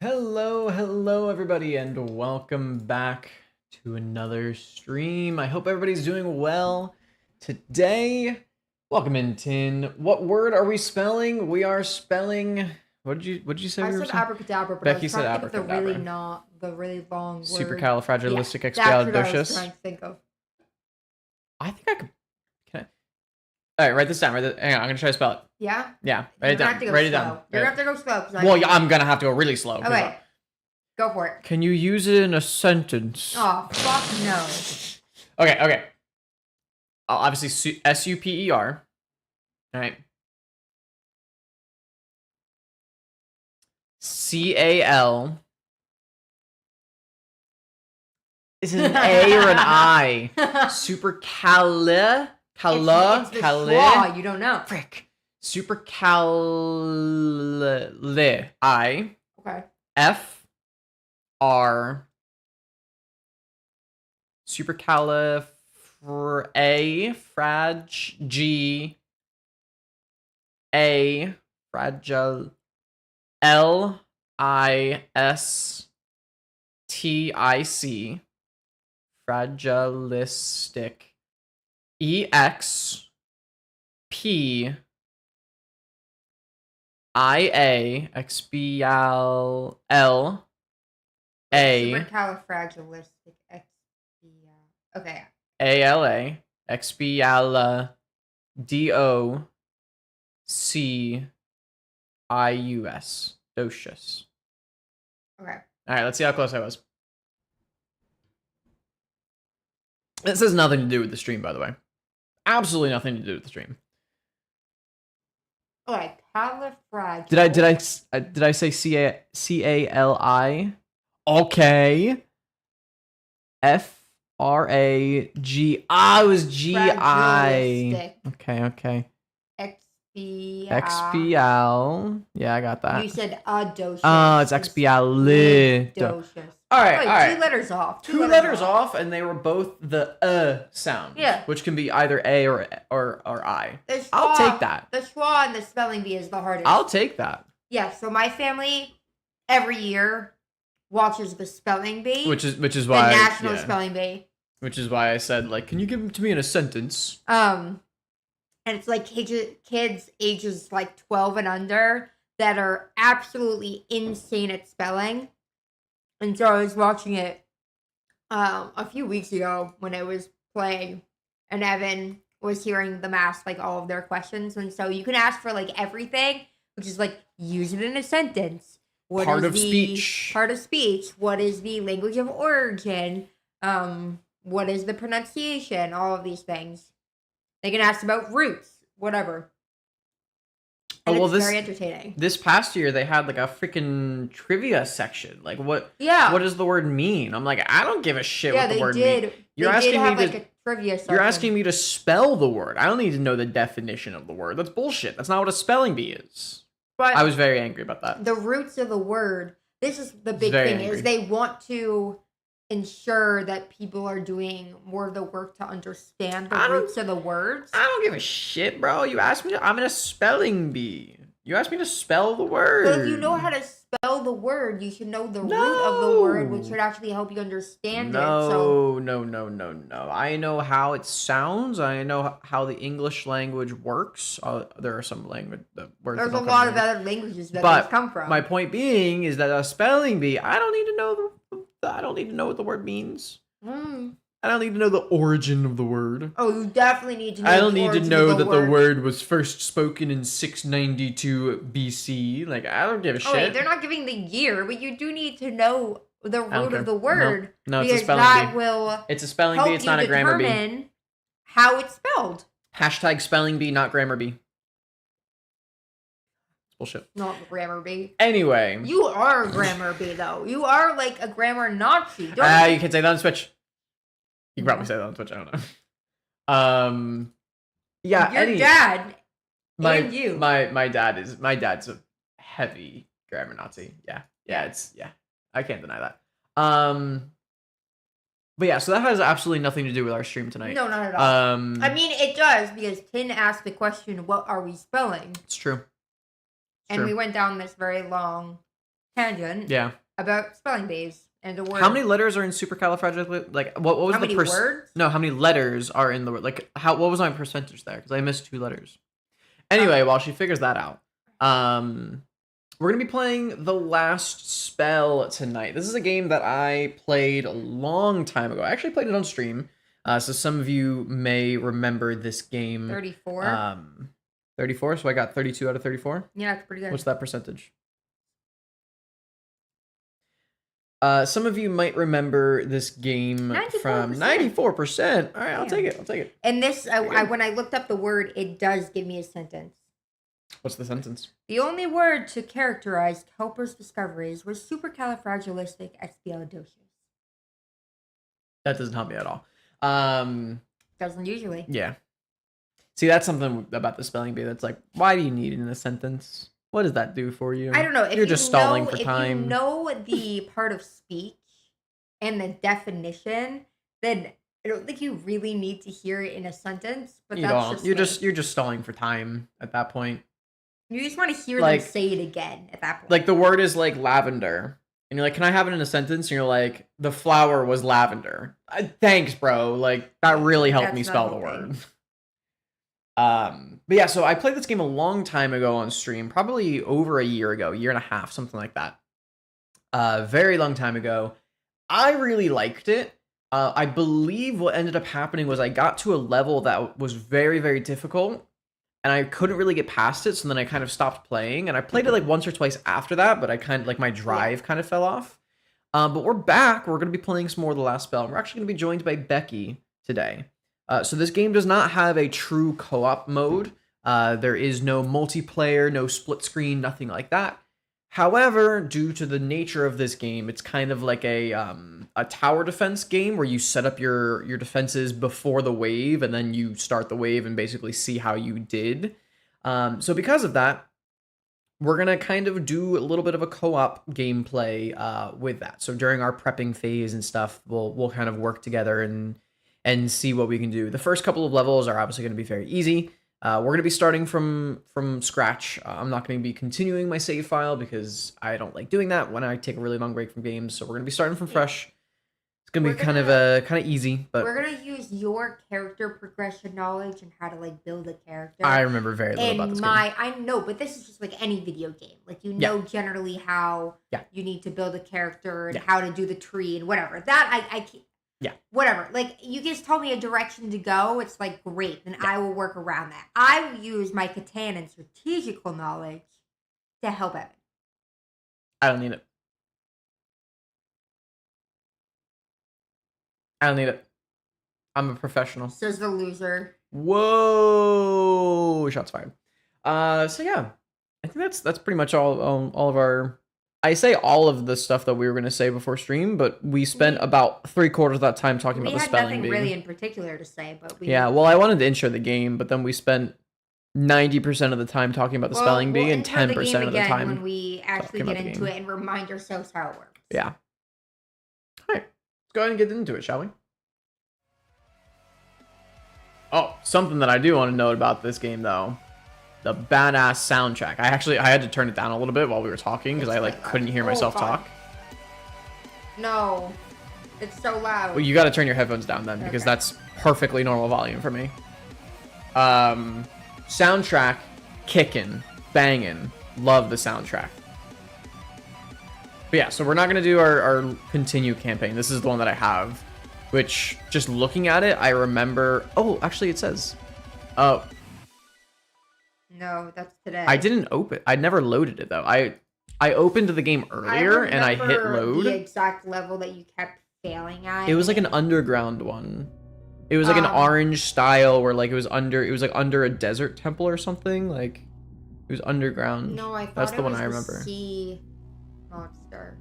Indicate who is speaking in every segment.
Speaker 1: Hello everybody, and welcome back to another stream. I hope everybody's doing well today. Welcome in, Tin. What word are we spelling? We are spelling. What did you say?
Speaker 2: I
Speaker 1: we
Speaker 2: said
Speaker 1: were saying?
Speaker 2: abracadabra, but
Speaker 1: Becky
Speaker 2: I was trying
Speaker 1: said
Speaker 2: to think of the really long word.
Speaker 1: Supercalifragilisticexpialidocious.
Speaker 2: That's what I was trying to think of.
Speaker 1: I think I could. Can I? All right, write this down. Hang on, I'm gonna try to spell it.
Speaker 2: Yeah.
Speaker 1: Yeah, write it down. Write it down.
Speaker 2: You're gonna have to go slow.
Speaker 1: Well, yeah, I'm gonna have to go really slow.
Speaker 2: Okay. Go for it.
Speaker 1: Can you use it in a sentence?
Speaker 2: Oh, fuck no.
Speaker 1: Okay. Obviously, super. All right. CAL. Is it an A or an I? Supercali.
Speaker 2: It's the schwa, you don't know.
Speaker 1: Frick. Supercali. I.
Speaker 2: Okay.
Speaker 1: F. R. Supercalif. A. Frag. G. A. Fragile. LISTIC. Fragilistic. EXP. IA. Expial. L. A.
Speaker 2: Supercalifragilistic. Okay.
Speaker 1: ALA. Expiala. DO. C. IUS. Docious.
Speaker 2: Okay.
Speaker 1: All right, let's see how close I was. This has nothing to do with the stream, by the way. Absolutely nothing to do with the stream.
Speaker 2: Okay, califragil.
Speaker 1: Did I say CALI? Okay. FRAG. Ah, it was GI. Okay. Expial. Yeah, I got that.
Speaker 2: You said adocious.
Speaker 1: Oh, it's expialidocious. All right.
Speaker 2: 2 letters off.
Speaker 1: Two letters off, and they were both the sound.
Speaker 2: Yeah.
Speaker 1: Which can be either A or I. I'll take that.
Speaker 2: The schwa and the spelling bee is the hardest.
Speaker 1: I'll take that.
Speaker 2: Yeah, so my family every year watches the spelling bee.
Speaker 1: Which is why
Speaker 2: the national spelling bee.
Speaker 1: Which is why I said, like, can you give them to me in a sentence?
Speaker 2: And it's like kids ages like 12 and under that are absolutely insane at spelling. And so I was watching it a few weeks ago when it was playing, and Evan was hearing them ask like all of their questions. And so you can ask for like everything, which is like use it in a sentence.
Speaker 1: Part of speech.
Speaker 2: What is the language of origin? What is the pronunciation? All of these things. They can ask about roots, whatever. And it's very entertaining.
Speaker 1: This past year, they had like a freaking trivia section. Like, what?
Speaker 2: Yeah.
Speaker 1: What does the word mean? I'm like, I don't give a shit what the word means.
Speaker 2: You're asking me like a trivia section.
Speaker 1: You're asking me to spell the word. I don't need to know the definition of the word. That's bullshit. That's not what a spelling bee is.
Speaker 2: But
Speaker 1: I was very angry about that.
Speaker 2: The roots of the word. This is the big thing. Is they want to ensure that people are doing more of the work to understand the roots of the words.
Speaker 1: I don't give a shit, bro. You asked me I'm in a spelling bee. You asked me to spell the word.
Speaker 2: But if you know how to spell the word, you should know the root of the word, which should actually help you understand it.
Speaker 1: No. I know how it sounds. I know how the English language works. There are some words.
Speaker 2: There's a lot of other languages that those come from.
Speaker 1: My point being is that a spelling bee, I don't need to know what the word means. I don't need to know the origin of the word.
Speaker 2: Oh, you definitely need to know.
Speaker 1: I don't need to know that the word was first spoken in 692 BC. Like, I don't give a shit.
Speaker 2: Wait, they're not giving the year, but you do need to know the root of the word.
Speaker 1: No, it's a spelling bee. It's a spelling bee. It's not a grammar bee.
Speaker 2: Determine how it's spelled.
Speaker 1: Hashtag spelling bee, not grammar bee. Bullshit.
Speaker 2: Not grammar bee.
Speaker 1: Anyway.
Speaker 2: You are a grammar bee, though. You are like a grammar Nazi.
Speaker 1: You can say that on Twitch. You can probably say that on Twitch. I don't know. Yeah.
Speaker 2: Your dad and you.
Speaker 1: My dad's a heavy grammar Nazi. Yeah. I can't deny that. But yeah, so that has absolutely nothing to do with our stream tonight.
Speaker 2: No, not at all. I mean, it does, because Tin asked the question, what are we spelling?
Speaker 1: It's true.
Speaker 2: And we went down this very long tangent.
Speaker 1: Yeah.
Speaker 2: about spelling bees and the word.
Speaker 1: How many letters are in supercalifragilistic? Like, what was
Speaker 2: How
Speaker 1: the
Speaker 2: many words?
Speaker 1: No, how many letters are in the word? Like, what was my percentage there? Because I missed 2 letters. Anyway, while she figures that out, we're gonna be playing The Last Spell tonight. This is a game that I played a long time ago. I actually played it on stream, so some of you may remember this game.
Speaker 2: 34.
Speaker 1: 34. So I got 32 out of 34.
Speaker 2: Yeah, it's pretty good.
Speaker 1: What's that percentage? Some of you might remember this game
Speaker 2: 94%.
Speaker 1: from 94%. All right, I'll take it. I'll take it.
Speaker 2: And this, when I looked up the word, it does give me a sentence.
Speaker 1: What's the sentence?
Speaker 2: The only word to characterize Cowper's discoveries was supercalifragilisticexpialidocious.
Speaker 1: That doesn't help me at all.
Speaker 2: Doesn't usually.
Speaker 1: Yeah. See, that's something about the spelling bee that's like, why do you need it in a sentence? What does that do for you?
Speaker 2: I don't know. If
Speaker 1: You're just stalling for
Speaker 2: if
Speaker 1: time.
Speaker 2: If you know the part of speech and the definition, then I don't think you really need to hear it in a sentence. But
Speaker 1: you
Speaker 2: that's
Speaker 1: don't. You're just stalling for time at that point.
Speaker 2: You just want to hear them say it again at that point.
Speaker 1: Like the word is like lavender. And you're like, can I have it in a sentence? And you're like, the flower was lavender. Thanks, bro. Like, that really helped me spell the word. But yeah, so I played this game a long time ago on stream, probably over a year ago, 1.5 years, something like that. Very long time ago. I really liked it. I believe what ended up happening was I got to a level that was very, very difficult, and I couldn't really get past it, so then I kind of stopped playing, and I played it like once or twice after that, but I kind of, like, my drive kind of fell off. But we're back. We're going to be playing some more of The Last Spell. We're actually going to be joined by Becky today. So this game does not have a true co-op mode. There is no multiplayer, no split screen, nothing like that. However, due to the nature of this game, it's kind of like a tower defense game where you set up your defenses before the wave, and then you start the wave and basically see how you did. So because of that, we're going to kind of do a little bit of a co-op gameplay with that. So during our prepping phase and stuff, we'll kind of work together and see what we can do. The first couple of levels are obviously going to be very easy. We're going to be starting from scratch. I'm not going to be continuing my save file because I don't like doing that when I take a really long break from games. So we're going to be starting from fresh. It's going to be kind of easy, but
Speaker 2: we're going to use your character progression knowledge and how to like build a character.
Speaker 1: I remember very little about this game.
Speaker 2: I know, but this is just like any video game. Like you know generally how you need to build a character and how to do the tree and whatever. That I can't.
Speaker 1: Yeah.
Speaker 2: Whatever. Like, you just told me a direction to go. It's like, great. Then I will work around that. I will use my Catan and strategical knowledge to help Evan.
Speaker 1: I don't need it. I don't need it. I'm a professional.
Speaker 2: Says the loser.
Speaker 1: Whoa. Shots fired. So yeah. I think that's pretty much all of our... I say all of the stuff that we were going to say before stream, but we spent about 3/4 of that time talking about the spelling bee.
Speaker 2: We had nothing really in particular to say, but we...
Speaker 1: Yeah, well, I wanted to intro the game, but then we spent 90% of the time talking about the spelling bee and 10% of the time
Speaker 2: when we actually get into it and remind ourselves how it works.
Speaker 1: Yeah. All right, let's go ahead and get into it, shall we? Oh, something that I do want to note about this game, though. The badass soundtrack. I had to turn it down a little bit while we were talking because I like couldn't hear myself talk.
Speaker 2: No, it's so loud.
Speaker 1: Well, you got to turn your headphones down then because that's perfectly normal volume for me. Soundtrack, kicking, banging. Love the soundtrack. But yeah, so we're not gonna do our continue campaign. This is the one that I have, which just looking at it, I remember. Oh, actually, it says. Oh.
Speaker 2: No, that's today.
Speaker 1: I didn't open. I never loaded it though. I opened the game earlier and I hit load.
Speaker 2: The exact level that you kept failing at.
Speaker 1: It was like an underground one. It was like an orange style where like it was like under a desert temple or something. Like it was underground.
Speaker 2: No, I thought
Speaker 1: that's the one I remember.
Speaker 2: Sea monster.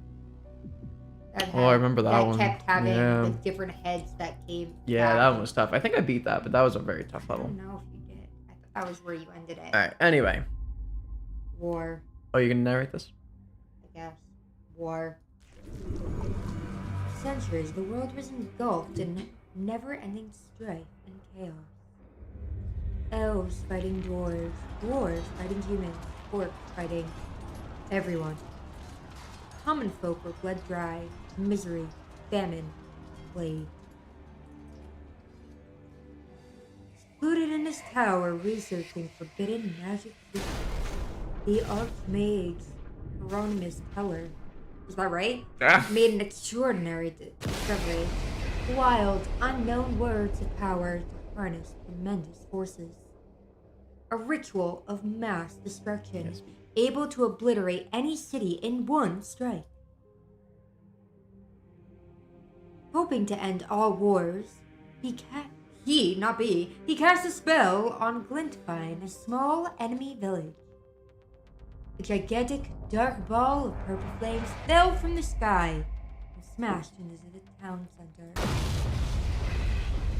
Speaker 1: I remember that one.
Speaker 2: That kept having like, different heads that came.
Speaker 1: Yeah, that one was tough. I think I beat that, but that was a very tough level.
Speaker 2: I don't know if you did. I thought that was where you ended it.
Speaker 1: All right. Anyway.
Speaker 2: War.
Speaker 1: Oh, you gonna narrate this?
Speaker 2: I guess. War. For centuries, the world was engulfed in never-ending strife and chaos. Elves fighting dwarves fighting humans, orcs fighting everyone. common folk were bled dry, misery, famine, plague. Secluded in his tower, researching forbidden magic secrets, the Archmage Hieronymus Teller, is that right? Made an extraordinary discovery. Wild, unknown words of power to harness tremendous forces. A ritual of mass destruction, able to obliterate any city in one strike. Hoping to end all wars, he cast a spell on Glintvine, a small enemy village. A gigantic dark ball of purple flames fell from the sky and smashed into the town center,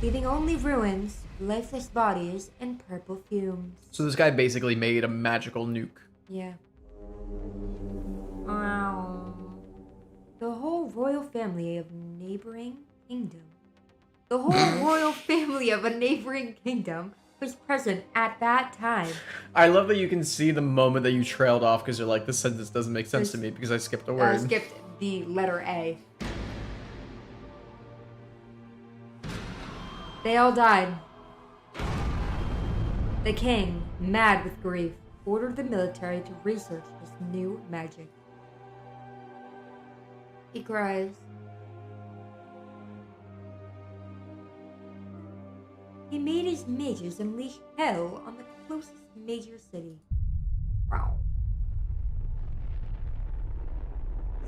Speaker 2: leaving only ruins, lifeless bodies, and purple fumes.
Speaker 1: So this guy basically made a magical nuke.
Speaker 2: Yeah. The whole royal family of a neighboring kingdom was present at that time.
Speaker 1: I love that you can see the moment that you trailed off because you're like, this sentence doesn't make sense to me because I skipped a word.
Speaker 2: I skipped the letter A. They all died. The king, mad with grief, ordered the military to research this new magic. He cries. He made his mages unleash hell on the closest major city. Wow.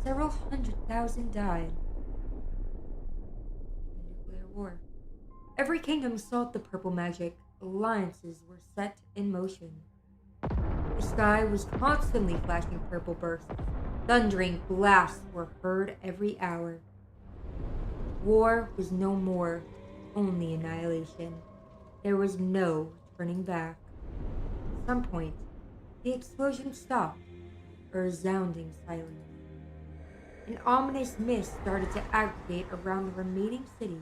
Speaker 2: Several 100,000 died. Nuclear war. Every kingdom sought the purple magic. Alliances were set in motion. The sky was constantly flashing purple bursts. Thundering blasts were heard every hour. War was no more, only annihilation. There was no turning back. At some point, the explosion stopped, a resounding silence. An ominous mist started to aggregate around the remaining cities.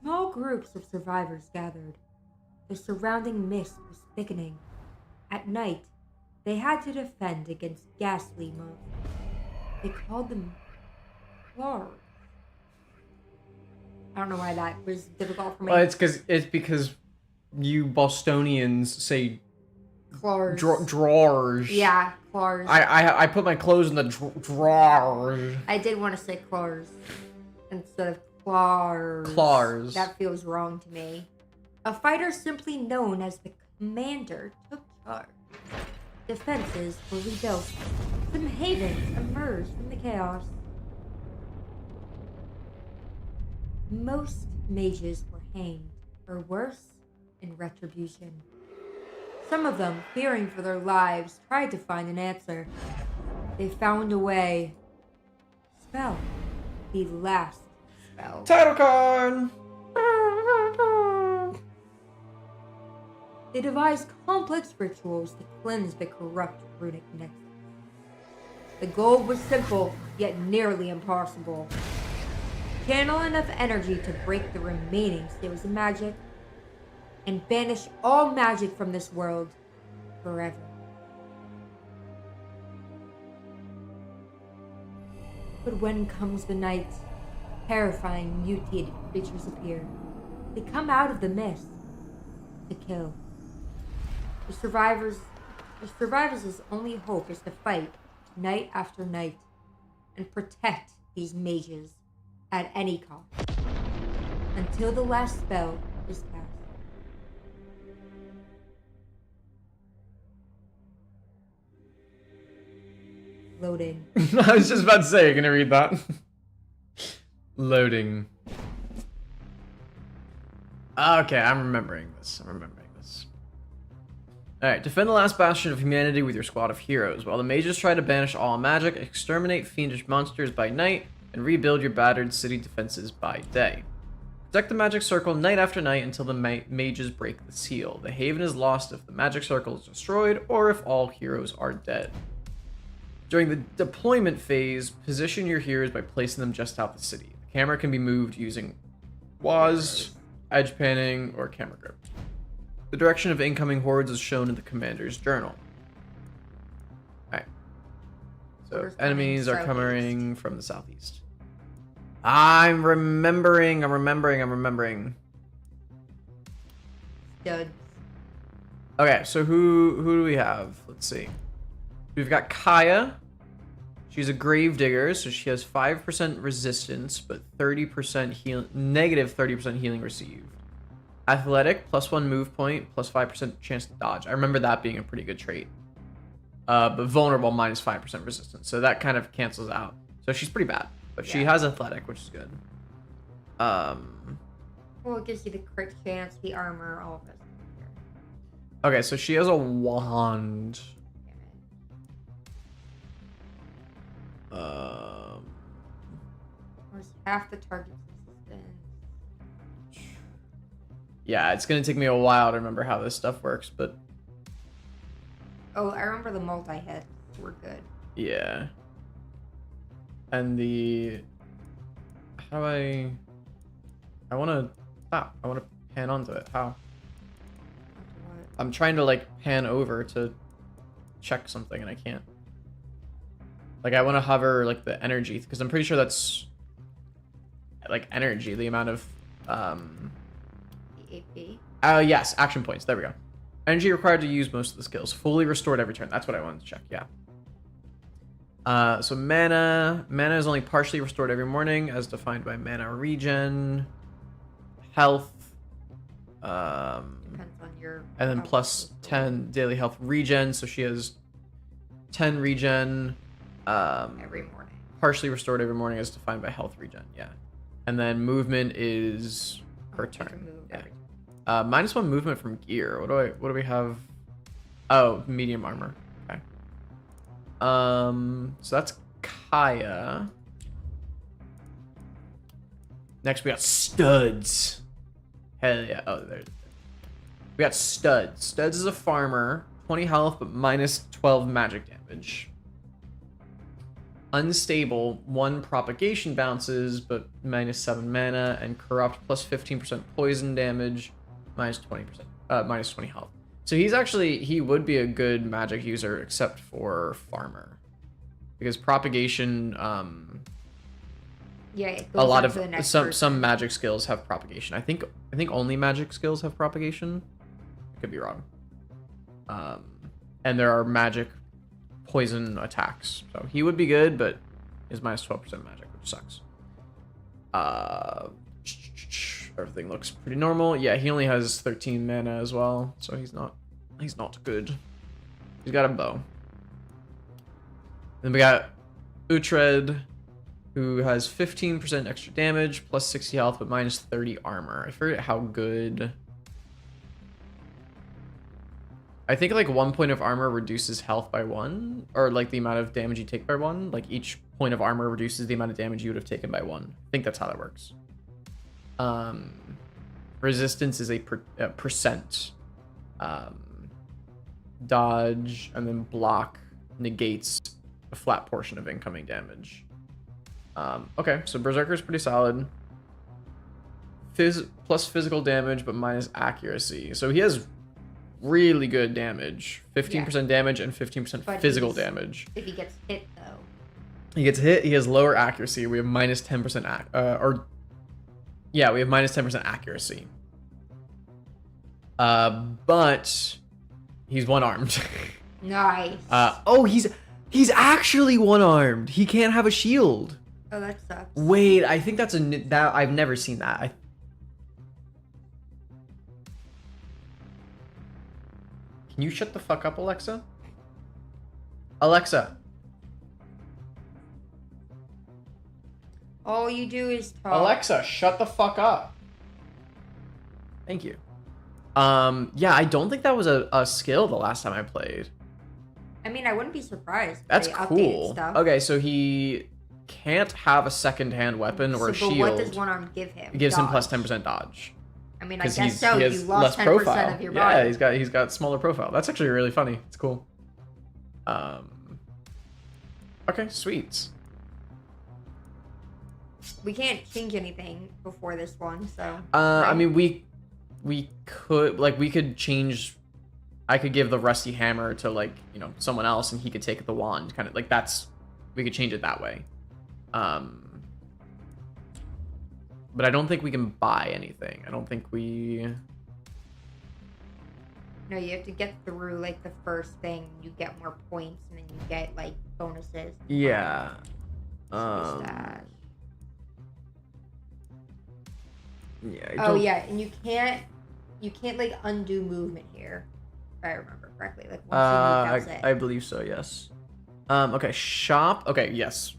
Speaker 2: Small groups of survivors gathered. The surrounding mist was thickening. At night, they had to defend against ghastly monsters. They called them Claws. I don't know why that was difficult for me.
Speaker 1: Well, it's because you Bostonians say
Speaker 2: Claws.
Speaker 1: drawers.
Speaker 2: Yeah, claws.
Speaker 1: I put my clothes in the drawers.
Speaker 2: I did want to say claws instead of claws.
Speaker 1: Claws.
Speaker 2: That feels wrong to me. A fighter simply known as the commander took charge. Defenses were rebuilt. Some havens emerged from the chaos. Most mages were hanged, or worse, in retribution. Some of them, fearing for their lives, tried to find an answer. They found a way. Spell. The last spell.
Speaker 1: Title card!
Speaker 2: They devised complex rituals to cleanse the corrupt runic nexus. The goal was simple, yet nearly impossible. Channel enough energy to break the remaining staves of magic and banish all magic from this world forever. But when comes the night, terrifying mutated creatures appear. They come out of the mist to kill. The survivors' only hope is to fight night after night and protect these mages at any cost until the last spell is cast. Loading.
Speaker 1: I was just about to say, you're gonna read that. Loading. Okay, I'm remembering this. Alright, defend the last bastion of humanity with your squad of heroes, while the mages try to banish all magic, exterminate fiendish monsters by night, and rebuild your battered city defenses by day. Protect the magic circle night after night until the mages break the seal. The haven is lost if the magic circle is destroyed, or if all heroes are dead. During the deployment phase, position your heroes by placing them just out the city. The camera can be moved using WASD, edge panning, or camera grip. The direction of incoming hordes is shown in the commander's journal. So
Speaker 2: Orders
Speaker 1: enemies
Speaker 2: coming
Speaker 1: are
Speaker 2: southeast.
Speaker 1: coming from the southeast. I'm remembering.
Speaker 2: Studs.
Speaker 1: Okay, so who do we have? Let's see. We've got Kaya. She's a grave digger, so she has 5% resistance, but 30% heal, negative 30% healing received. Athletic, +1 move point, +5% chance to dodge. I remember that being a pretty good trait. But vulnerable, -5% resistance. So that kind of cancels out. So she's pretty bad, but she has athletic, which is good.
Speaker 2: Well, it gives you the crit chance, the armor, all of this.
Speaker 1: Okay, so she has a wand.
Speaker 2: Was half the target's resistance.
Speaker 1: Yeah, it's gonna take me a while to remember how this stuff works, but
Speaker 2: Oh, I remember the multi-hits were good.
Speaker 1: yeah. And the how do I wanna stop. I wanna pan onto it. How? I'm trying to like pan over to check something and I can't. Like I wanna hover like the energy because I'm pretty sure that's like energy, the amount of
Speaker 2: The AP.
Speaker 1: yes, action points. There we go. Energy required to use most of the skills. Fully restored every turn. That's what I wanted to check. Yeah. So mana is only partially restored every morning, as defined by mana regen. Health.
Speaker 2: Depends on your.
Speaker 1: And then plus 10 daily health regen. So she has 10 regen.
Speaker 2: Every morning.
Speaker 1: Partially restored every morning, as defined by health regen. Yeah. And then movement is per
Speaker 2: You can
Speaker 1: turn.
Speaker 2: move
Speaker 1: Yeah.
Speaker 2: every turn.
Speaker 1: -1 movement from gear. What do we have? Oh, medium armor. Okay. So that's Kaya. Next we got Studs. Hell yeah. Oh, there. We got Studs. Studs is a farmer. 20 health, but -12 magic damage. Unstable, 1 propagation bounces, but -7 mana, and corrupt plus 15% poison damage, -20%, -20 health. So he would be a good magic user, except for farmer, because propagation,
Speaker 2: Yeah, it
Speaker 1: a
Speaker 2: goes
Speaker 1: lot
Speaker 2: on to the
Speaker 1: of
Speaker 2: next
Speaker 1: some
Speaker 2: person.
Speaker 1: magic skills have propagation. I think only magic skills have propagation. Could be wrong. And there are magic poison attacks, so he would be good, but is -12% magic, which sucks. Everything looks pretty normal. Yeah, he only has 13 mana as well, so he's not good. He's got a bow. Then we got Uhtred, who has 15% extra damage, plus 60 health, but -30 armor. I forget how good. I think like 1 point of armor reduces health by 1, or like the amount of damage you take by 1. Like each point of armor reduces the amount of damage you would have taken by 1. I think that's how that works. Resistance is a percent. Dodge and then block negates a flat portion of incoming damage. Okay, so Berserker's pretty solid. Plus physical damage, but minus accuracy. So he has really good damage. 15% damage and 15% physical damage.
Speaker 2: If he gets hit, though.
Speaker 1: He gets hit, he has lower accuracy. We have -10% we have -10% accuracy. But he's one-armed.
Speaker 2: Nice.
Speaker 1: He's actually one-armed. He can't have a shield.
Speaker 2: Oh, that sucks.
Speaker 1: Wait, I think that's that I've never seen that. Can you shut the fuck up, Alexa? Alexa.
Speaker 2: All you do is talk.
Speaker 1: Alexa, shut the fuck up. Thank you. Yeah, I don't think that was a skill the last time I played.
Speaker 2: I mean, I wouldn't be surprised. If
Speaker 1: That's
Speaker 2: they updated
Speaker 1: cool.
Speaker 2: Stuff.
Speaker 1: Okay, so he can't have a second-hand weapon or a
Speaker 2: But
Speaker 1: shield.
Speaker 2: what does one arm give him?
Speaker 1: It gives him plus
Speaker 2: Dodge.
Speaker 1: 10% dodge.
Speaker 2: I mean, I
Speaker 1: 'Cause
Speaker 2: guess so.
Speaker 1: he
Speaker 2: You
Speaker 1: has
Speaker 2: lost
Speaker 1: less
Speaker 2: 10%
Speaker 1: profile.
Speaker 2: of your
Speaker 1: Yeah,
Speaker 2: body.
Speaker 1: he's got smaller profile. That's actually really funny. It's cool. Okay, sweet.
Speaker 2: We can't change anything before this one, so.
Speaker 1: I mean, we could change. I could give the rusty hammer to someone else, and he could take the wand. Kind of like that's we could change it that way. But I don't think we can buy anything. I don't think we...
Speaker 2: No, you have to get through like the first thing. You get more points, and then you get like bonuses.
Speaker 1: Yeah.
Speaker 2: Stash.
Speaker 1: Yeah.
Speaker 2: Oh yeah, and you can't like undo movement here, if I remember correctly. Like once you move, that's it.
Speaker 1: I believe so. Yes. Okay. Shop. Okay. Yes.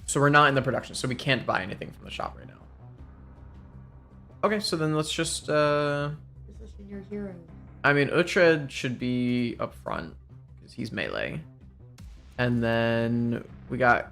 Speaker 1: So we're not in the production, so we can't buy anything from the shop right now. Okay, so then let's just
Speaker 2: Position your heroes.
Speaker 1: I mean, Uhtred should be up front because he's melee, and then we got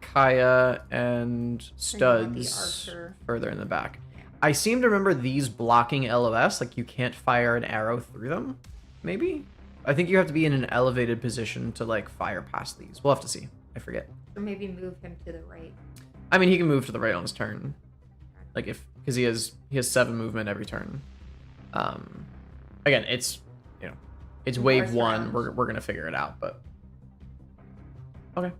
Speaker 1: Kaya and Studs further in the back. I seem to remember these blocking LOS, like you can't fire an arrow through them. Maybe? I think you have to be in an elevated position to like fire past these. We'll have to see. I forget.
Speaker 2: Or maybe move him to the right.
Speaker 1: I mean, he can move to the right on his turn. Like because he has 7 movement every turn. Again, it's it's wave 1. We're gonna figure it out, but okay.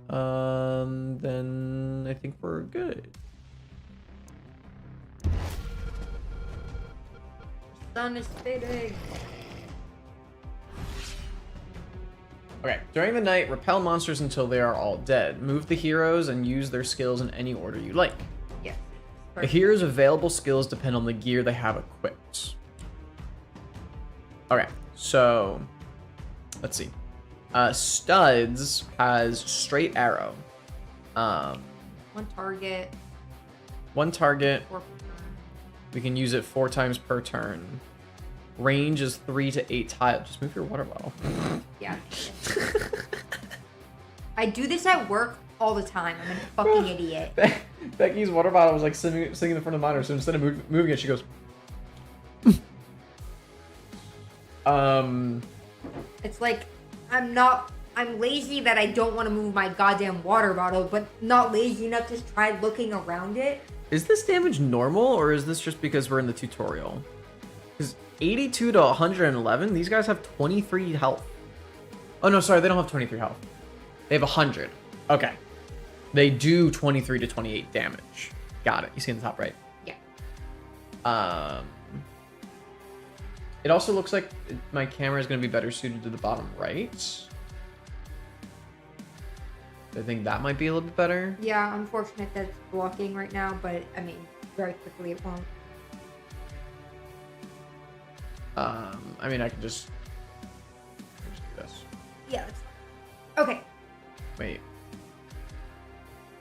Speaker 1: Then I think we're good.
Speaker 2: The sun is fading.
Speaker 1: Okay, during the night, repel monsters until they are all dead. Move the heroes and use their skills in any order you like.
Speaker 2: Yes.
Speaker 1: The heroes' available skills depend on the gear they have equipped. Okay, so let's see. Studs has straight arrow.
Speaker 2: One target.
Speaker 1: One target.
Speaker 2: 4 per turn.
Speaker 1: We can use it 4 times per turn. Range is 3 to 8 tiles. Just move your water bottle.
Speaker 2: Yeah. I do this at work all the time. I'm a fucking idiot.
Speaker 1: Becky's water bottle was like sitting in front of mine, so instead of moving it, she goes.
Speaker 2: It's like I'm lazy that I don't want to move my goddamn water bottle, but not lazy enough to try looking around it.
Speaker 1: Is this damage normal, or is this just because we're in the tutorial? Because 82 to 111, these guys have 23 health. Oh no, sorry, they don't have 23 health. They have 100. Okay. They do 23 to 28 damage. Got it. You see in the top right?
Speaker 2: Yeah.
Speaker 1: It also looks like my camera is going to be better suited to the bottom right. I think that might be a little bit better.
Speaker 2: Yeah, unfortunate that it's blocking right now, but I mean, very quickly it won't.
Speaker 1: I mean, I can just do this.
Speaker 2: Yeah. Okay.
Speaker 1: Wait.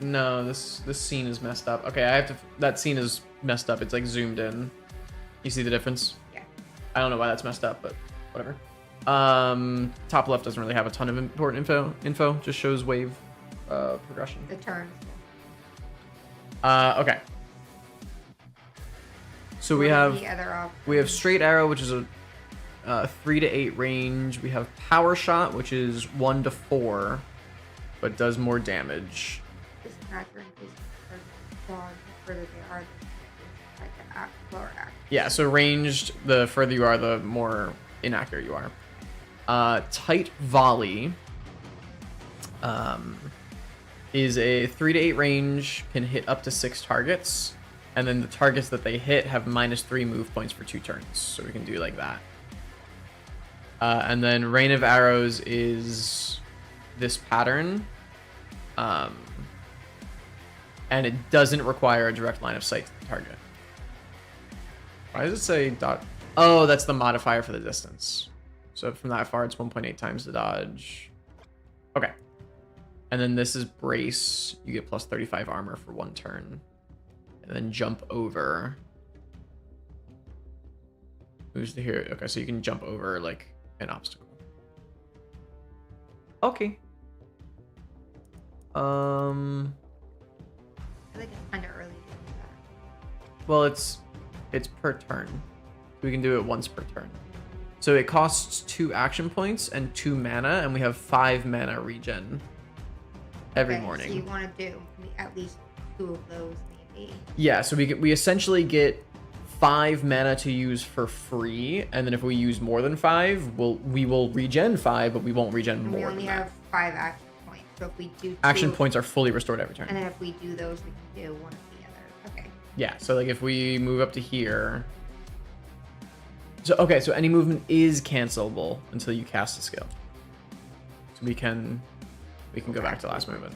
Speaker 1: No, this scene is messed up. Okay, I have to. That scene is messed up. It's like zoomed in. You see the difference?
Speaker 2: Yeah.
Speaker 1: I don't know why that's messed up, but whatever. Top left doesn't really have a ton of important info. Just shows wave progression.
Speaker 2: The turn.
Speaker 1: Okay. So we have straight arrow, which is a 3 to 8 range. We have power shot, which is 1 to 4, but does more damage. Yeah, so ranged, the further you are, the more inaccurate you are. Tight volley is a 3 to 8 range, can hit up to 6 targets, and then the targets that they hit have -3 move points for 2 turns, so we can do like that. And then rain of arrows is this pattern, and it doesn't require a direct line of sight to the target. Why does it say dot? Oh, that's the modifier for the distance. So from that far, it's 1.8 times the dodge. Okay. And then this is brace. You get plus 35 armor for 1 turn. And then jump over. Who's the hero? Okay, so you can jump over like an obstacle. Okay.
Speaker 2: I feel like it's kind of early to do that.
Speaker 1: Well, it's per turn. We can do it once per turn. So it costs 2 action points and 2 mana, and we have 5 mana regen every morning.
Speaker 2: So you want to do at least 2 of those, maybe.
Speaker 1: Yeah, so we essentially get 5 mana to use for free, and then if we use more than 5, we will regen 5, but we won't regen
Speaker 2: And
Speaker 1: more
Speaker 2: we only
Speaker 1: than
Speaker 2: have
Speaker 1: that.
Speaker 2: 5 action points. So if we do 2,
Speaker 1: Action points are fully restored every turn.
Speaker 2: and then if we do those, we can do one or the other. Okay.
Speaker 1: Yeah, so like if we move up to here. So okay, so any movement is cancelable until you cast a skill. So we can go back to last movement.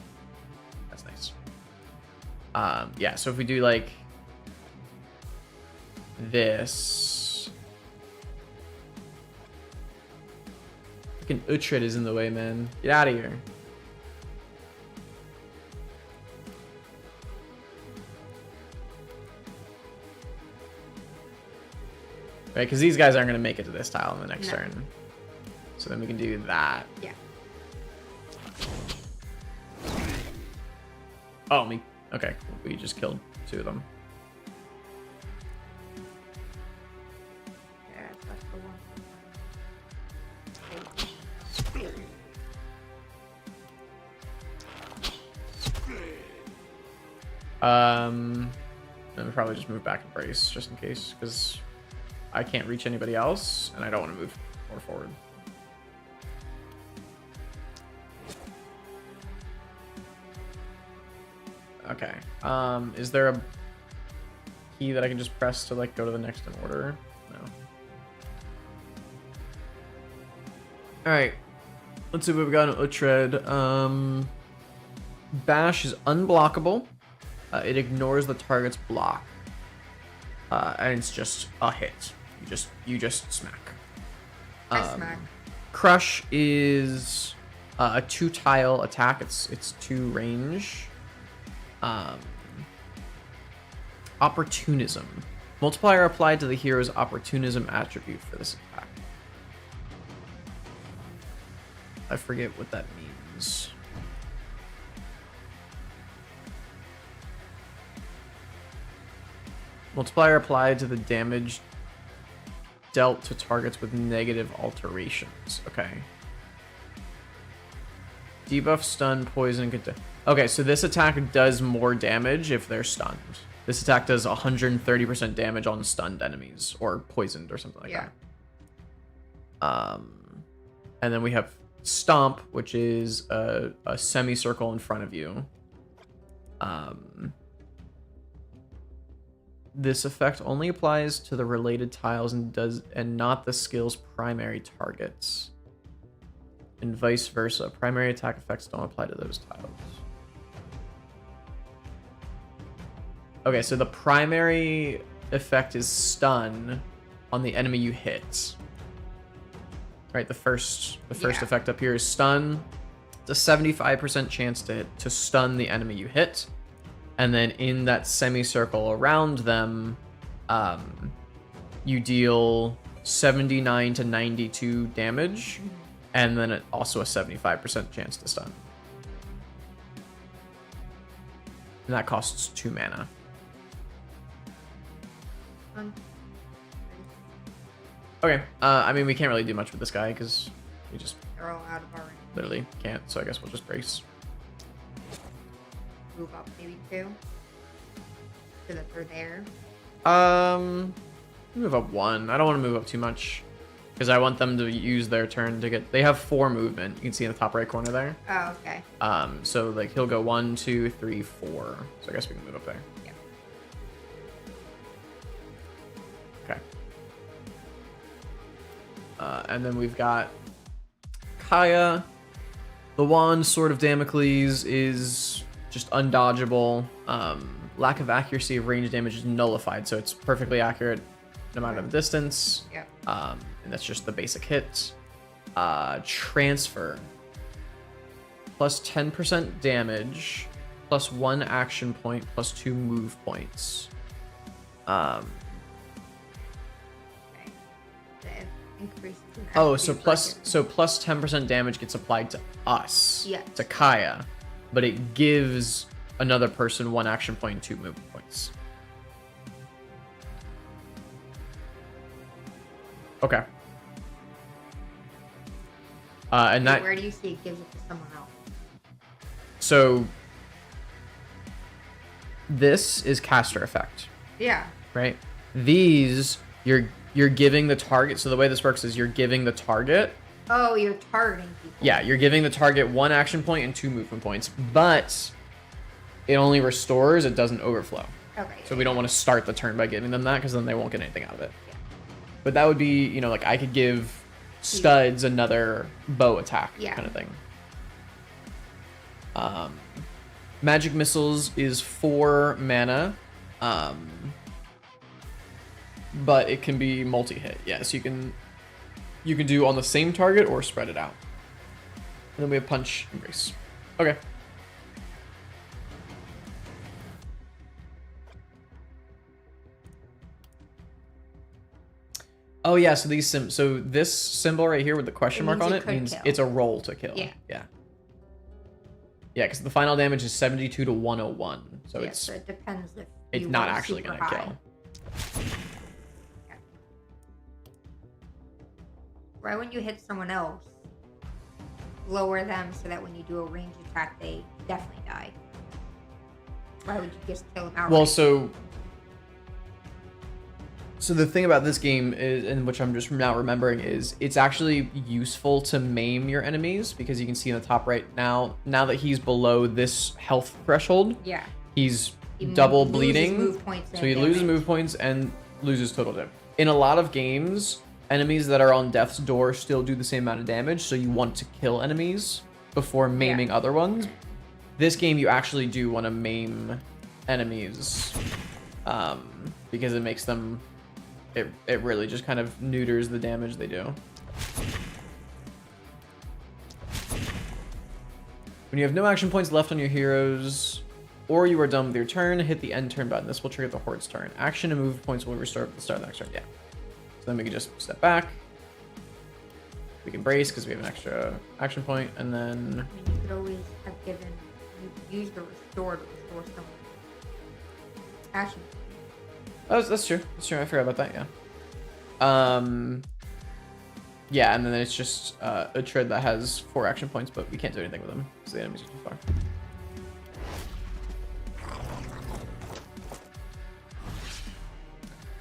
Speaker 1: That's nice. Yeah, so if we do like this. Fucking Uhtred is in the way, man. Get out of here. Right, because these guys aren't going to make it to this tile in the next turn. So then we can do that.
Speaker 2: Yeah.
Speaker 1: Oh, me. Okay, we just killed 2 of them.
Speaker 2: Yeah, that's the one.
Speaker 1: Then we probably just move back and brace just in case, because I can't reach anybody else, and I don't want to move more forward. Okay. Is there a key that I can just press to like go to the next in order? No. All right. Let's see what we've got in Uhtred. Bash is unblockable. It ignores the target's block, and it's just a hit. You just smack.
Speaker 2: I smack.
Speaker 1: Crush is a 2-tile attack. It's 2 range. Opportunism. Multiplier applied to the hero's opportunism attribute for this attack. I forget what that means. Multiplier applied to the damage dealt to targets with negative alterations. Okay. Debuff, stun, poison. Okay, so this attack does more damage if they're stunned. This attack does 130% damage on stunned enemies or poisoned or something like that. And then we have Stomp, which is a semicircle in front of you. This effect only applies to the related tiles and not the skill's primary targets. And vice versa. Primary attack effects don't apply to those tiles. Okay, so the primary effect is stun on the enemy you hit. Right, the first effect up here is stun. It's a 75% chance to stun the enemy you hit. And then in that semicircle around them, you deal 79 to 92 damage. And then it also a 75% chance to stun. And that costs 2 mana. Okay, I mean, we can't really do much with this guy because we just
Speaker 2: They're all out of our range.
Speaker 1: literally can't, so I guess we'll just brace.
Speaker 2: Move up maybe 2. So that they're there.
Speaker 1: Move up 1. I don't want to move up too much because I want them to use their turn to get. They have 4 movement. You can see in the top right corner there.
Speaker 2: Oh, okay.
Speaker 1: So like he'll go 1, 2, 3, 4. So I guess we can move up there.
Speaker 2: Yeah.
Speaker 1: Okay. And then we've got Kaya. The wand, Sword of Damocles, is just undodgeable. Lack of accuracy of range damage is nullified, so it's perfectly accurate no matter the distance.
Speaker 2: Yeah.
Speaker 1: And that's just the basic hit. Transfer. Plus 10% damage, plus 1 action point, plus 2 move points.
Speaker 2: Okay. That increases in
Speaker 1: Oh,
Speaker 2: attribute
Speaker 1: so
Speaker 2: bracket.
Speaker 1: plus 10% damage gets applied to us.
Speaker 2: Yeah.
Speaker 1: To Kaya, but it gives another person 1 action point and 2 move points. Okay. And that.
Speaker 2: Where do you see it gives it to someone else?
Speaker 1: So this is caster effect,
Speaker 2: Yeah.
Speaker 1: right? These, you're giving the target. So the way this works is you're giving the target.
Speaker 2: Oh, you're targeting people.
Speaker 1: Yeah, you're giving the target 1 action point and 2 movement points, but it only restores. It doesn't overflow.
Speaker 2: Okay.
Speaker 1: So we don't want to start the turn by giving them that because then they won't get anything out of it.
Speaker 2: Yeah.
Speaker 1: But that would be, you know, like I could give studs another bow attack kind of thing. Magic missiles is 4 mana, but it can be multi-hit. Yeah, so you can do on the same target or spread it out. And then we have punch and brace. Okay. Oh yeah, so so this symbol right here with the question mark on it means it's a roll to kill.
Speaker 2: Yeah.
Speaker 1: Yeah. Yeah, because the final damage is 72 to 101. So
Speaker 2: so it depends if
Speaker 1: it's not actually gonna kill.
Speaker 2: Okay. Right when you hit someone else, lower them so that when you do a range attack, they definitely die. Why would you just kill them outright?
Speaker 1: Well, so the thing about this game is, and which I'm just now remembering, is it's actually useful to maim your enemies because you can see in the top right now that he's below this health threshold.
Speaker 2: Yeah.
Speaker 1: He's double bleeding.
Speaker 2: Move points
Speaker 1: so he loses move points and loses total damage. In a lot of games, enemies that are on death's door still do the same amount of damage, so you want to kill enemies before maiming other ones. This game, you actually do want to maim enemies because it makes them... It really just kind of neuters the damage they do. When you have no action points left on your heroes, or you are done with your turn, hit the end turn button. This will trigger the Horde's turn. Action and move points will restore at the start of the next turn. Yeah. So then we can just step back. We can brace because we have an extra action point, and then...
Speaker 2: I mean, you could always have you used the restore to restore someone. Action.
Speaker 1: Oh, that's true. That's true. I forgot about that. Yeah. Yeah, and then it's just a tread that has 4 action points, but we can't do anything with them because the enemies are too far.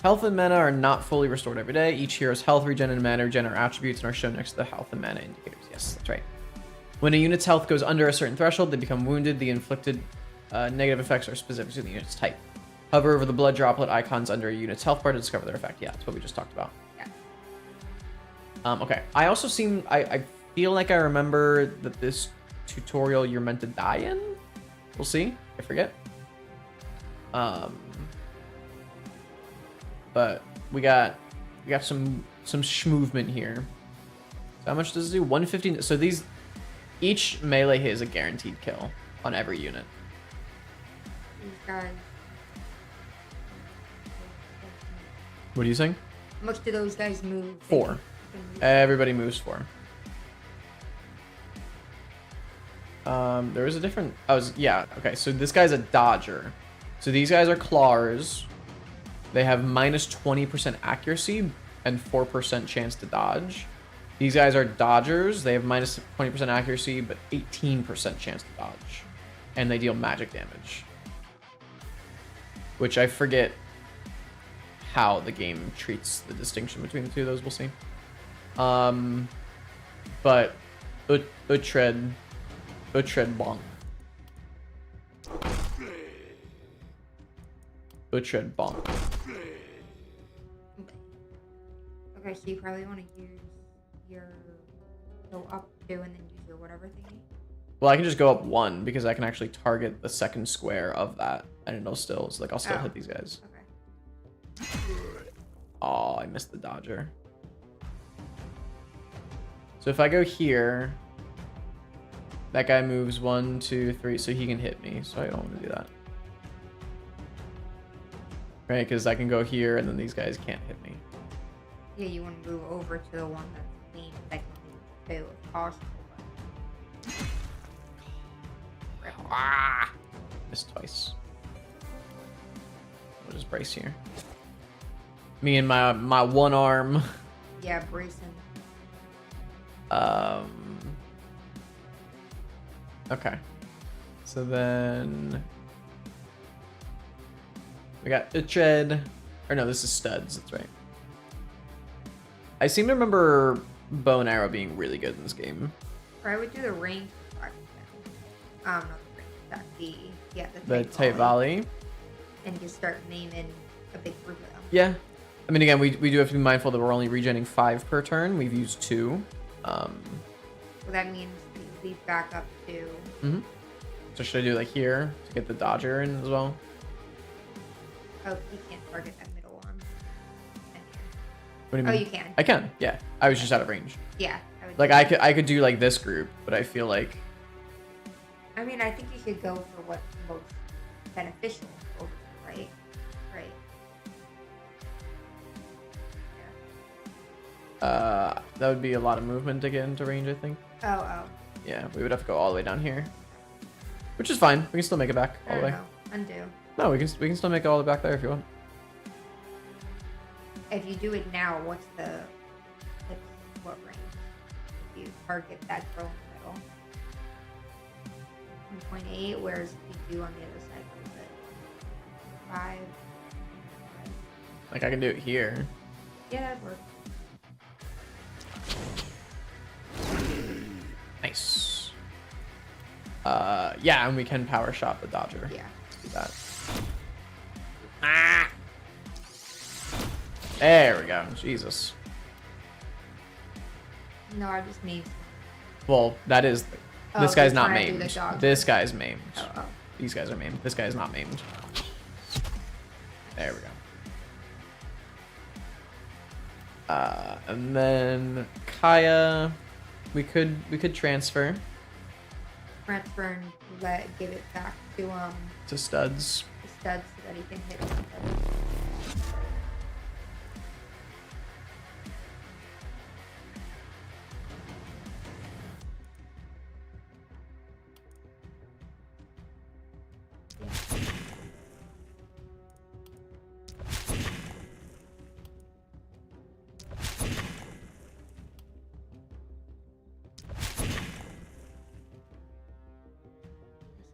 Speaker 1: Health and mana are not fully restored every day. Each hero's health, regen, and mana regen are attributes and are shown next to the health and mana indicators. Yes, that's right. When a unit's health goes under a certain threshold, they become wounded. The inflicted negative effects are specific to the unit's type. Hover over the blood droplet icons under a unit's health bar to discover their effect. Yeah, that's what we just talked about.
Speaker 2: Yeah.
Speaker 1: Okay. I also I feel like I remember that this tutorial you're meant to die in. We'll see. I forget. But we got some schmovement here. So how much does it do? 150. So each melee hit is a guaranteed kill on every unit.
Speaker 2: These guys.
Speaker 1: What are you saying?
Speaker 2: How much do those guys move?
Speaker 1: 4. Everybody moves 4. There is a different... yeah, okay. So this guy's a dodger. So these guys are clawers. They have minus 20% accuracy and 4% chance to dodge. These guys are dodgers. They have minus 20% accuracy, but 18% chance to dodge. And they deal magic damage. Which I forget how the game treats the distinction between the two of those. We'll see. But Utread bonk. Utread bonk.
Speaker 2: Okay, so you probably want to use your go up 2 and then use your whatever thingy.
Speaker 1: Well, I can just go up 1 because I can actually target the second square of that, and it'll still, so like I'll still hit these guys.
Speaker 2: Okay.
Speaker 1: Oh, I missed the dodger. So if I go here, that guy moves 1, 2, 3, so he can hit me. So I don't want to do that. Right, because I can go here, and then these guys can't hit me.
Speaker 2: Yeah, you want to move over to the one that's being technically 2 if possible.
Speaker 1: Ah! Missed twice. We'll just brace here. Me and my one arm.
Speaker 2: Yeah, bracing.
Speaker 1: Okay. So then we got Utread. Or no, this is studs. That's right. I seem to remember bow and arrow being really good in this game.
Speaker 2: Or I would do the range attack. Not the range attack.
Speaker 1: The tight volley.
Speaker 2: And just start naming a big group of them.
Speaker 1: Yeah. I mean, again, we do have to be mindful that we're only regenerating 5 per turn. We've used 2.
Speaker 2: So that means we leave back up to...
Speaker 1: So should I do like here to get the dodger in as well?
Speaker 2: Oh, you can't target that middle one.
Speaker 1: What do you mean?
Speaker 2: Oh, you can.
Speaker 1: I can, yeah. I was just out of range.
Speaker 2: Yeah.
Speaker 1: Like I could do like this group, but I feel like...
Speaker 2: I mean, I think you should go for what's most beneficial over here, right? Right.
Speaker 1: That would be a lot of movement to get into range, I think.
Speaker 2: Oh.
Speaker 1: Yeah, we would have to go all the way down here. Which is fine. We can still make it back all the way.
Speaker 2: Undo.
Speaker 1: No, we can still make it all the way back there if you want.
Speaker 2: If you do it now, what's what range? If you target that girl in the middle. 1.8, whereas if you do on the other side, what is it? 5.
Speaker 1: Like I can do it here.
Speaker 2: Yeah, that'd work.
Speaker 1: Nice. Yeah, and we can power shot the dodger.
Speaker 2: Yeah.
Speaker 1: Let's do that. Ah! There we go. Jesus.
Speaker 2: No, I just mean.
Speaker 1: Well, that is...
Speaker 2: Oh,
Speaker 1: this guy's
Speaker 2: they're
Speaker 1: not
Speaker 2: trying to do
Speaker 1: maimed.
Speaker 2: the dodge.
Speaker 1: This guy's maimed.
Speaker 2: Oh.
Speaker 1: These guys are maimed. This guy's not maimed. There we go. And then Kaya, we could transfer
Speaker 2: Transfer and give it back to
Speaker 1: studs.
Speaker 2: the studs so that he can hit them.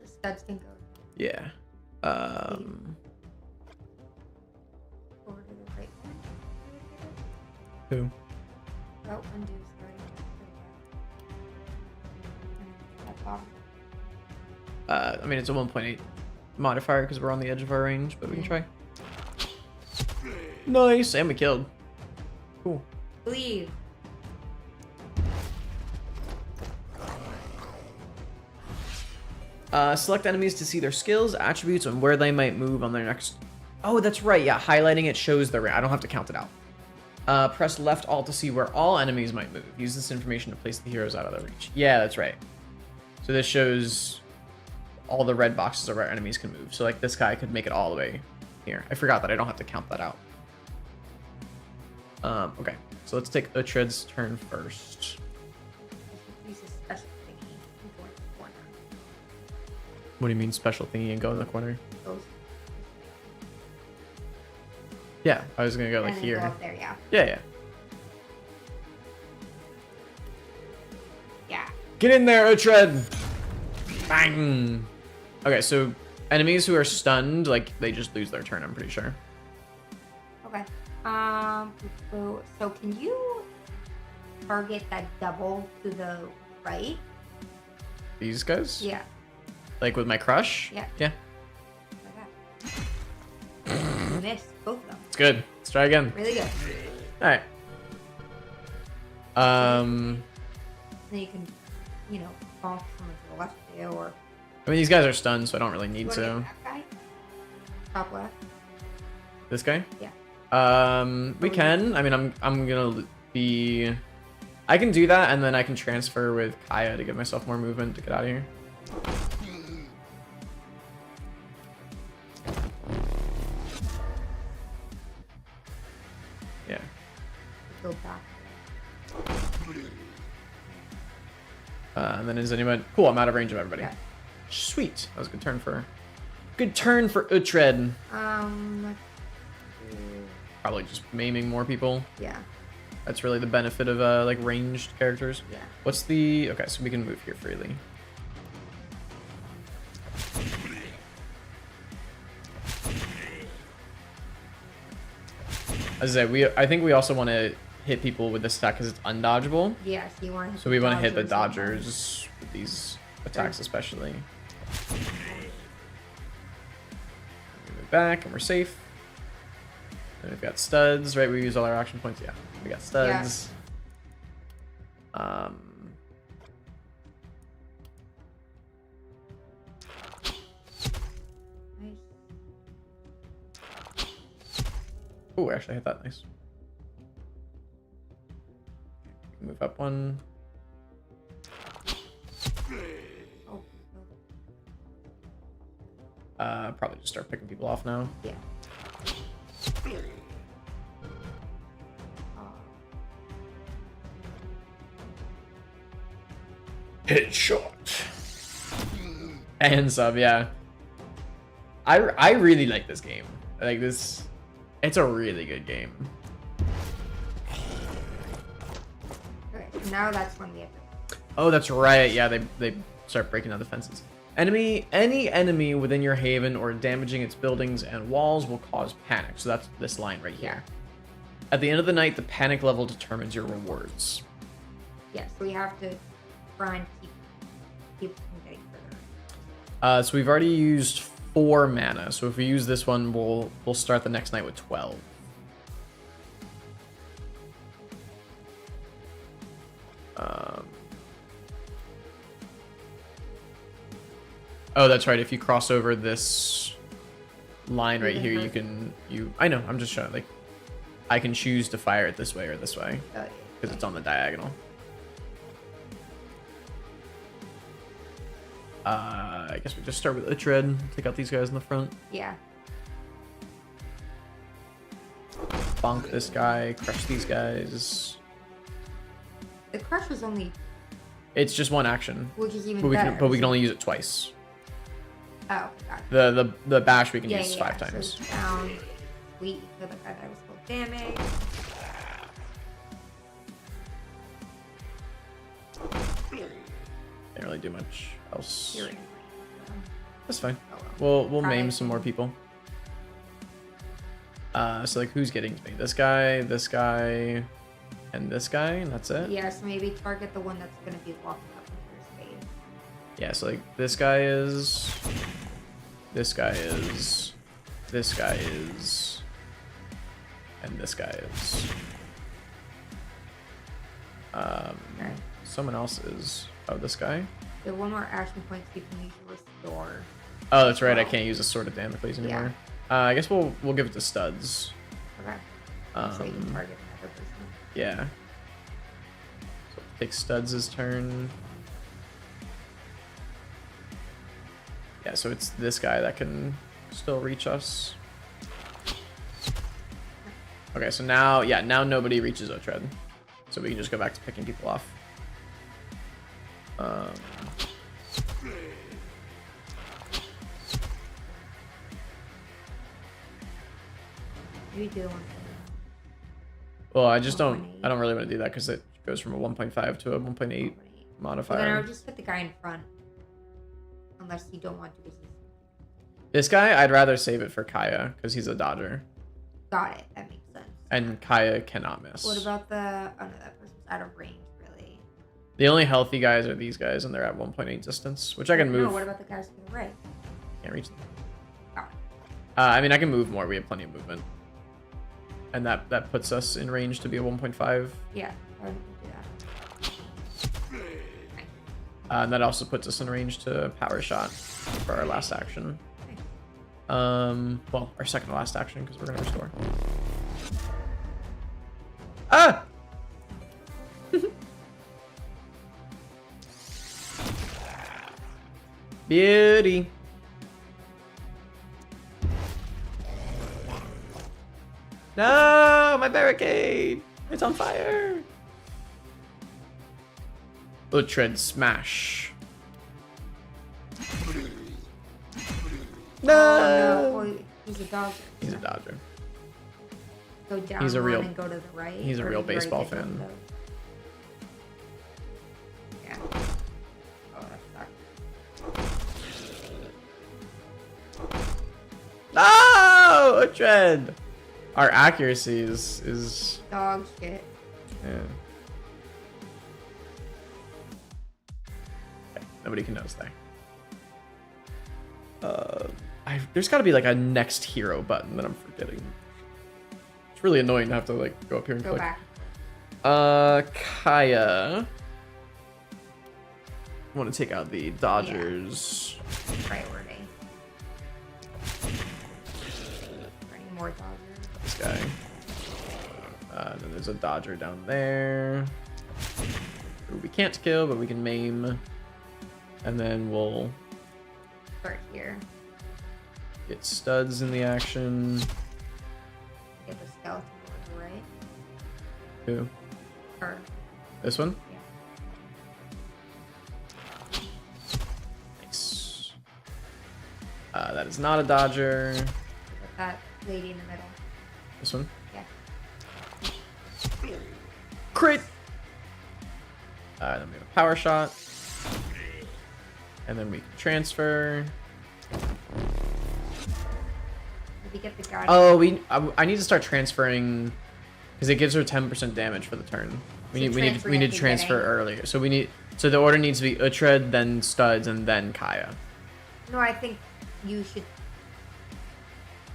Speaker 2: Studs can go
Speaker 1: Yeah.
Speaker 2: over to the right one.
Speaker 1: Who?
Speaker 2: Oh, undo starting. That bottom.
Speaker 1: I mean, it's a 1.8 modifier because we're on the edge of our range, but we can try. Nice, and we killed. Cool.
Speaker 2: Leave.
Speaker 1: Select enemies to see their skills, attributes, and where they might move on their next... Oh, that's right. Yeah, highlighting it shows the... I don't have to count it out. Press left alt to see where all enemies might move. Use this information to place the heroes out of their reach. Yeah, that's right. So this shows all the red boxes are where enemies can move. So like this guy could make it all the way here. I forgot that I don't have to count that out. Okay, so let's take Uhtred's turn first.
Speaker 2: Use a special thingy and go in the corner.
Speaker 1: What do you mean special thingy and go in the corner?
Speaker 2: Goes
Speaker 1: Yeah, I was gonna go like
Speaker 2: and then
Speaker 1: here.
Speaker 2: go up there, yeah.
Speaker 1: Yeah.
Speaker 2: Yeah.
Speaker 1: Get in there, Uhtred! Bang! Okay, so enemies who are stunned, like, they just lose their turn, I'm pretty sure.
Speaker 2: Okay. So can you target that double to the right?
Speaker 1: These guys?
Speaker 2: Yeah.
Speaker 1: Like with my crush?
Speaker 2: Yeah.
Speaker 1: Yeah.
Speaker 2: Like that. Missed both of them.
Speaker 1: It's good. Let's try again.
Speaker 2: Really good.
Speaker 1: Alright.
Speaker 2: Then you can, bonk someone to the left of you, or...
Speaker 1: I mean, these guys are stunned, so I don't really need
Speaker 2: You wanna
Speaker 1: to.
Speaker 2: get that guy? Top left.
Speaker 1: This guy?
Speaker 2: Yeah.
Speaker 1: We can. I mean, I'm gonna be... I can do that, and then I can transfer with Kaya to give myself more movement to get out of here. Yeah.
Speaker 2: Go back.
Speaker 1: And then is anyone... Cool, I'm out of range of everybody.
Speaker 2: Yeah.
Speaker 1: Sweet. That was a good turn for... Good turn for Uhtred.
Speaker 2: Let's do...
Speaker 1: Probably just maiming more people.
Speaker 2: Yeah.
Speaker 1: That's really the benefit of like ranged characters.
Speaker 2: Yeah.
Speaker 1: What's the... Okay, so we can move here freely. As I say, I think we also want to hit people with this attack because it's undodgeable.
Speaker 2: Yes, you want.
Speaker 1: So we want to hit the dodgers with these attacks, especially. Move back, and we're safe. And we've got studs, right? We use all our action points. Yeah, we got studs. Yeah.
Speaker 2: Nice.
Speaker 1: Oh, actually, I hit that. Nice. Move up one. Probably just start picking people off now.
Speaker 2: Yeah.
Speaker 1: Headshot. And sub, yeah. I really like this game. Like this, it's a really good game.
Speaker 2: Okay, now that's when we have to.
Speaker 1: Oh, that's right. Yeah, they start breaking down defenses. Any enemy within your haven or damaging its buildings and walls will cause panic. So that's this line right here. At the end of the night, the panic level determines your rewards.
Speaker 2: Yeah, so we have to try and keep from getting further.
Speaker 1: So we've already used 4 mana. So if we use this one, we'll start the next night with 12. Oh, that's right. If you cross over this line right here, you can I know. I'm just showing. Like, I can choose to fire it this way or this way because it's on the diagonal. I guess we just start with Uhtred. Take out these guys in the front.
Speaker 2: Yeah.
Speaker 1: Bonk this guy. Crush these guys.
Speaker 2: The crush was only.
Speaker 1: It's just one action.
Speaker 2: Which is even
Speaker 1: but
Speaker 2: better.
Speaker 1: We can only use it twice.
Speaker 2: Oh, gotcha.
Speaker 1: The bash we can use 5 times.
Speaker 2: So down. Sweet. So the guy that was full damage.
Speaker 1: Can't really do much else.
Speaker 2: You're in.
Speaker 1: That's fine.
Speaker 2: Oh, well.
Speaker 1: We'll maim some more people. So like who's getting to me? This guy, and this guy, and that's it?
Speaker 2: Yes, maybe target the one that's gonna be walking up in your space.
Speaker 1: Yeah, so like this guy is, this guy is, this guy is, and this guy is.
Speaker 2: Okay.
Speaker 1: Someone else is, oh, this guy?
Speaker 2: So one more action point so you can use your restore.
Speaker 1: Oh, that's right, I can't use a Sword of Damocles anymore.
Speaker 2: Yeah.
Speaker 1: I guess we'll give it to studs.
Speaker 2: Okay. So you can target another person.
Speaker 1: Yeah. So take studs' turn. Yeah, so it's this guy that can still reach us. Okay, so now, yeah, now nobody reaches Uhtred. So we can just go back to picking people off.
Speaker 2: You do one.
Speaker 1: Well, I don't really want to do that because it goes from a 1.5 to a 1.8 modifier.
Speaker 2: Well, then I would just put the guy in front. Unless you don't want to resist.
Speaker 1: This guy, I'd rather save it for Kaya because he's a dodger.
Speaker 2: Got it. That makes sense.
Speaker 1: And Kaya cannot miss.
Speaker 2: What about the... Oh, no, that person's out of range, really.
Speaker 1: The only healthy guys are these guys, and they're at 1.8 distance, which I can move.
Speaker 2: No, what about the guys to the right?
Speaker 1: Can't reach them.
Speaker 2: Oh.
Speaker 1: I mean, I can move more. We have plenty of movement. And that puts us in range to be a 1.5.
Speaker 2: Yeah, I would do that.
Speaker 1: And that also puts us in range to power shot for our last action. Well, our second to last action because we're gonna restore. Ah! Beauty. No, my barricade! It's on fire! Uhtred smash. No!
Speaker 2: Oh, no. Well, he's a dodger.
Speaker 1: He's a dodger.
Speaker 2: Go down
Speaker 1: He's a real-
Speaker 2: and go to the right.
Speaker 1: he's a
Speaker 2: or
Speaker 1: real
Speaker 2: you already
Speaker 1: baseball
Speaker 2: did
Speaker 1: fan.
Speaker 2: those? Yeah. Oh, that sucks.
Speaker 1: No! Uhtred! Our accuracy is
Speaker 2: Dog shit.
Speaker 1: yeah. Okay, nobody can notice there. There's got to be like a next hero button that I'm forgetting. It's really annoying to have to like go up here and
Speaker 2: Go
Speaker 1: click.
Speaker 2: back.
Speaker 1: Kaya. I want to take out the Dodgers.
Speaker 2: Priority. Any more Dodgers?
Speaker 1: This guy. Then there's a Dodger down there. Who we can't kill, but we can maim. And then we'll
Speaker 2: Start here.
Speaker 1: get studs in the action.
Speaker 2: Get the skeleton on the right.
Speaker 1: Who?
Speaker 2: Or,
Speaker 1: This one?
Speaker 2: yeah.
Speaker 1: Nice. That is not a Dodger.
Speaker 2: With that lady in the middle.
Speaker 1: This one?
Speaker 2: Yeah.
Speaker 1: Crit! Then we have a power shot. And then we can transfer.
Speaker 2: Maybe get the guy.
Speaker 1: Oh, I need to start transferring because it gives her 10% damage for the turn. We
Speaker 2: So
Speaker 1: need
Speaker 2: transferring at the
Speaker 1: transfer
Speaker 2: beginning.
Speaker 1: earlier. So the order needs to be Uhtred, then Studs, and then Kaya.
Speaker 2: No, I think you should.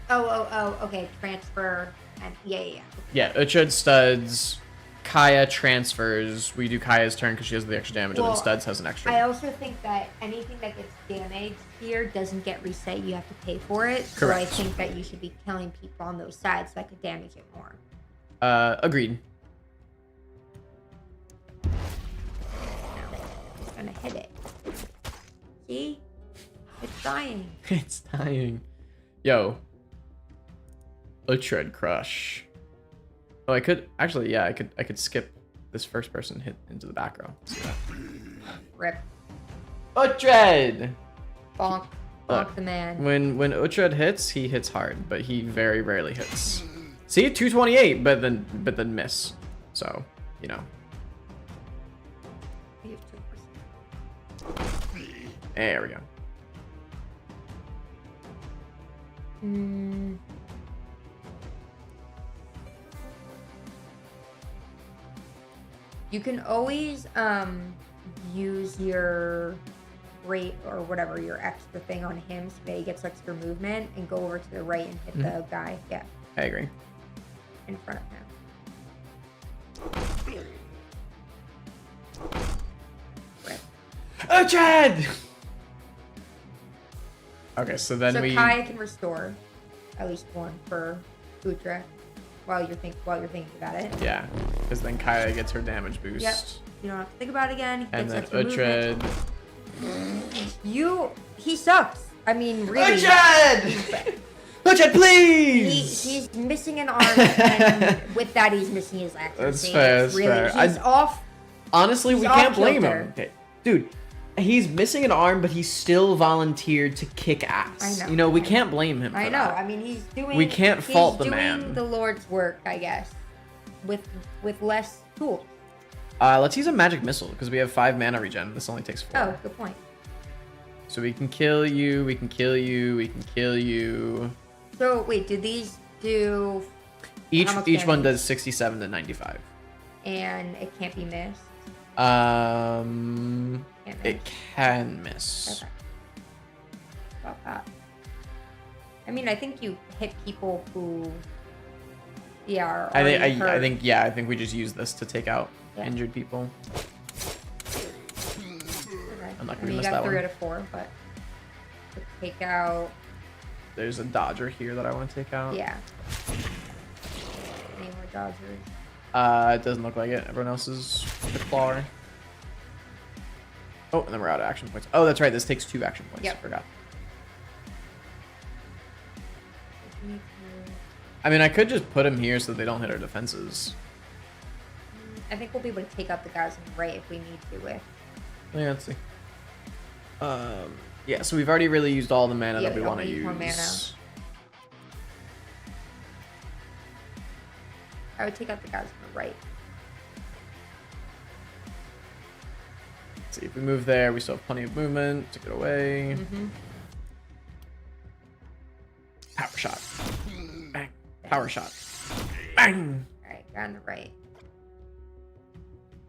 Speaker 2: Oh, okay. Transfer and yeah.
Speaker 1: Yeah, Uhtred, Studs, Kaya transfers. We do Kaya's turn because she has the extra damage, and
Speaker 2: Well,
Speaker 1: then Studs has an extra.
Speaker 2: I also think that anything that gets damaged here doesn't get reset. You have to pay for it.
Speaker 1: Correct.
Speaker 2: So I think that you should be killing people on those sides that could damage it more.
Speaker 1: Agreed.
Speaker 2: It's gonna hit it. See? It's dying.
Speaker 1: It's dying. Yo. Uhtred crush. Oh, I could actually, yeah, I could skip this first person hit into the back row. See that?
Speaker 2: Rip.
Speaker 1: Uhtred!
Speaker 2: Bonk.
Speaker 1: Look,
Speaker 2: Bonk the man.
Speaker 1: When Uhtred hits, he hits hard, but he very rarely hits. See, 228, but then miss. So, you know.
Speaker 2: You have 2%.
Speaker 1: There we go.
Speaker 2: You can always use your rate or whatever your extra thing on him so that he gets extra movement and go over to the right and hit the guy. Yeah,
Speaker 1: I agree.
Speaker 2: in front of him. Right.
Speaker 1: Uhtred! Okay, so then
Speaker 2: So
Speaker 1: we.
Speaker 2: Kai can restore at least one for Utrecht while you're thinking about it.
Speaker 1: Yeah, because then Kaya gets her damage boost.
Speaker 2: Yep. You don't have to think about it again. He
Speaker 1: And
Speaker 2: gets
Speaker 1: then
Speaker 2: extra movement.
Speaker 1: Uhtred.
Speaker 2: He sucks. I mean, really.
Speaker 1: Uhtred! Uhtred, please!
Speaker 2: He's missing an arm, and with that, he's missing his accuracy.
Speaker 1: That's fair,
Speaker 2: It's
Speaker 1: that's fair.
Speaker 2: He's off.
Speaker 1: Honestly,
Speaker 2: He's
Speaker 1: we can't
Speaker 2: off
Speaker 1: blame
Speaker 2: kilter.
Speaker 1: him. Okay, dude, he's missing an arm, but he still volunteered to kick ass.
Speaker 2: I know,
Speaker 1: You know, we
Speaker 2: I know.
Speaker 1: can't blame him for
Speaker 2: I know.
Speaker 1: that.
Speaker 2: I mean, he's doing.
Speaker 1: We can't fault the man.
Speaker 2: He's doing the Lord's work, I guess, with less tools.
Speaker 1: Let's use a magic missile, because we have 5 mana regen. This only takes 4.
Speaker 2: Oh, good point.
Speaker 1: So we can kill you, we can kill you, we can kill you.
Speaker 2: So wait, do these do?
Speaker 1: Each
Speaker 2: How much
Speaker 1: one
Speaker 2: damage?
Speaker 1: does 67 to 95.
Speaker 2: And it can't be missed.
Speaker 1: It
Speaker 2: Can't miss.
Speaker 1: can miss.
Speaker 2: Okay. About that. I mean, I think you hit people who, yeah, are
Speaker 1: I
Speaker 2: already
Speaker 1: think
Speaker 2: hurt.
Speaker 1: I think we just use this to take out
Speaker 2: Yeah.
Speaker 1: injured people.
Speaker 2: Okay.
Speaker 1: I'm not
Speaker 2: I
Speaker 1: gonna
Speaker 2: mean, you
Speaker 1: miss
Speaker 2: got
Speaker 1: that
Speaker 2: 3
Speaker 1: one.
Speaker 2: out of 4, but to take out,
Speaker 1: There's a Dodger here that I want to take out.
Speaker 2: yeah. Any more Dodgers?
Speaker 1: It doesn't look like it. Everyone else is the claw. Oh, and then we're out of action points. Oh, that's right. This takes 2 action points.
Speaker 2: Yep.
Speaker 1: Forgot. I mean, I could just put him here so they don't hit our defenses.
Speaker 2: I think we'll be able to take out the guys on the right if we need to with.
Speaker 1: Yeah, let's see. Yeah, so we've already really used all the mana
Speaker 2: Yeah,
Speaker 1: that we
Speaker 2: we
Speaker 1: want to
Speaker 2: only need more
Speaker 1: use.
Speaker 2: I would take out the guys on the right.
Speaker 1: Let's see, if we move there, we still have plenty of movement. Take it away. Power shot. Bang. Power shot. Bang!
Speaker 2: Alright, you're on the right.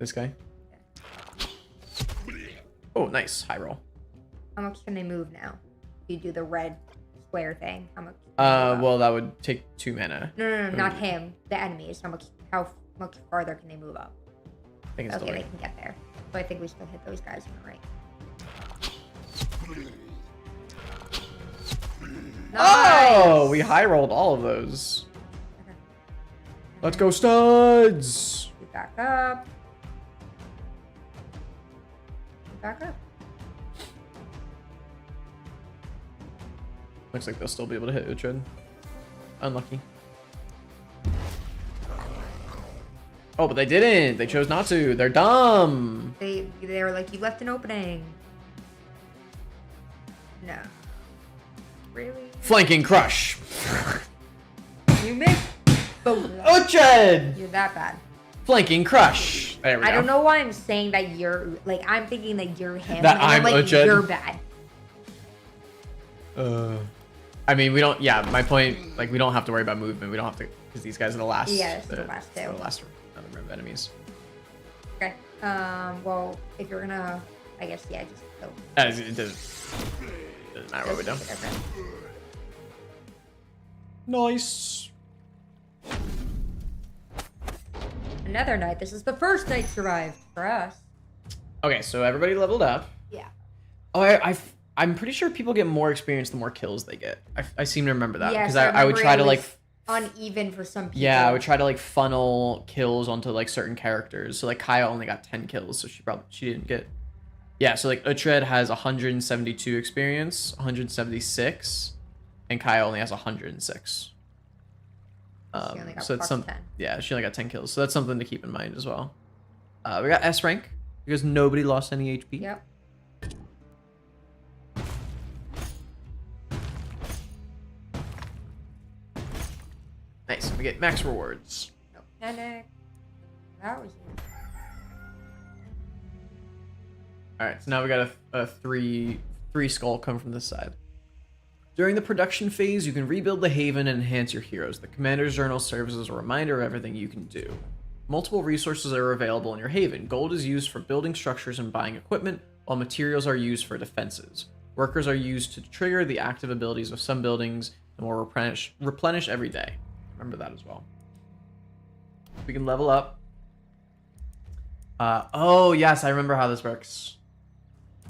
Speaker 1: This guy? Oh, nice. High roll.
Speaker 2: How much can they move now? You do the red square thing. How much?
Speaker 1: Well, that would take 2 mana.
Speaker 2: No, not him. The enemies. How much farther can they move up?
Speaker 1: I think it's
Speaker 2: Okay,
Speaker 1: still
Speaker 2: they
Speaker 1: right.
Speaker 2: can get there. So I think we still hit those guys on the right.
Speaker 1: Oh,
Speaker 2: Nice!
Speaker 1: we high rolled all of those. Let's go, studs!
Speaker 2: We back up. Back up.
Speaker 1: Looks like they'll still be able to hit Uhtred. Unlucky. Oh, but they didn't. They chose not to. They're dumb.
Speaker 2: They were like, you left an opening. No. Really?
Speaker 1: Flanking crush.
Speaker 2: You missed. Boom.
Speaker 1: Uhtred!
Speaker 2: You're that bad.
Speaker 1: Flanking crush. There we go.
Speaker 2: I don't know why I'm saying that you're like I'm thinking that you're him.
Speaker 1: That
Speaker 2: and
Speaker 1: I'm
Speaker 2: like
Speaker 1: Uhtred?
Speaker 2: you're bad.
Speaker 1: I mean, we don't. Yeah, my point. Like, we don't have to worry about movement. We don't have to because these guys are the last.
Speaker 2: Yeah, it's the last two.
Speaker 1: The last number of enemies.
Speaker 2: Okay. Well, if you're gonna, I guess yeah, just go.
Speaker 1: It doesn't matter what we do. Nice.
Speaker 2: Another night. This is the first night survived for us.
Speaker 1: Okay, so everybody leveled up.
Speaker 2: Yeah.
Speaker 1: Oh, I'm pretty sure people get more experience the more kills they get. I seem to remember that because
Speaker 2: Yes,
Speaker 1: I would try to like
Speaker 2: uneven for some people.
Speaker 1: yeah, I would try to like funnel kills onto like certain characters. So like Kaya only got 10 kills, so she didn't get. Yeah, so like Uhtred has 172 experience, 176, and Kaya only has 106.
Speaker 2: She only got
Speaker 1: So it's
Speaker 2: plus 10.
Speaker 1: yeah, she only got 10 kills. So that's something to keep in mind as well. We got S rank because nobody lost any HP.
Speaker 2: Yep.
Speaker 1: Nice. We get max rewards.
Speaker 2: No panic. That was it.
Speaker 1: All right, so now we got a three skull come from this side. During the production phase, you can rebuild the Haven and enhance your heroes. The Commander's Journal serves as a reminder of everything you can do. Multiple resources are available in your Haven. Gold is used for building structures and buying equipment, while materials are used for defenses. Workers are used to trigger the active abilities of some buildings and will replenish every day. Remember that as well. We can level up. Oh, yes, I remember how this works.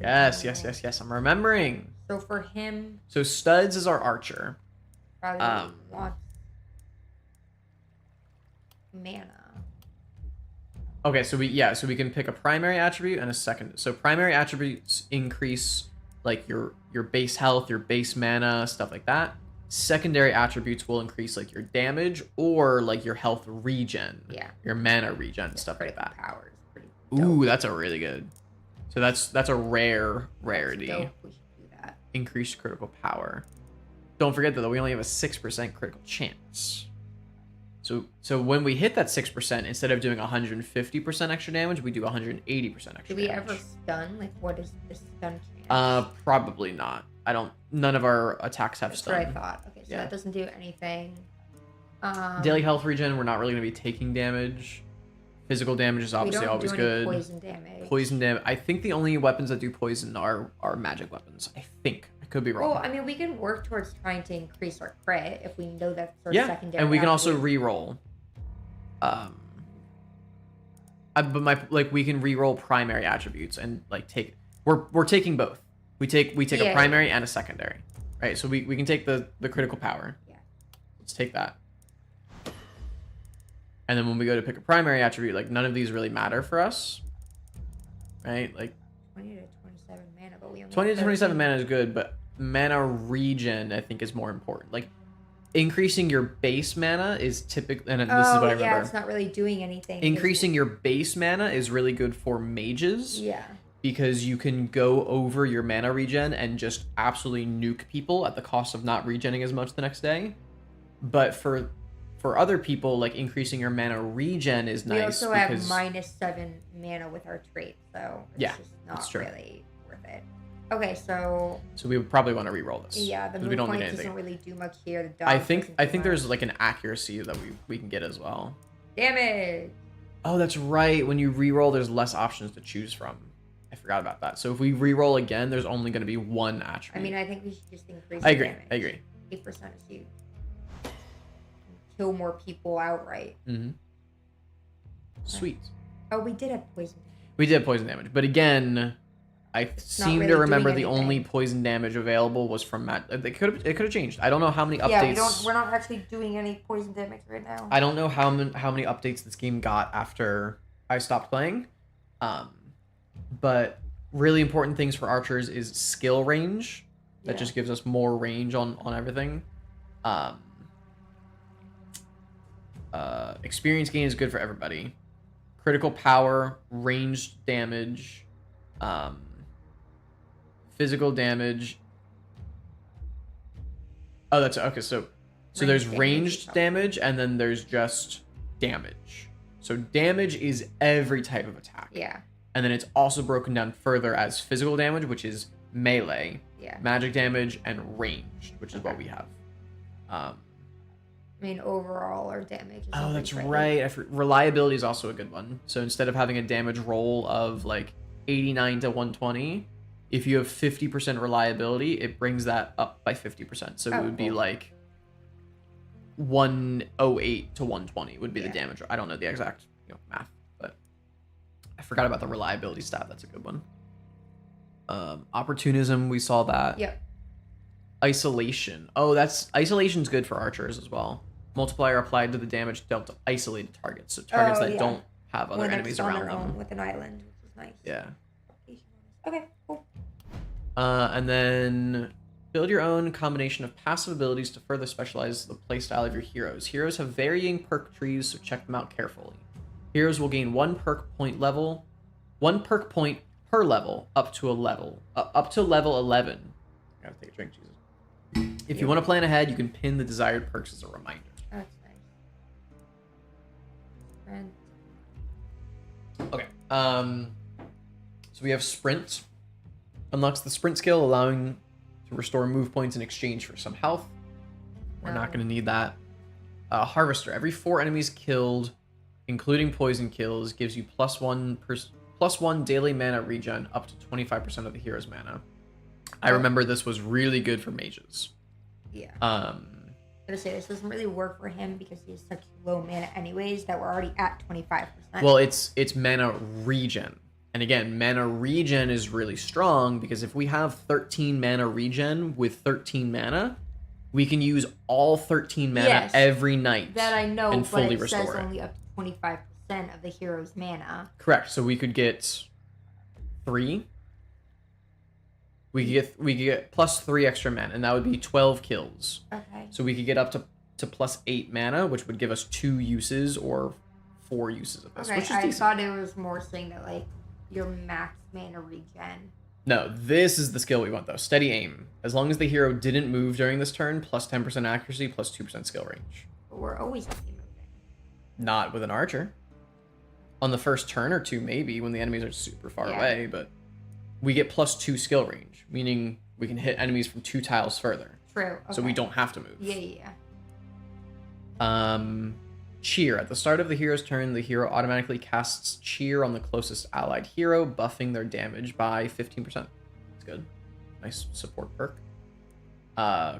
Speaker 1: Yes. I'm remembering.
Speaker 2: So for him,
Speaker 1: So Studs is our archer.
Speaker 2: probably wants mana.
Speaker 1: Okay, so we can pick a primary attribute and a second. So primary attributes increase like your base health, your base mana, stuff like that. Secondary attributes will increase like your damage or like your health regen.
Speaker 2: Yeah.
Speaker 1: Your mana regen, stuff like
Speaker 2: Critical
Speaker 1: that.
Speaker 2: powers. Pretty
Speaker 1: Ooh, that's a really good. So that's a rarity.
Speaker 2: dope. We should do that.
Speaker 1: Increased critical power. Don't forget that we only have a 6% critical chance. So when we hit that 6%, instead of doing 150% extra damage, we do 180% extra damage.
Speaker 2: Do we ever stun? Like, what is the stun chance?
Speaker 1: Probably not. None of our attacks have
Speaker 2: That's
Speaker 1: stun.
Speaker 2: what I thought. Okay, so
Speaker 1: Yeah.
Speaker 2: that doesn't do anything.
Speaker 1: Daily health regen, we're not really going to be taking damage. Physical damage is obviously always good.
Speaker 2: Poison damage.
Speaker 1: Poison damage. I think the only weapons that do poison are magic weapons. I think. I could be wrong.
Speaker 2: Well, I mean, we can work towards trying to increase our crit if we know that's our
Speaker 1: Yeah,
Speaker 2: secondary.
Speaker 1: and we can also
Speaker 2: attribute.
Speaker 1: re-roll. But we can re-roll primary attributes and like take. We're taking both. We take a primary and a secondary, right? So we can take the critical power.
Speaker 2: Yeah.
Speaker 1: Let's take that. And then when we go to pick a primary attribute, like none of these really matter for us, right? Like
Speaker 2: 20 to 27 mana, but we only
Speaker 1: 20
Speaker 2: have
Speaker 1: to 27
Speaker 2: 13.
Speaker 1: mana is good, but mana regen I think is more important. Like increasing your base mana is typically, and this is what I remember.
Speaker 2: Yeah, it's not really doing anything.
Speaker 1: Increasing your base mana is really good for mages.
Speaker 2: Yeah.
Speaker 1: Because you can go over your mana regen and just absolutely nuke people at the cost of not regenning as much the next day. But for other people, like increasing your mana regen is nice.
Speaker 2: We also
Speaker 1: because
Speaker 2: have -7 mana with our trait, so it's
Speaker 1: Yeah,
Speaker 2: just
Speaker 1: that's
Speaker 2: not
Speaker 1: true.
Speaker 2: really worth it. Okay, so
Speaker 1: So we would probably want to re-roll this.
Speaker 2: yeah, the
Speaker 1: 'cause
Speaker 2: move point doesn't really do much here. The dodge
Speaker 1: I
Speaker 2: doesn't
Speaker 1: think
Speaker 2: do
Speaker 1: there's
Speaker 2: much.
Speaker 1: like an accuracy that we can get as well.
Speaker 2: Damage.
Speaker 1: Oh, that's right. When you re-roll, there's less options to choose from. I forgot about that. So if we re-roll again, there's only going to be one attribute.
Speaker 2: I mean, I think we should just increase.
Speaker 1: I agree.
Speaker 2: Damage.
Speaker 1: I agree.
Speaker 2: 8% is huge. Kill more people outright.
Speaker 1: Mm-hmm. Sweet.
Speaker 2: Oh, we did have poison.
Speaker 1: We did poison damage, but again, I seem
Speaker 2: really
Speaker 1: to remember the
Speaker 2: doing
Speaker 1: only
Speaker 2: anything.
Speaker 1: poison damage available was from Matt. It could have changed. I don't know how many updates.
Speaker 2: Yeah, we're not actually doing any poison damage right now.
Speaker 1: I don't know how many updates this game got after I stopped playing. But really important things for archers is skill range. That just gives us more range on everything. Experience gain is good for everybody. Critical power, ranged damage, physical damage. Oh, that's okay. So there's ranged damage, and then there's just damage. So damage is every type of attack.
Speaker 2: Yeah.
Speaker 1: And then it's also broken down further as physical damage, which is melee, magic damage, and ranged, which is what we have.
Speaker 2: I mean, overall, our damage is...
Speaker 1: Oh, that's right. Reliability is also a good one. So instead of having a damage roll of like 89 to 120, if you have 50% reliability, it brings that up by 50%. So it would be like 108 to 120 would be the damage. I don't know the exact math, but I forgot about the reliability stat. That's a good one. Opportunism, we saw that.
Speaker 2: Yep.
Speaker 1: Isolation. Oh, isolation's good for archers as well. Multiplier applied to the damage dealt to isolated targets, so targets that don't have other enemies around them.
Speaker 2: With an island, which is nice.
Speaker 1: Yeah.
Speaker 2: Okay, cool.
Speaker 1: And then build your own combination of passive abilities to further specialize the playstyle of your heroes. Heroes have varying perk trees, so check them out carefully. Heroes will gain one perk point per level up to level 11. I gotta take a drink, Jesus. If you want to plan ahead, you can pin the desired perks as a reminder.
Speaker 2: That's nice.
Speaker 1: Okay. So we have sprint. Unlocks the sprint skill, allowing to restore move points in exchange for some health. We're not going to need that. Harvester. Every 4 enemies killed, including poison kills, gives you +1 daily mana regen up to 25% of the hero's mana. I remember this was really good for mages.
Speaker 2: Yeah. I'm gonna say this doesn't really work for him because he has such low mana anyways that we're already at 25%.
Speaker 1: Well, it's mana regen. And again, mana regen is really strong because if we have 13 mana regen with 13 mana, we can use all 13 mana every night.
Speaker 2: That I know,
Speaker 1: and fully
Speaker 2: but it
Speaker 1: restore
Speaker 2: says only up to 25% of the hero's mana.
Speaker 1: Correct. So we could get 3. We could get +3 extra mana, and that would be 12 kills.
Speaker 2: Okay.
Speaker 1: So we could get up to +8 mana, which would give us 2 uses or 4 uses of this.
Speaker 2: Okay,
Speaker 1: Which is
Speaker 2: I
Speaker 1: decent.
Speaker 2: thought it was more saying that like your max mana regen.
Speaker 1: No, this is the skill we want though. Steady aim. As long as the hero didn't move during this turn, +10% accuracy, +2% skill range.
Speaker 2: But we're always gonna be moving.
Speaker 1: Not with an archer. On the first turn or two, maybe, when the enemies are super far away, but we get +2 skill range, meaning we can hit enemies from 2 tiles further.
Speaker 2: True. Okay.
Speaker 1: So we don't have to move.
Speaker 2: Yeah.
Speaker 1: Cheer. At the start of the hero's turn, the hero automatically casts Cheer on the closest allied hero, buffing their damage by 15%. That's good. Nice support perk.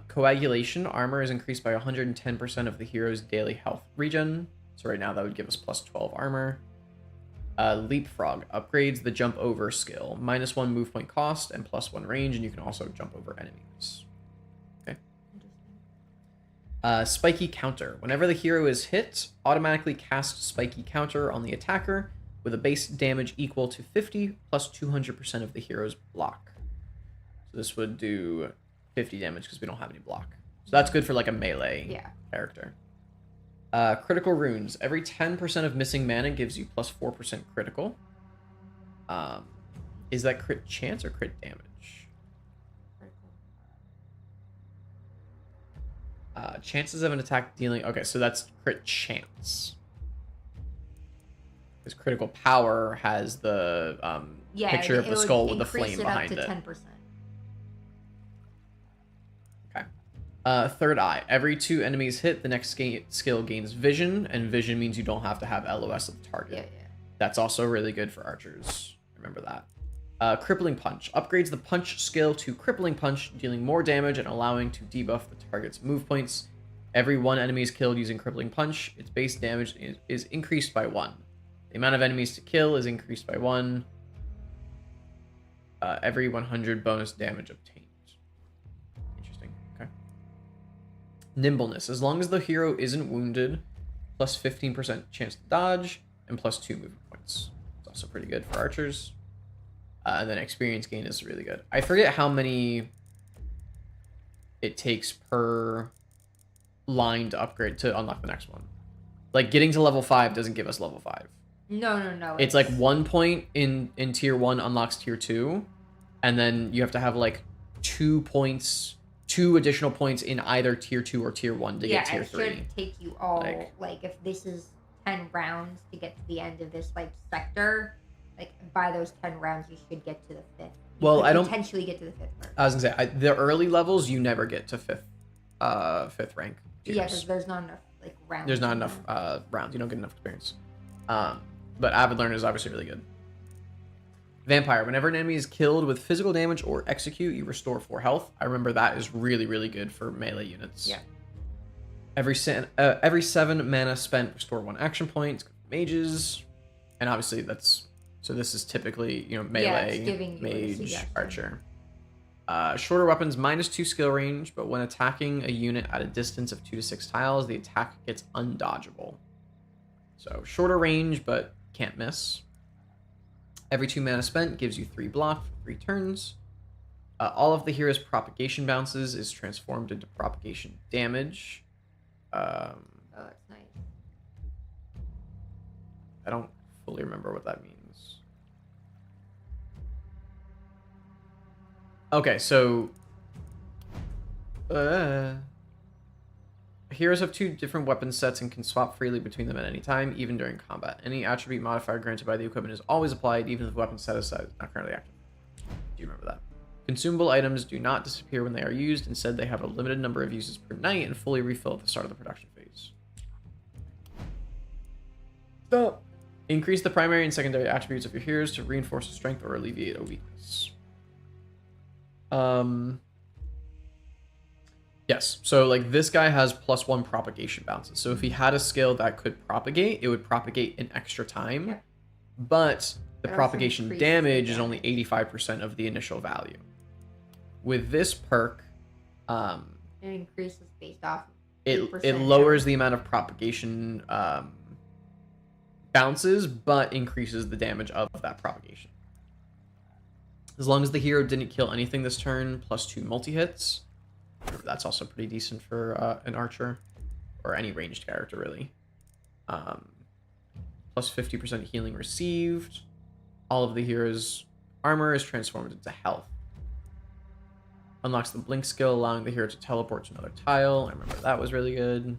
Speaker 1: Coagulation. Armor is increased by 110% of the hero's daily health regen. So right now that would give us +12 armor. Leapfrog upgrades the jump over skill. -1 move point cost and +1 range, and you can also jump over enemies. Okay. Spiky counter. Whenever the hero is hit, automatically cast spiky counter on the attacker with a base damage equal to 50 plus 200% of the hero's block. So this would do 50 damage because we don't have any block. So that's good for like a melee character. Critical runes. Every 10% of missing mana gives you +4% critical. Is that crit chance or crit damage? Chances of an attack dealing... Okay, so that's crit chance. Because critical power has the picture of the skull with the flame behind it.
Speaker 2: 10%.
Speaker 1: Third eye. Every 2 enemies hit, the next skill gains vision, and vision means you don't have to have LOS of the target.
Speaker 2: Yeah.
Speaker 1: That's also really good for archers. Remember that. Crippling Punch. Upgrades the punch skill to Crippling Punch, dealing more damage and allowing to debuff the target's move points. Every 1 enemy is killed using Crippling Punch. Its base damage is increased by 1. The amount of enemies to kill is increased by 1. Every 100 bonus damage obtained. Interesting. Okay. Nimbleness. As long as the hero isn't wounded, plus 15% chance to dodge, and plus 2 movement points. It's also pretty good for archers. And then experience gain is really good. I forget how many it takes per line to upgrade to unlock the next one. Like, getting to level 5 doesn't give us level 5.
Speaker 2: No.
Speaker 1: It's like 1 point in tier 1 unlocks tier 2, and then you have to have like 2 additional points in either tier 2 or tier 1 to get tier 3.
Speaker 2: It should take you all, like if this is 10 rounds to get to the end of this like sector, like by those 10 rounds you should get to the 5th.
Speaker 1: Well, I don't
Speaker 2: potentially get to the 5th first.
Speaker 1: I was gonna say the early levels you never get to 5th rank tiers.
Speaker 2: Yeah, because there's not enough like rounds.
Speaker 1: There's not enough rounds. You don't get enough experience. But Avid Learner is obviously really good. Vampire. Whenever an enemy is killed with physical damage or execute, you restore 4 health. I remember that is really, really good for melee units.
Speaker 2: Yeah.
Speaker 1: Every 7 mana spent, restore 1 action point. Mages. And obviously that's... So this is typically, melee, mage, archer. Shorter weapons, -2 skill range, but when attacking a unit at a distance of 2 to 6 tiles, the attack gets undodgeable. So shorter range, but can't miss. Every 2 mana spent gives you 3 block for 3 turns. All of the hero's propagation bounces is transformed into propagation damage.
Speaker 2: Oh, that's nice.
Speaker 1: I don't fully remember what that means. Okay, so heroes have 2 different weapon sets and can swap freely between them at any time, even during combat. Any attribute modifier granted by the equipment is always applied, even if the weapon set is not currently active. Do you remember that? Consumable items do not disappear when they are used. Instead, they have a limited number of uses per night and fully refill at the start of the production phase. So, increase the primary and secondary attributes of your heroes to reinforce a strength or alleviate a weakness. Yes, so like this guy has +1 propagation bounces. So if he had a skill that could propagate, it would propagate in extra time. Yeah. But the propagation damage is only 85% of the initial value. With this perk,
Speaker 2: it increases based off.
Speaker 1: It lowers the amount of propagation bounces, but increases the damage of that propagation. As long as the hero didn't kill anything this turn, +2 multi-hits. That's also pretty decent for an archer, or any ranged character, really. Plus 50% healing received. All of the hero's armor is transformed into health. Unlocks the blink skill, allowing the hero to teleport to another tile. I remember that was really good.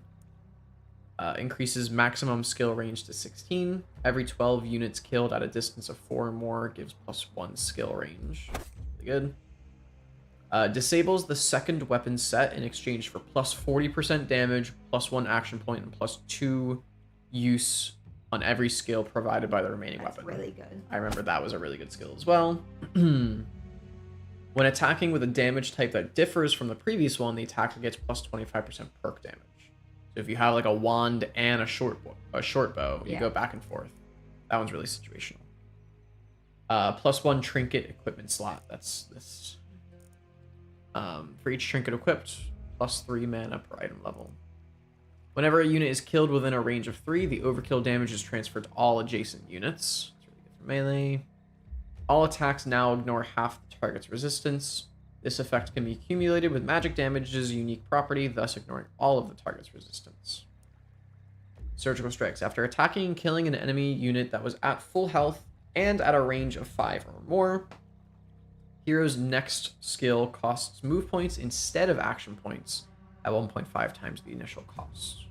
Speaker 1: Increases maximum skill range to 16. Every 12 units killed at a distance of 4 or more gives +1 skill range. Really good. Disables the second weapon set in exchange for +40% damage, +1 action point, and +2 use on every skill provided by the remaining weapon.
Speaker 2: That's really good.
Speaker 1: I remember that was a really good skill as well. When attacking with a damage type that differs from the previous one, the attacker gets +25% perk damage. So if you have like a wand and a short bow, you go back and forth. That one's really situational. +1 trinket equipment slot. That's this. For each trinket equipped, +3 mana per item level. Whenever a unit is killed within a range of 3, the overkill damage is transferred to all adjacent units. It's really good for melee. All attacks now ignore half the target's resistance. This effect can be accumulated with magic damage's unique property, thus ignoring all of the target's resistance. Surgical strikes. After attacking and killing an enemy unit that was at full health and at a range of 5 or more, hero's next skill costs move points instead of action points at 1.5 times the initial cost.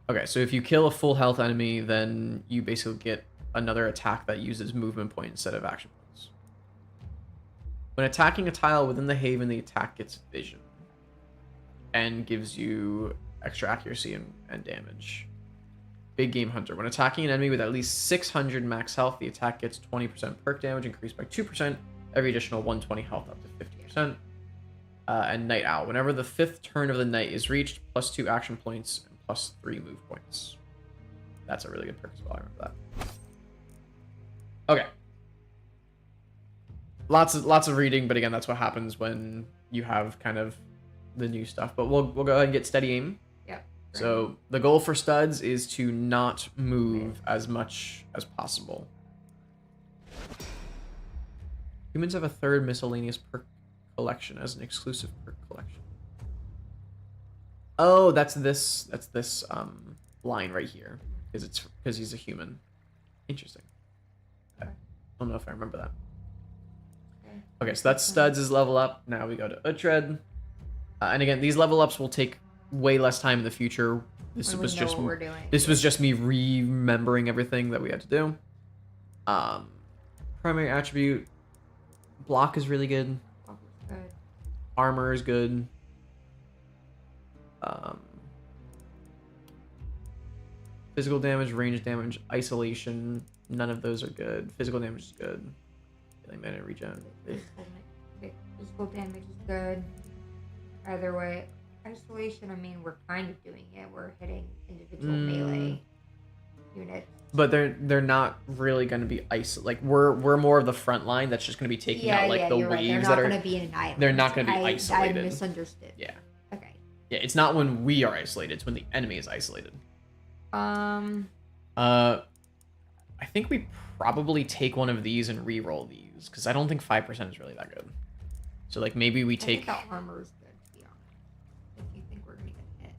Speaker 1: Okay, so if you kill a full health enemy, then you basically get another attack that uses movement point instead of action points. When attacking a tile within the haven, the attack gets vision. and gives you extra accuracy and damage. Big Game Hunter. When attacking an enemy with at least 600 max health, the attack gets 20% perk damage, increased by 2%, every additional 120 health up to 50%. And Night Owl. Whenever the 5th turn of the night is reached, +2 action points and +3 move points. That's a really good perk as well. I remember that. Okay. Lots of reading, but again, that's what happens when you have kind of the new stuff. But we'll go ahead and get steady aim.
Speaker 2: Yep.
Speaker 1: So the goal for studs is to not move as much as possible. Humans have a 3rd miscellaneous perk collection as an exclusive perk collection. Oh, that's this line right here, because he's a human. Interesting. I don't know if I remember that. Okay, so that's studs' level up. Now we go to Uhtred. And again, these level ups will take way less time in the future. This was just me remembering everything that we had to do. Primary attribute. Block is really good. Armor is good. Physical damage, range damage, isolation. None of those are good. Physical damage is good. Healing mana regen.
Speaker 2: Physical damage is good. Either way, isolation. I mean, we're kind of doing it. We're hitting individual melee units.
Speaker 1: But they're not really going to be like we're more of the front line that's just going to be taking out like the waves that are.
Speaker 2: They're not going to be in an island.
Speaker 1: They're not going to be isolated.
Speaker 2: I misunderstood.
Speaker 1: Yeah.
Speaker 2: Okay.
Speaker 1: Yeah, it's not when we are isolated. It's when the enemy is isolated. I think we probably take one of these and re-roll these because I don't think 5% is really that good. So like maybe we take.
Speaker 2: I think the armor is good, to be honest. If you think we're gonna get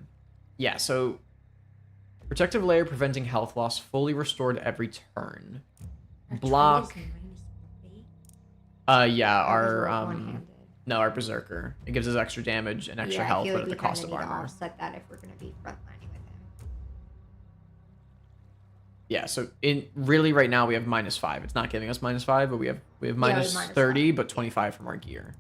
Speaker 2: hit.
Speaker 1: Yeah. So protective layer preventing health loss fully restored every turn. Block. Yeah, our berserker. It gives us extra damage and extra health, but at the cost of armor.
Speaker 2: To offset that if we're gonna be frontlining with him.
Speaker 1: Yeah, so really right now we have -5. It's not giving us -5, but we have minus 30, but 25 from our gear.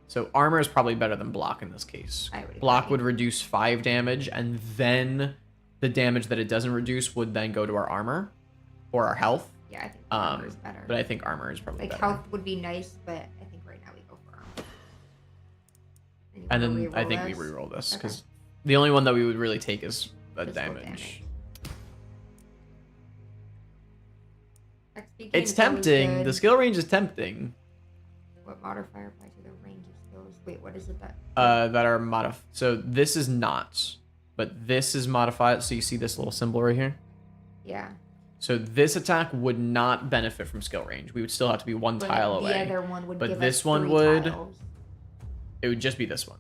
Speaker 1: So armor is probably better than block in this case. Block would reduce 5 damage, and then the damage that it doesn't reduce would then go to our armor or our health.
Speaker 2: Yeah, I think armor is better.
Speaker 1: But I think armor is probably better.
Speaker 2: Health would be nice, but I think right now we go for armor.
Speaker 1: And then I think we reroll this because the only one that we would really take is the damage. It's tempting. The skill range is tempting.
Speaker 2: What modifier applies to the range of skills? Wait, what is it that?
Speaker 1: That are modified. So this is not, but this is modified. So you see this little symbol right here?
Speaker 2: Yeah.
Speaker 1: So this attack would not benefit from skill range. We would still have to be one tile away.
Speaker 2: The other one would.
Speaker 1: But this one would. It would just be this one.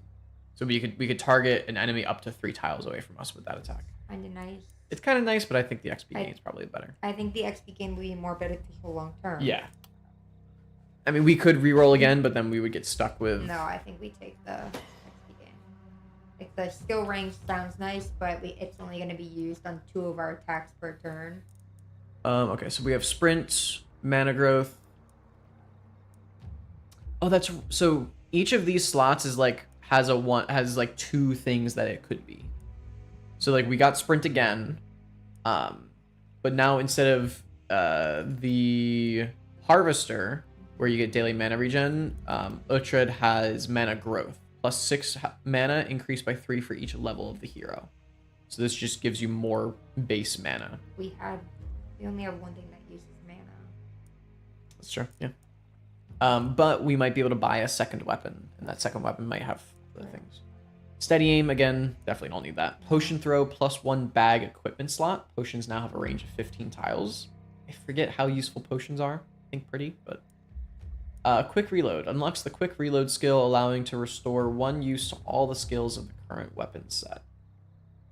Speaker 1: So we could target an enemy up to 3 tiles away from us with that attack.
Speaker 2: Kind of nice.
Speaker 1: It's kind of nice, but I think the XP gain is probably better.
Speaker 2: I think the XP gain would be more beneficial long term.
Speaker 1: Yeah. I mean, we could reroll again, but then we would get stuck with.
Speaker 2: No, I think we take the XP gain. Like the skill range sounds nice, but it's only going to be used on 2 of our attacks per turn.
Speaker 1: Okay, so we have sprint, mana growth. Oh, that's so. Each of these slots is like has 2 things that it could be. So like we got sprint again, but now instead of the harvester where you get daily mana regen, Uhtred has mana growth +6 mana increased by 3 for each level of the hero. So this just gives you more base mana.
Speaker 2: We only have one thing that uses mana.
Speaker 1: That's true. Yeah. But we might be able to buy a second weapon, and that second weapon might have other things. Steady aim, again, definitely don't need that. Potion throw +1 bag equipment slot. Potions now have a range of 15 tiles. I forget how useful potions are. I think pretty, but... quick reload. Unlocks the quick reload skill, allowing to restore 1 use to all the skills of the current weapon set.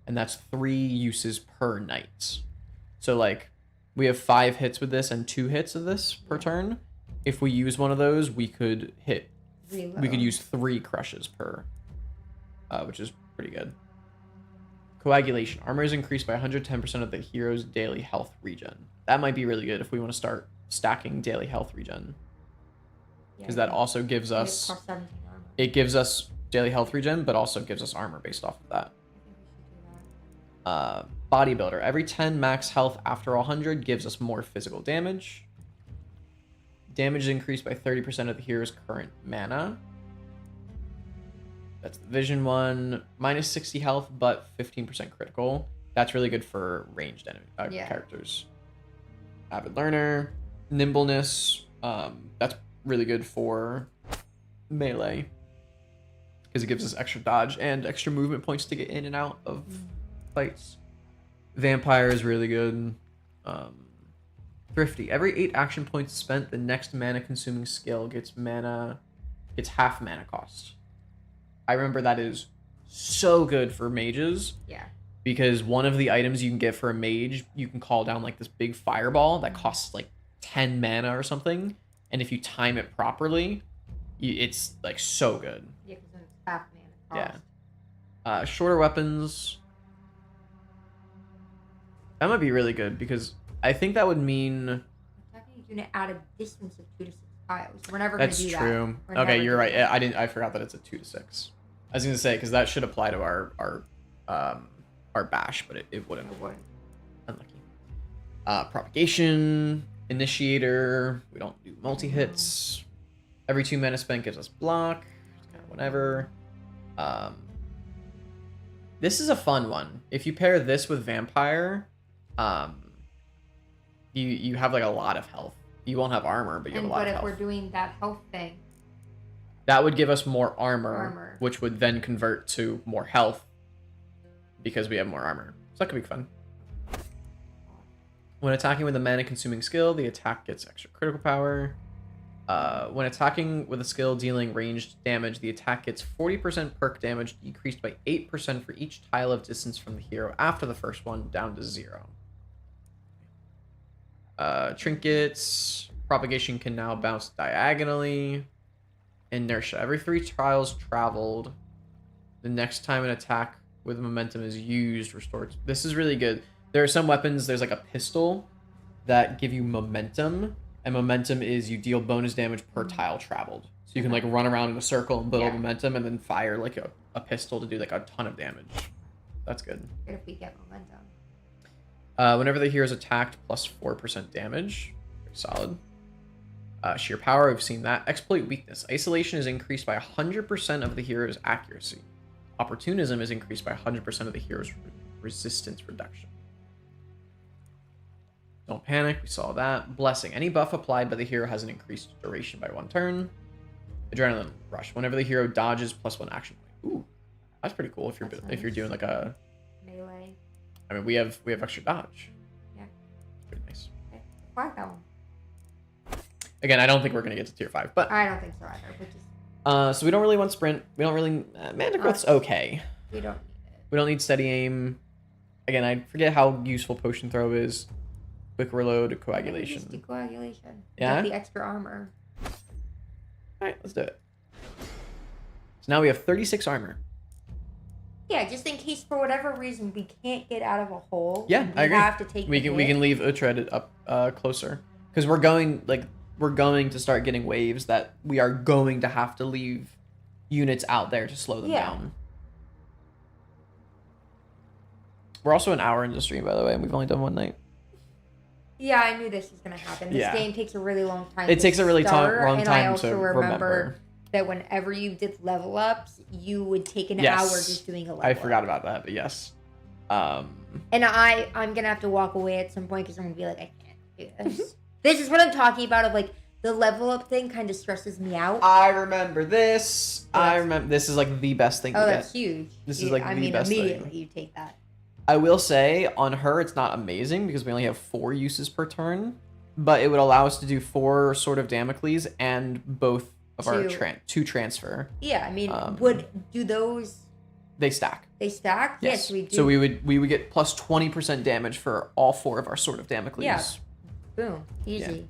Speaker 1: And that's 3 uses per night. So, like, we have 5 hits with this and 2 hits of this per turn. If we use one of those, we could hit... Reload. We could use 3 crushes per... which is pretty good. Coagulation. Armor is increased by 110% of the hero's daily health regen. That might be really good if we want to start stacking daily health regen. because that also gives
Speaker 2: It
Speaker 1: us
Speaker 2: costs 17 armor.
Speaker 1: it gives us daily health regen, but also gives us armor based off of that.
Speaker 2: I think we should do that.
Speaker 1: Bodybuilder. Every 10 max health after 100 gives us more physical damage. Damage is increased by 30% of the hero's current mana. That's the vision one. Minus 60 health, but 15% critical. That's really good for ranged enemy characters. Avid learner. Nimbleness. That's really good for melee, because it gives us extra dodge and extra movement points to get in and out of fights. Vampire is really good. Thrifty. Every 8 action points spent, the next mana consuming skill gets half mana cost. I remember that is so good for mages.
Speaker 2: Yeah.
Speaker 1: Because one of the items you can get for a mage, you can call down like this big fireball that costs like 10 mana or something. And if you time it properly, it's like so good.
Speaker 2: Yeah, because it's half mana cost.
Speaker 1: Yeah. Shorter weapons. That might be really good, because I think that would mean...
Speaker 2: Attacking unit at a distance of 2 to 6 tiles. We're never going to do
Speaker 1: That's
Speaker 2: that.
Speaker 1: true. Okay, you're right. I forgot that it's a 2 to 6. I was going to say, because that should apply to our bash, but it wouldn't.
Speaker 2: It wouldn't.
Speaker 1: Unlucky. Propagation, initiator. We don't do multi-hits. Every 2 mana spent gives us block. It's kind of whatever. This is a fun one. If you pair this with vampire, you have like a lot of health. You won't have armor, but you have a lot of health.
Speaker 2: But if we're doing that health thing,
Speaker 1: that would give us more armor, which would then convert to more health because we have more armor. So that could be fun. When attacking with a mana-consuming skill, the attack gets extra critical power. When attacking with a skill dealing ranged damage, the attack gets 40% perk damage, decreased by 8% for each tile of distance from the hero after the first one, down to 0. Trinkets. Propagation can now bounce diagonally. Inertia. Every 3 tiles traveled, the next time an attack with momentum is used, restored. This is really good. There are some weapons, there's like a pistol that give you momentum, and momentum is you deal bonus damage per tile traveled. So you can like run around in a circle and build up momentum and then fire like a pistol to do like a ton of damage. That's good.
Speaker 2: Good if we get momentum.
Speaker 1: Whenever the hero is attacked, plus 4% damage. Very solid. Sheer power, we've seen that. Exploit weakness. Isolation is increased by 100% of the hero's accuracy. Opportunism is increased by 100% of the hero's resistance reduction. Don't panic, we saw that. Blessing. Any buff applied by the hero has an increased duration by 1 turn. Adrenaline rush. Whenever the hero dodges, plus 1 action point. Ooh, that's pretty cool if you're doing like a
Speaker 2: melee.
Speaker 1: I mean, we have extra dodge.
Speaker 2: Yeah.
Speaker 1: Pretty nice.
Speaker 2: Okay. I like that one.
Speaker 1: Again, I don't think we're gonna get to tier 5, but
Speaker 2: I don't think so either. But just
Speaker 1: so we don't really want sprint. We don't really mana growth's okay.
Speaker 2: we don't need it.
Speaker 1: We don't need steady aim. Again, I forget how useful potion throw is. Quick reload, coagulation.
Speaker 2: Just do coagulation.
Speaker 1: Yeah?
Speaker 2: Get the extra armor.
Speaker 1: Alright, let's do it. So now we have 36 armor.
Speaker 2: Yeah, just in case for whatever reason we can't get out of a hole.
Speaker 1: Yeah, I agree.
Speaker 2: We have to take
Speaker 1: we can leave Uhtred up closer. Because we're going to start getting waves that we are going to have to leave units out there to slow them down. We're also an hour into the stream, by the way, and we've only done 1 night.
Speaker 2: Yeah, I knew this was going to happen. This game takes a really long time
Speaker 1: It takes a really long
Speaker 2: and
Speaker 1: time
Speaker 2: I also
Speaker 1: to remember
Speaker 2: that whenever you did level ups, you would take an hour just doing a level
Speaker 1: I forgot about that, but yes.
Speaker 2: And I'm going to have to walk away at some point because I'm going to be like, I can't do this. This is what I'm talking about of like the level up thing kind of stresses me out.
Speaker 1: I remember this. This is like the best thing to get.
Speaker 2: Oh, that's huge.
Speaker 1: This is like the best thing.
Speaker 2: Immediately you take that.
Speaker 1: I will say on her it's not amazing because we only have 4 uses per turn, but it would allow us to do 4 Sword of Damocles and both of our 2 transfer.
Speaker 2: Yeah, I mean, do those?
Speaker 1: They stack.
Speaker 2: They stack? Yes, we do.
Speaker 1: So we would get plus 20% damage for all 4 of our Sword of Damocles.
Speaker 2: Yeah. Boom. Easy.
Speaker 1: Yeah.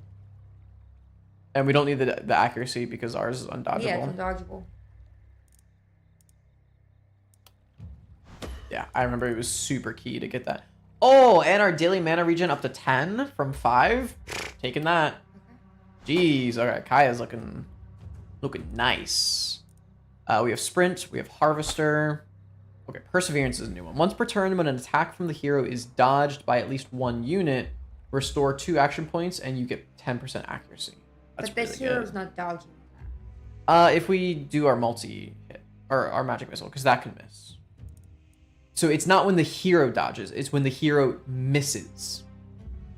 Speaker 1: And we don't need the accuracy because ours is undodgeable.
Speaker 2: Yeah, it's undodgeable.
Speaker 1: Yeah, I remember it was super key to get that. Oh, and our daily mana regen up to 10 from 5. Taking that. Jeez. Okay, Kaya's looking Looking nice. We have Sprint. We have Harvester. Okay, Perseverance is a new one. Once per turn, when an attack from the hero is dodged by at least one unit, restore 2 action points, and you get 10% accuracy. That's
Speaker 2: but this
Speaker 1: really
Speaker 2: hero's
Speaker 1: good.
Speaker 2: not dodging.
Speaker 1: If we do our multi-hit, or our magic missile, because that can miss. So it's not when the hero dodges, it's when the hero misses.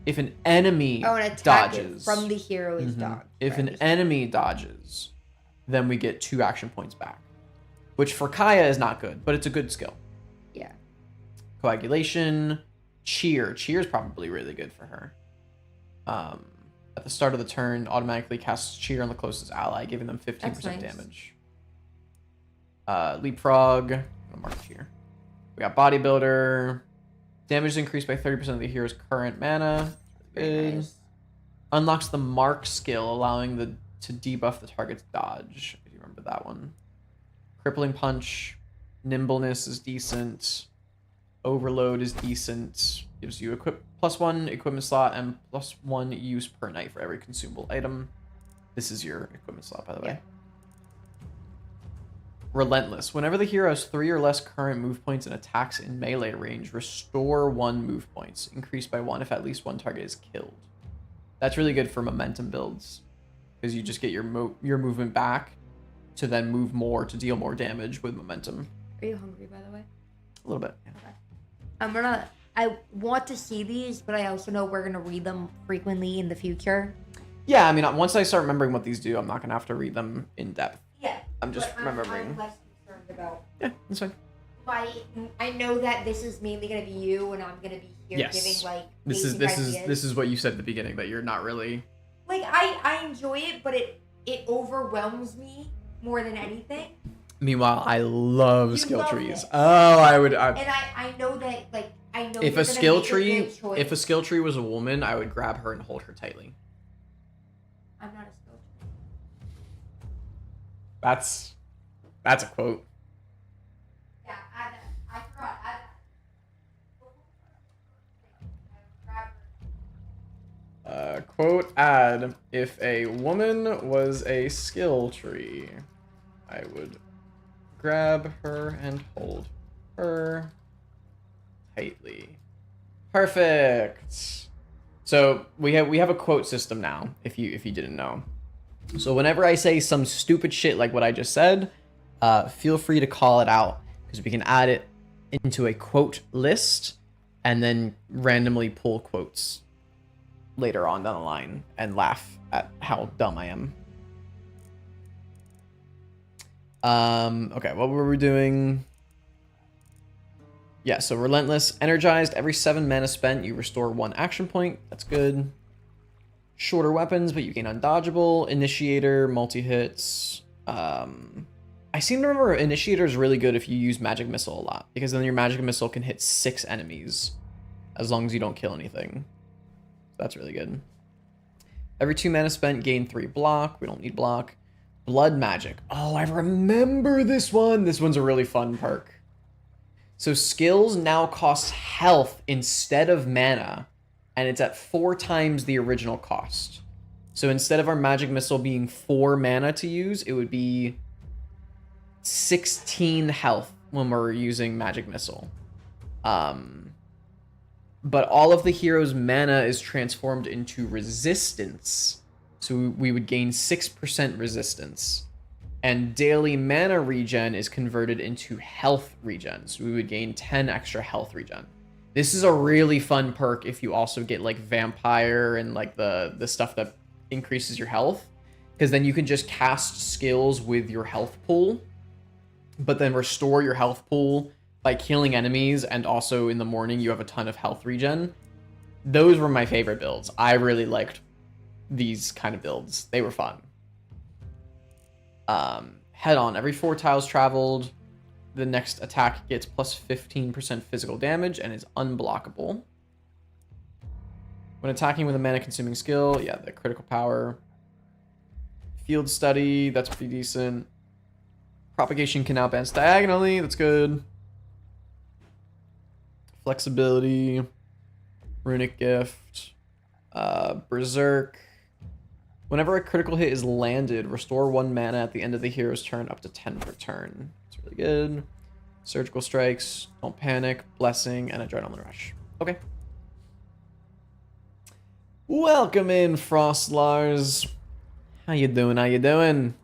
Speaker 1: If an enemy
Speaker 2: an attack
Speaker 1: dodges
Speaker 2: from the hero is dodged.
Speaker 1: If an enemy dodges, then we get 2 action points back. Which for Kaya is not good, but it's a good skill.
Speaker 2: Yeah.
Speaker 1: Coagulation, Cheer. Cheer is probably really good for her. At the start of the turn, automatically casts Cheer on the closest ally, giving them 15%
Speaker 2: nice.
Speaker 1: damage. Leapfrog. I'm gonna mark Cheer. We got Bodybuilder. Damage is increased by 30% of the hero's current mana. Good.
Speaker 2: Nice.
Speaker 1: Unlocks the Mark skill, allowing to debuff the target's dodge. If you remember that one. Crippling Punch. Nimbleness is decent. Overload is decent. Gives you +1 equipment slot and +1 use per night for every consumable item. This is your equipment slot, by the way. Relentless. Whenever the hero has 3 or less current move points and attacks in melee range, restore 1 move points. Increased by 1 if at least 1 target is killed. That's really good for momentum builds, because you just get your movement back to then move more to deal more damage with momentum.
Speaker 2: Are you hungry, by the way?
Speaker 1: A little bit. Yeah.
Speaker 2: Okay. I want to see these, but I also know we're gonna read them frequently in the future.
Speaker 1: Yeah, I mean, once I start remembering what these do, I'm not gonna have to read them in depth.
Speaker 2: Yeah.
Speaker 1: I'm just remembering.
Speaker 2: I'm less concerned about.
Speaker 1: Yeah, that's fine.
Speaker 2: I know that this is mainly gonna be you, and I'm gonna be here giving like
Speaker 1: this is what you said at the beginning, that you're not really.
Speaker 2: Like I enjoy it, but it overwhelms me more than anything.
Speaker 1: Meanwhile, I love skill
Speaker 2: love
Speaker 1: trees.
Speaker 2: it.
Speaker 1: Oh,
Speaker 2: And I know that, like, I know
Speaker 1: if a skill tree was a woman, I would grab her and hold her tightly.
Speaker 2: I'm not a skill tree.
Speaker 1: That's a quote.
Speaker 2: Yeah, I forgot.
Speaker 1: Quote add, if a woman was a skill tree, I would grab her and hold her tightly. Perfect. So we have a quote system now, if you didn't know. So whenever I say some stupid shit like what I just said, feel free to call it out, because we can add it into a quote list and then randomly pull quotes later on down the line and laugh at how dumb I am. Okay, what were we doing? Yeah, so Relentless. Energized. Every 7 mana spent, you restore 1 action point. That's good. Shorter weapons, but you gain undodgeable. Initiator, multi-hits. I seem to remember Initiator is really good if you use Magic Missile a lot, because then your Magic Missile can hit 6 enemies as long as you don't kill anything. That's really good. Every 2 mana spent, gain 3 block. We don't need block. Blood Magic. Oh, I remember this one. This one's a really fun perk. So skills now cost health instead of mana, and it's at 4 times the original cost. So instead of our Magic Missile being 4 mana to use, it would be 16 health when we're using Magic Missile. But all of the hero's mana is transformed into resistance. So we would gain 6% resistance. And daily mana regen is converted into health regen. So we would gain 10 extra health regen. This is a really fun perk if you also get like Vampire and like the stuff that increases your health. Because then you can just cast skills with your health pool, but then restore your health pool by killing enemies, and also in the morning you have a ton of health regen. Those were my favorite builds. I really liked these kind of builds. They were fun. Head on. Every 4 tiles traveled, the next attack gets plus 15% physical damage and is unblockable. When attacking with a mana-consuming skill, yeah, the critical power. Field Study, that's pretty decent. Propagation can now bounce diagonally, that's good. Flexibility, Runic Gift, Berserk. Whenever a critical hit is landed, restore 1 mana at the end of the hero's turn up to 10 per turn. It's really good. Surgical strikes, don't panic, blessing, and adrenaline rush. Okay. Welcome in, Frost Lars. How you doing? How you doing?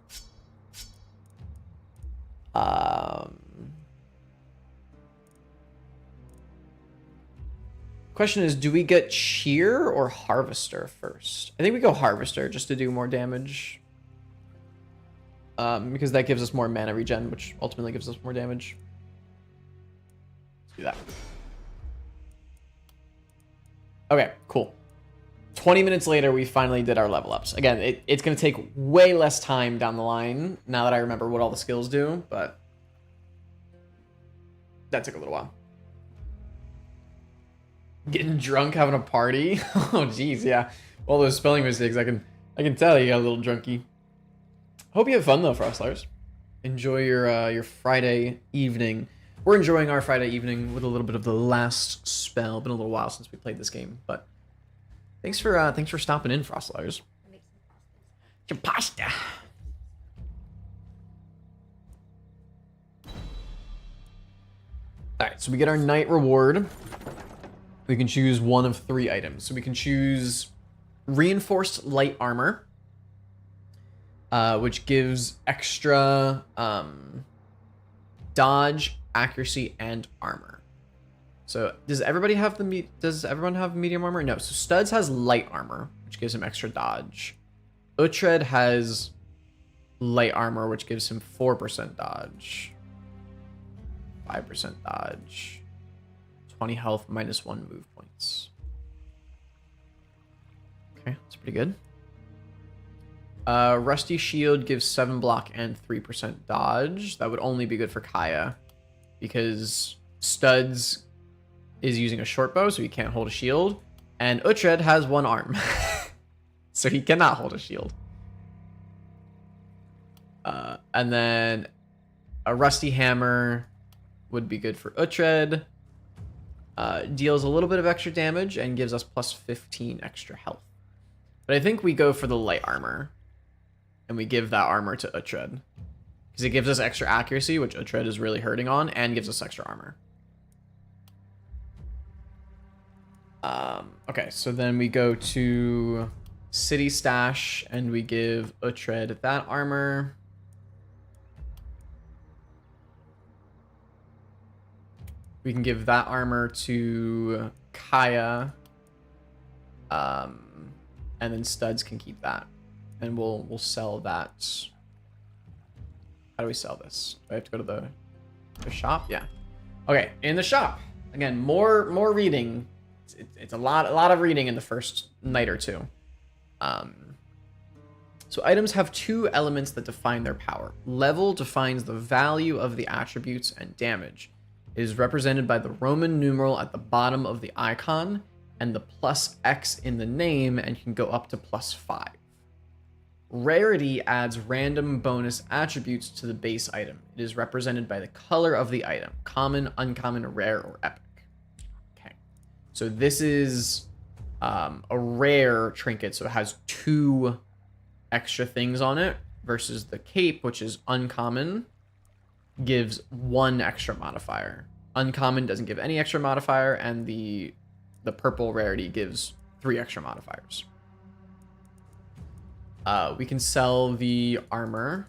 Speaker 1: Question is, do we get Cheer or Harvester first? I think we go Harvester just to do more damage. Because that gives us more mana regen, which ultimately gives us more damage. Let's do that. Okay, cool. 20 minutes later, we finally did our level ups. Again, it's going to take way less time down the line now that I remember what all the skills do, but that took a little while. Getting drunk, having a party. Oh, geez, yeah. All those spelling mistakes, I can tell you got a little drunky. Hope you have fun though, Frostlars. Enjoy your Friday evening. We're enjoying our Friday evening with a little bit of the last spell. Been a little while since we played this game, but thanks for stopping in, Frostlars. Some pasta. All right, so we get our night reward. We can choose one of 3 items. So we can choose reinforced light armor, which gives extra dodge, accuracy, and armor. So does everyone have medium armor? No. So Studs has light armor, which gives him extra dodge. Uhtred has light armor, which gives him 4% dodge, 5% dodge. 20 health, -1 move points. Okay, that's pretty good. Rusty Shield gives 7 block and 3% dodge. That would only be good for Kaya, because Studs is using a short bow, so he can't hold a shield, and Uhtred has 1 arm, so he cannot hold a shield. And then a Rusty Hammer would be good for Uhtred. Deals a little bit of extra damage and gives us plus 15 extra health. But I think we go for the light armor, and we give that armor to Uhtred, because it gives us extra accuracy, which Uhtred is really hurting on, and gives us extra armor. Okay, so then we go to City Stash, and we give Uhtred that armor. We can give that armor to Kaya, and then Studs can keep that, and we'll sell that. How do we sell this? Do I have to go to the shop? Yeah. Okay, in the shop again. More reading. It's a lot of reading in the first night or two. So items have 2 elements that define their power. Level defines the value of the attributes, and damage is represented by the Roman numeral at the bottom of the icon and the +X in the name, and can go up to +5. Rarity adds random bonus attributes to the base item. It is represented by the color of the item: common, uncommon, rare, or epic. Okay, so this is a rare trinket, so it has 2 extra things on it, versus the cape, which is uncommon, gives 1 extra modifier. Uncommon doesn't give any extra modifier, and the purple rarity gives 3 extra modifiers. We can sell the armor.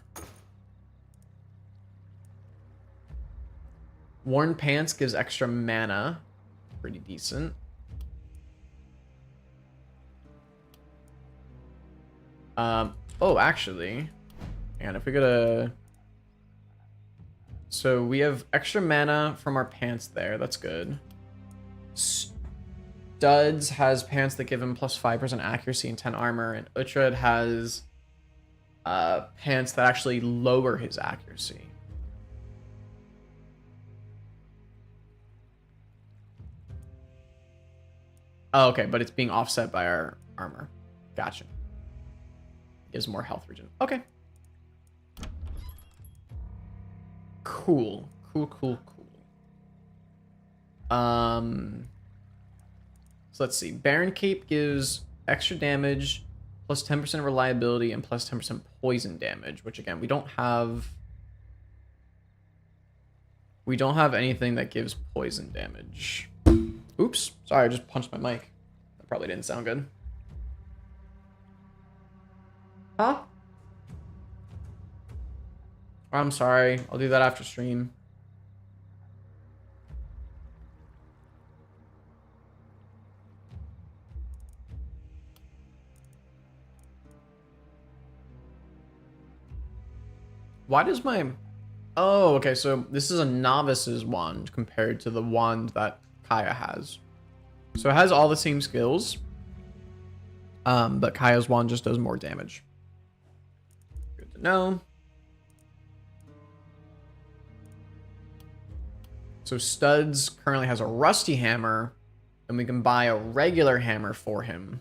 Speaker 1: Worn Pants gives extra mana. Pretty decent. Oh, actually, and if we go to... So we have extra mana from our pants there. That's good. Studs has pants that give him plus 5% accuracy and 10 armor, and Uhtred has pants that actually lower his accuracy. Oh, okay, but it's being offset by our armor. Gotcha. Gives more health regen. Okay. Cool. Cool. So let's see. Baron Cape gives extra damage plus 10% reliability, and plus 10% poison damage, which again, we don't have anything that gives poison damage. Oops, sorry, I just punched my mic. That probably didn't sound good. Huh? I'm sorry, I'll do that after stream. Why does my... Oh, okay, so this is a novice's wand compared to the wand that Kaya has. So it has all the same skills, but Kaya's wand just does more damage. Good to know. So Studs currently has a rusty hammer, and we can buy a regular hammer for him.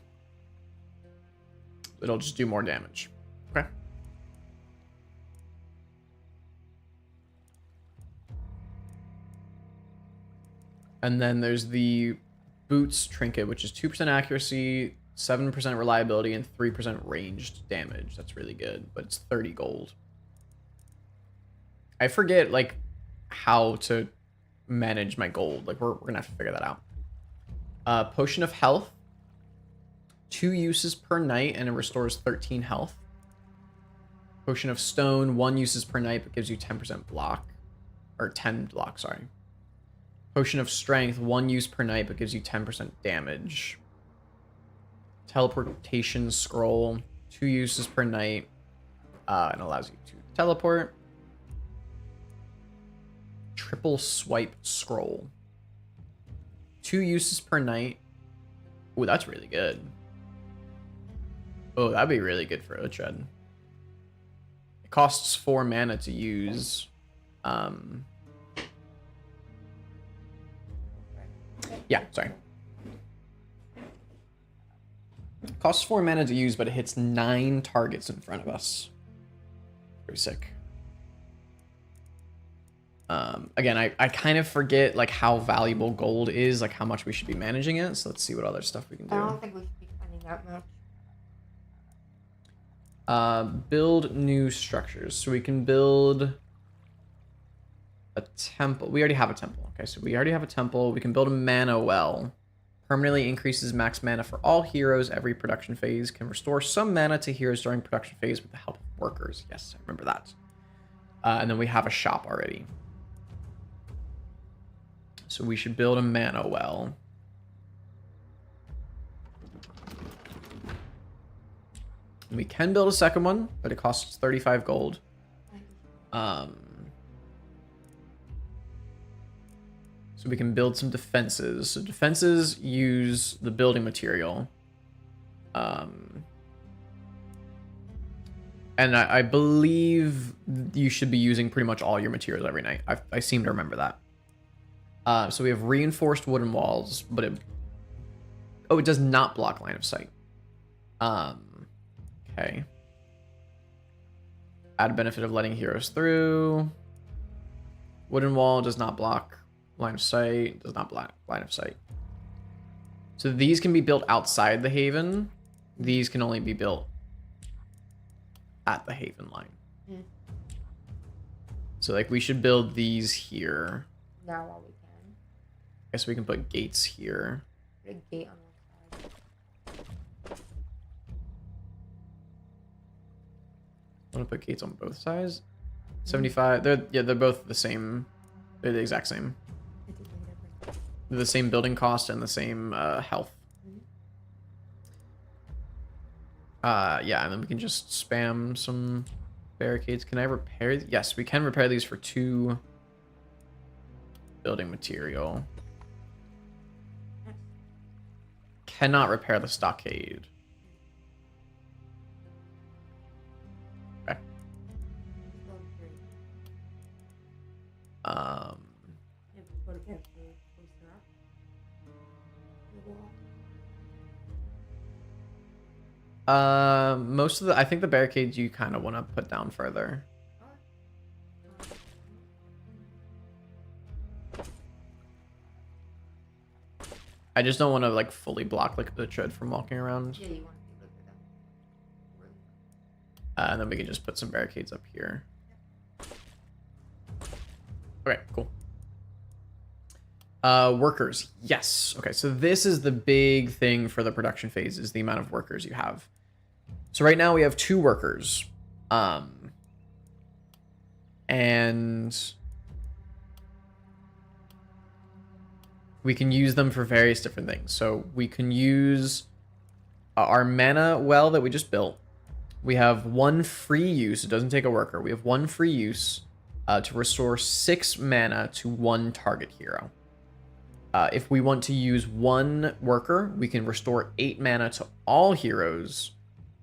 Speaker 1: It'll just do more damage. Okay. And then there's the Boots trinket, which is 2% accuracy, 7% reliability, and 3% ranged damage. That's really good, but it's 30 gold. I forget, like, how to manage my gold. Like, we're gonna have to figure that out. Potion of health. 2 uses per night, and it restores 13 health. Potion of stone. 1 uses per night, but gives you 10% block. Or 10 block, sorry. Potion of strength, 1 use per night, but gives you 10% damage. Teleportation scroll, 2 uses per night, and allows you to teleport. Triple swipe scroll, 2 uses per night. Ooh, that's really good. Oh, that'd be really good for Uhtred. It costs 4 mana to use. Yeah, sorry. Costs 4 mana to use, but it hits 9 targets in front of us. Pretty sick. Again, I kind of forget like how valuable gold is, like how much we should be managing it. So let's see what other stuff we can do.
Speaker 2: I don't think we should be spending that much.
Speaker 1: Build new structures. So we can build a temple. We already have a temple. Okay, so we already have a temple. We can build a mana well. Permanently increases max mana for all heroes every production phase. Can restore some mana to heroes during production phase with the help of workers. Yes, I remember that. And then we have a shop already. So we should build a mana well. And we can build a second one, but it costs 35 gold. So we can build some defenses. So defenses use the building material. And I believe you should be using pretty much all your materials every night. I seem to remember that. So we have reinforced wooden walls, but it does not block line of sight. Okay. Add benefit of letting heroes through. Wooden wall does not block line of sight, does not block line of sight. So these can be built outside the haven. These can only be built at the haven line. Mm. So like we should build these here.
Speaker 2: Now while we can.
Speaker 1: I guess we can put gates here.
Speaker 2: Put a gate on one side.
Speaker 1: I want to put gates on both sides. 75. They're both the same. They're the exact same. They're the same building cost and the same health. Yeah, and then we can just spam some barricades. Can I repair? Yes, we can repair these for 2 building material. Cannot repair the stockade. Okay. Most of I think the barricades you kind of want to put down further. I just don't want to like fully block like the tread from walking around.
Speaker 2: Yeah, you want to be able to do
Speaker 1: And then we can just put some barricades up here. Okay, cool. Workers, yes. Okay, so this is the big thing for the production phase, is the amount of workers you have. So right now we have 2 workers. And we can use them for various different things. So we can use our mana well that we just built. We have 1 free use. It doesn't take a worker. We have 1 free use to restore 6 mana to 1 target hero. If we want to use 1 worker, we can restore 8 mana to all heroes,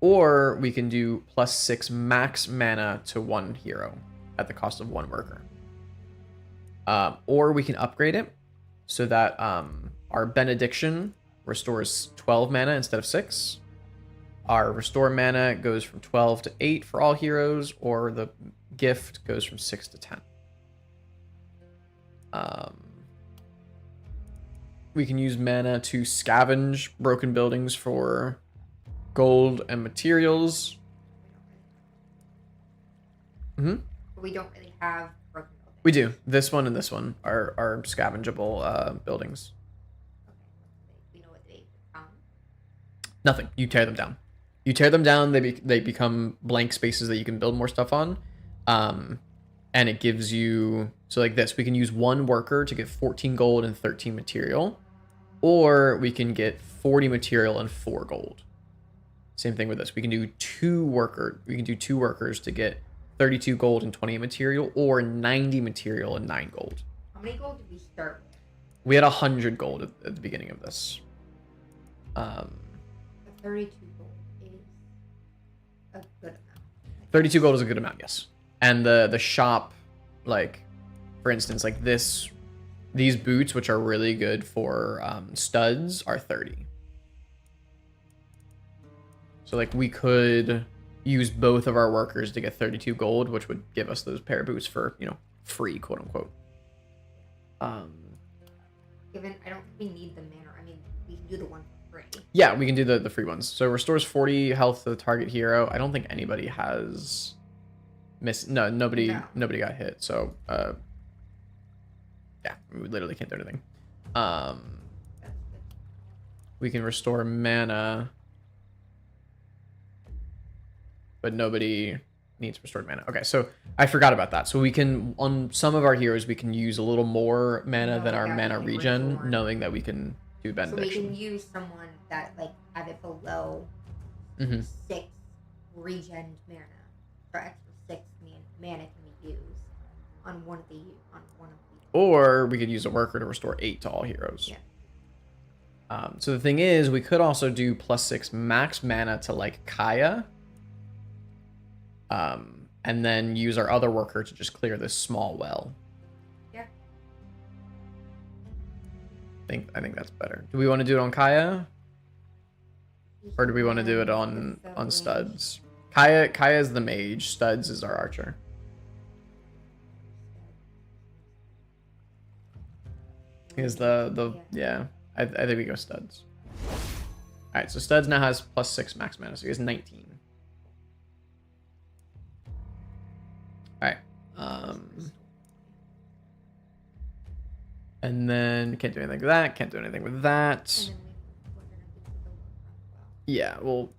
Speaker 1: or we can do +6 max mana to 1 hero at the cost of 1 worker. Or we can upgrade it so that our Benediction restores 12 mana instead of 6. Our restore mana goes from 12 to 8 for all heroes, or the gift goes from 6 to 10. We can use mana to scavenge broken buildings for gold and materials.
Speaker 2: We don't really have broken buildings.
Speaker 1: We do. This one and this one are scavengeable buildings.
Speaker 2: Okay. We know what they become.
Speaker 1: Nothing. You tear them down. You tear them down, they become blank spaces that you can build more stuff on. And it gives you... So like this, we can use 1 worker to get 14 gold and 13 material. Or we can get 40 material and 4 gold. Same thing with this. We can do 2 workers to get 32 gold and 28 material, or 90 material and 9 gold.
Speaker 2: How many gold did we start with?
Speaker 1: We had 100 gold at the beginning of this.
Speaker 2: 32 gold is a good amount.
Speaker 1: 32 gold is a good amount, yes. And the shop, like, for instance, like these boots, which are really good for studs, are 30. So like we could use both of our workers to get 32 gold, which would give us those pair of boots for, you know, free, quote unquote.
Speaker 2: Given I don't think we need the mana. I mean, we can do the one for free.
Speaker 1: Yeah, we can do the free ones. So restores 40 health to the target hero. I don't think anybody has nobody got hit. So yeah, we literally can't do anything. We can restore mana, but nobody needs restored mana. Okay, so I forgot about that. So we can, on some of our heroes, we can use a little more mana than our mana regen, knowing that we can do Benediction.
Speaker 2: So we can use someone that like have it below 6 regen mana for extra 6 mana can be used on one of the
Speaker 1: Or we could use a worker to restore 8 to all heroes.
Speaker 2: Yeah.
Speaker 1: So the thing is, we could also do +6 max mana to like Kaya. And then use our other worker to just clear this small well.
Speaker 2: Yeah.
Speaker 1: I think that's better. Do we want to do it on Kaya? Or do we want to do it on studs? Kaya is the mage, studs is our archer. Is yeah. I think we go studs. Alright, so studs now has +6 max mana, so he has 19. Alright. And then can't do anything with that, can't do anything with that. Yeah, well,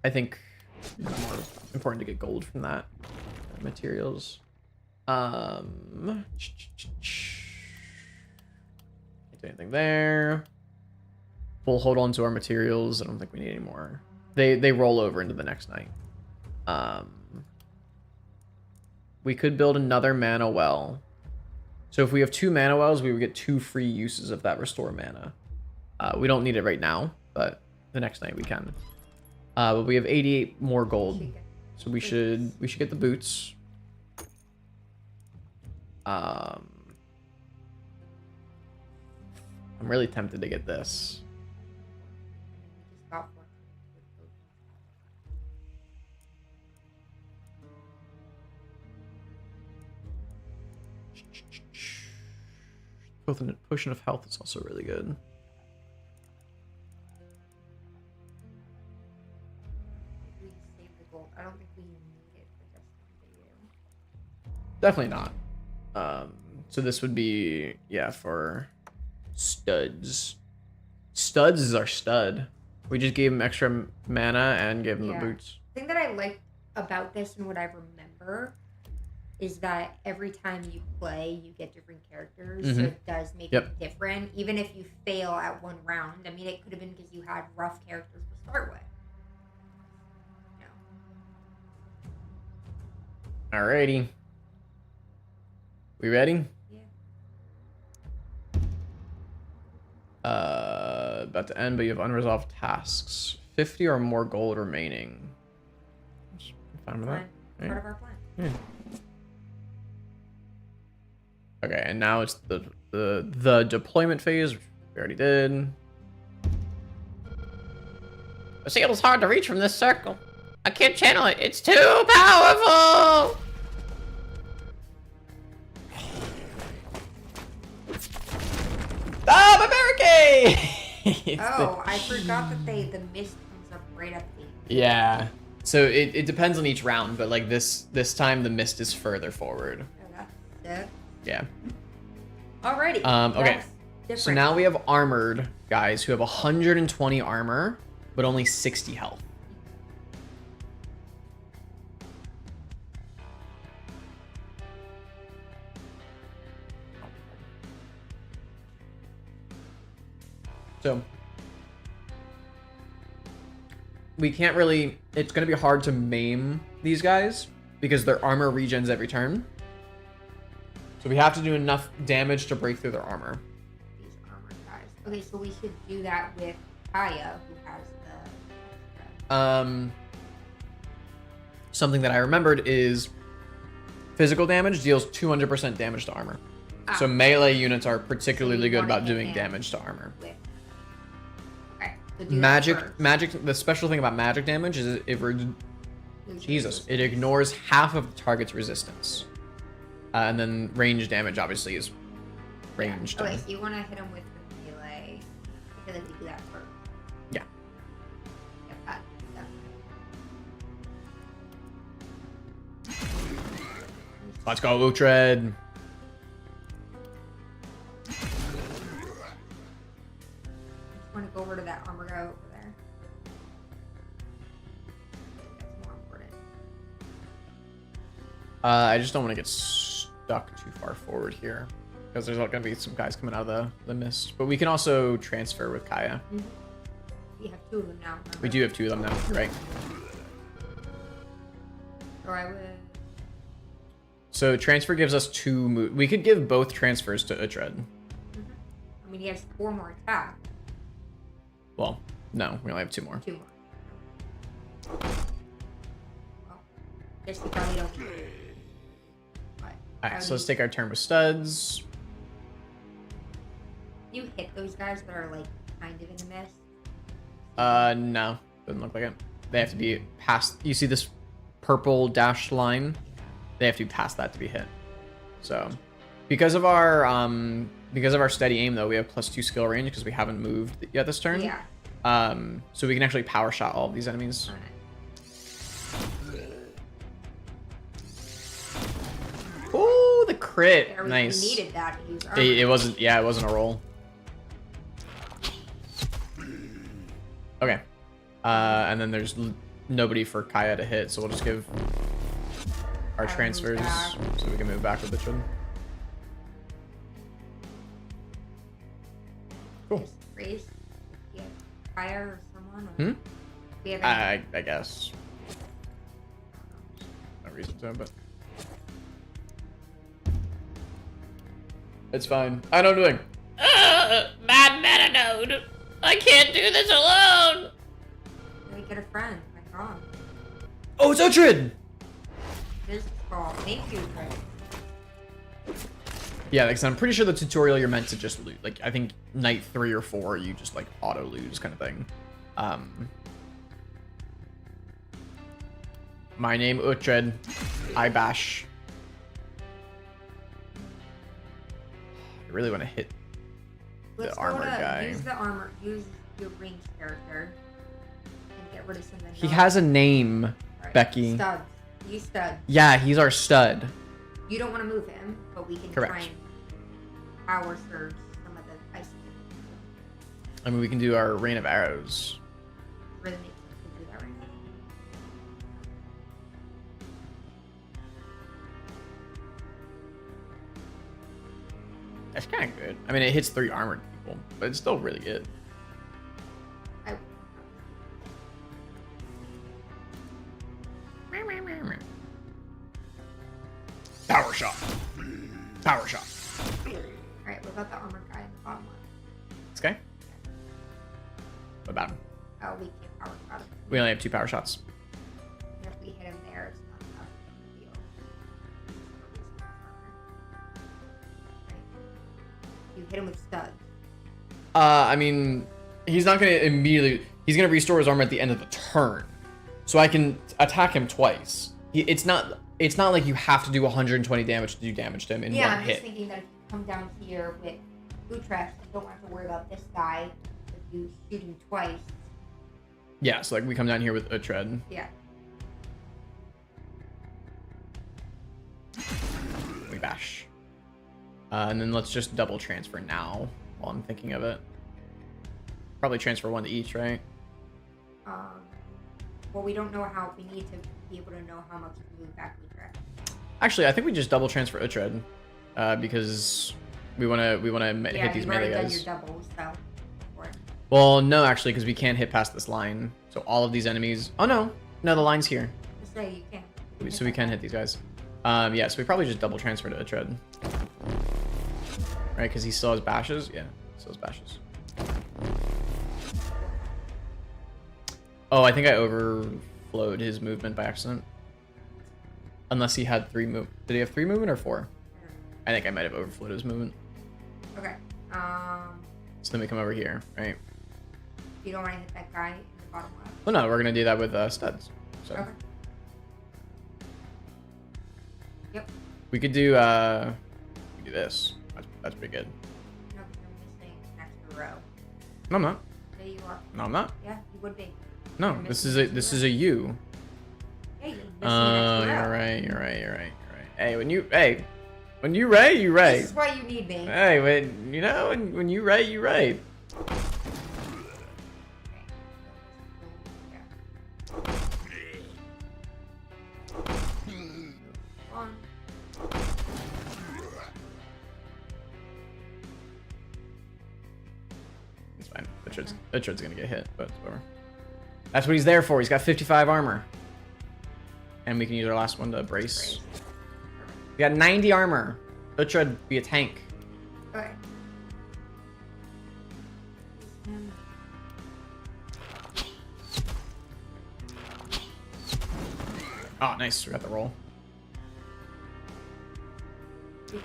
Speaker 1: I think it's more important to get gold from that. Materials. Can't do anything there. We'll hold on to our materials. I don't think we need any more. They roll over into the next night. We could build another mana well. So if we have 2 mana wells, we would get 2 free uses of that restore mana. We don't need it right now, but the next night we can. But we have 88 more gold, so we should get the boots. I'm really tempted to get this. Potion of health is also really good.
Speaker 2: bolt. I don't think we need it for this one, do you?
Speaker 1: Definitely not. So this would be, yeah, for studs. Studs is our stud. We just gave him extra mana and gave him the boots.
Speaker 2: The thing that I like about this and what I remember is that every time you play, you get different characters. So it does make it different. Even if you fail at one round. I mean, it could have been because you had rough characters to start with.
Speaker 1: Alrighty. We ready?
Speaker 2: Yeah.
Speaker 1: About to end, but you have unresolved tasks. 50 or more gold remaining. Fine with that.
Speaker 2: Part of our plan.
Speaker 1: Yeah. Okay, and now it's the deployment phase, which we already did.
Speaker 3: The seal's hard to reach from this circle. I can't channel it. It's too powerful!
Speaker 1: Ah, my barricade!
Speaker 2: Oh, I forgot that the mist comes up right at the...
Speaker 1: Yeah. So it depends on each round, but like this time the mist is further forward.
Speaker 2: Oh, that's it.
Speaker 1: Yeah.
Speaker 2: Alrighty.
Speaker 1: Okay.
Speaker 2: That's
Speaker 1: So now we have armored guys who have 120 armor, but only 60 health. So we can't really, it's going to be hard to maim these guys because their armor regens every turn. So we have to do enough damage to break through their armor.
Speaker 2: These armored guys. Okay, so we should do that with Kaya, who has the...
Speaker 1: Something that I remembered is physical damage deals 200% damage to armor. So melee units are particularly good about doing damage to armor.
Speaker 2: Okay, so
Speaker 1: Magic. The special thing about magic damage is it ignores half of the target's resistance, and then range damage obviously is ranged.
Speaker 2: Okay, so you want to hit him with the melee. I feel like we do that first.
Speaker 1: Yeah.
Speaker 2: Yep,
Speaker 1: Let's go, Uhtred.
Speaker 2: I want to go over to that armor guy over there. That's more important.
Speaker 1: I just don't want to get stuck too far forward here because there's going to be some guys coming out of the mist. But we can also transfer with Kaya.
Speaker 2: Mm-hmm. We have two of them now. Remember?
Speaker 1: We do have two of them now, right?
Speaker 2: Or I would.
Speaker 1: So transfer gives us two. We could give both transfers to Uhtred.
Speaker 2: Mm-hmm. I mean, he has 4 more attack.
Speaker 1: Well, no, we only have 2 more.
Speaker 2: 2 more. Well, guess we probably don't.
Speaker 1: Alright, so let's take our turn with studs.
Speaker 2: You hit those guys that are like kind of in the mist?
Speaker 1: No, doesn't look like it. They have to be past. You see this purple dashed line? They have to be past that to be hit. So, because of our steady aim though, we have +2 skill range because we haven't moved yet this turn.
Speaker 2: Yeah.
Speaker 1: So we can actually power shot all of these enemies. Oh, the crit!
Speaker 2: There,
Speaker 1: nice.
Speaker 2: We needed that to use armor.
Speaker 1: It wasn't. Yeah, it wasn't a roll. Okay. And then there's nobody for Kaya to hit, so we'll just give our transfers so we can move back with the children. Cool.
Speaker 2: Race. Yeah. Kaya or someone? Or we have
Speaker 1: I guess. No reason to, but it's fine. I know what I'm doing.
Speaker 3: Bad meta node. I can't do this alone.
Speaker 2: We get a friend. My God.
Speaker 1: Oh, it's Uhtred!
Speaker 2: This is called. Thank you, Fred.
Speaker 1: Yeah, because I'm pretty sure the tutorial you're meant to just lose. Like, I think night 3 or 4, you just like auto lose kind of thing. My name Uhtred. I bash. I really want to hit the armored guy.
Speaker 2: Use the armor. Use your ranged character. And get rid of some of the
Speaker 1: He has a name.
Speaker 2: Right. Right.
Speaker 1: Becky.
Speaker 2: Studs. You stud.
Speaker 1: Yeah, he's our stud.
Speaker 2: You don't want to move him, but we can
Speaker 1: Correct.
Speaker 2: try and power surge some of the ice.
Speaker 1: I mean, we can do our rain of arrows.
Speaker 2: Really makes sense to do that right now.
Speaker 1: That's kind of good. I mean, it hits 3 armored people, but it's still really good.
Speaker 2: I,
Speaker 1: Power shot. Power shot.
Speaker 2: Alright, what about the armored guy in the bottom left?
Speaker 1: This guy? What about him?
Speaker 2: Oh, we can't power shot him.
Speaker 1: We only have 2 power shots.
Speaker 2: And if we hit him there, it's not enough to deal. Right. You hit him with studs.
Speaker 1: I mean, he's not going to immediately... He's going to restore his armor at the end of the turn. So I can attack him twice. It's not like you have to do 120 damage to do damage to him in one
Speaker 2: I'm
Speaker 1: hit.
Speaker 2: just thinking that if you come down here with Utrecht, you don't have to worry about this guy. If you shoot him twice,
Speaker 1: Yeah, so like we come down here with a tread.
Speaker 2: yeah.
Speaker 1: We bash. And then let's just double transfer now while I'm thinking of it. Probably transfer 1 to each, right?
Speaker 2: Well, we don't know how, we need to be able to know how much to move back Utrecht.
Speaker 1: Actually, I think we just double transfer Uhtred, because we wanna hit these
Speaker 2: you've
Speaker 1: melee
Speaker 2: already done
Speaker 1: guys.
Speaker 2: your doubles, so. Or,
Speaker 1: Well, no, actually, because we can't hit past this line. So all of these enemies. Oh no, the line's here,
Speaker 2: just say you can.
Speaker 1: so we can hit these guys. Yeah, so we probably just double transfer to Uhtred, right? Because he still has bashes. Yeah, still has bashes. Oh, I think I overflowed his movement by accident. Unless he had 3 move. Did he have 3 movement or 4? I think I might have overflowed his movement.
Speaker 2: Okay.
Speaker 1: So then we come over here, right?
Speaker 2: You don't want to hit that guy in the bottom left.
Speaker 1: Well, no, we're gonna do that with studs. So
Speaker 2: Okay. Yep.
Speaker 1: we could do this. That's pretty good.
Speaker 2: No, because I'm missing an extra row.
Speaker 1: No, I'm not.
Speaker 2: There you are.
Speaker 1: No, I'm not.
Speaker 2: Yeah, you would be.
Speaker 1: No,
Speaker 2: You're
Speaker 1: this
Speaker 2: missing
Speaker 1: is
Speaker 2: an
Speaker 1: a
Speaker 2: extra row.
Speaker 1: U.
Speaker 2: Yeah, you're missing an extra row.
Speaker 1: You're right. You're right. Hey, when you right, you right.
Speaker 2: This is why you need me.
Speaker 1: Hey, when you right, you right.
Speaker 2: One.
Speaker 1: It's fine. Uhtred's gonna get hit, but whatever. That's what he's there for. He's got 55 armor. And we can use our last one to brace. We got 90 armor. Uhtred be a tank.
Speaker 2: Okay.
Speaker 1: Oh, nice. We got the roll. We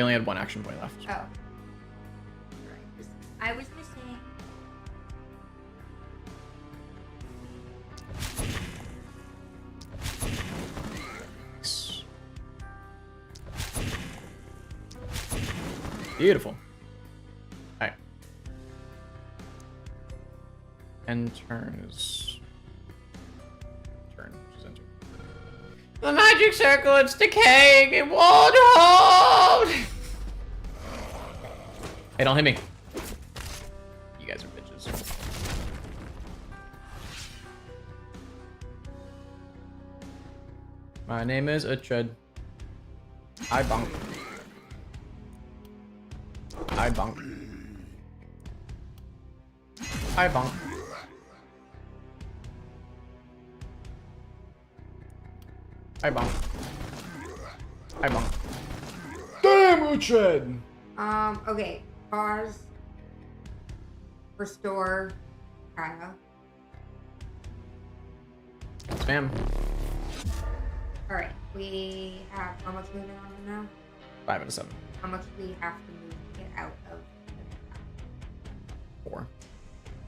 Speaker 1: only had 1 action point left.
Speaker 2: Oh. Right. I was missing.
Speaker 1: Nice. Beautiful. Alright. End turn is... Turn. Just enter.
Speaker 3: The magic circle, it's decaying. It won't hold.
Speaker 1: Hey, don't hit me. You guys are bitches. My name is Uhtred. I bonk. I bonk. I bonk. I bonk. I bonk. Damn, Uhtred!
Speaker 2: Okay. Pause. Restore. Kyle.
Speaker 1: Spam.
Speaker 2: Alright. We have how much movement on him now?
Speaker 1: 5 out of 7.
Speaker 2: How much do we have to move to get out of the
Speaker 1: 4.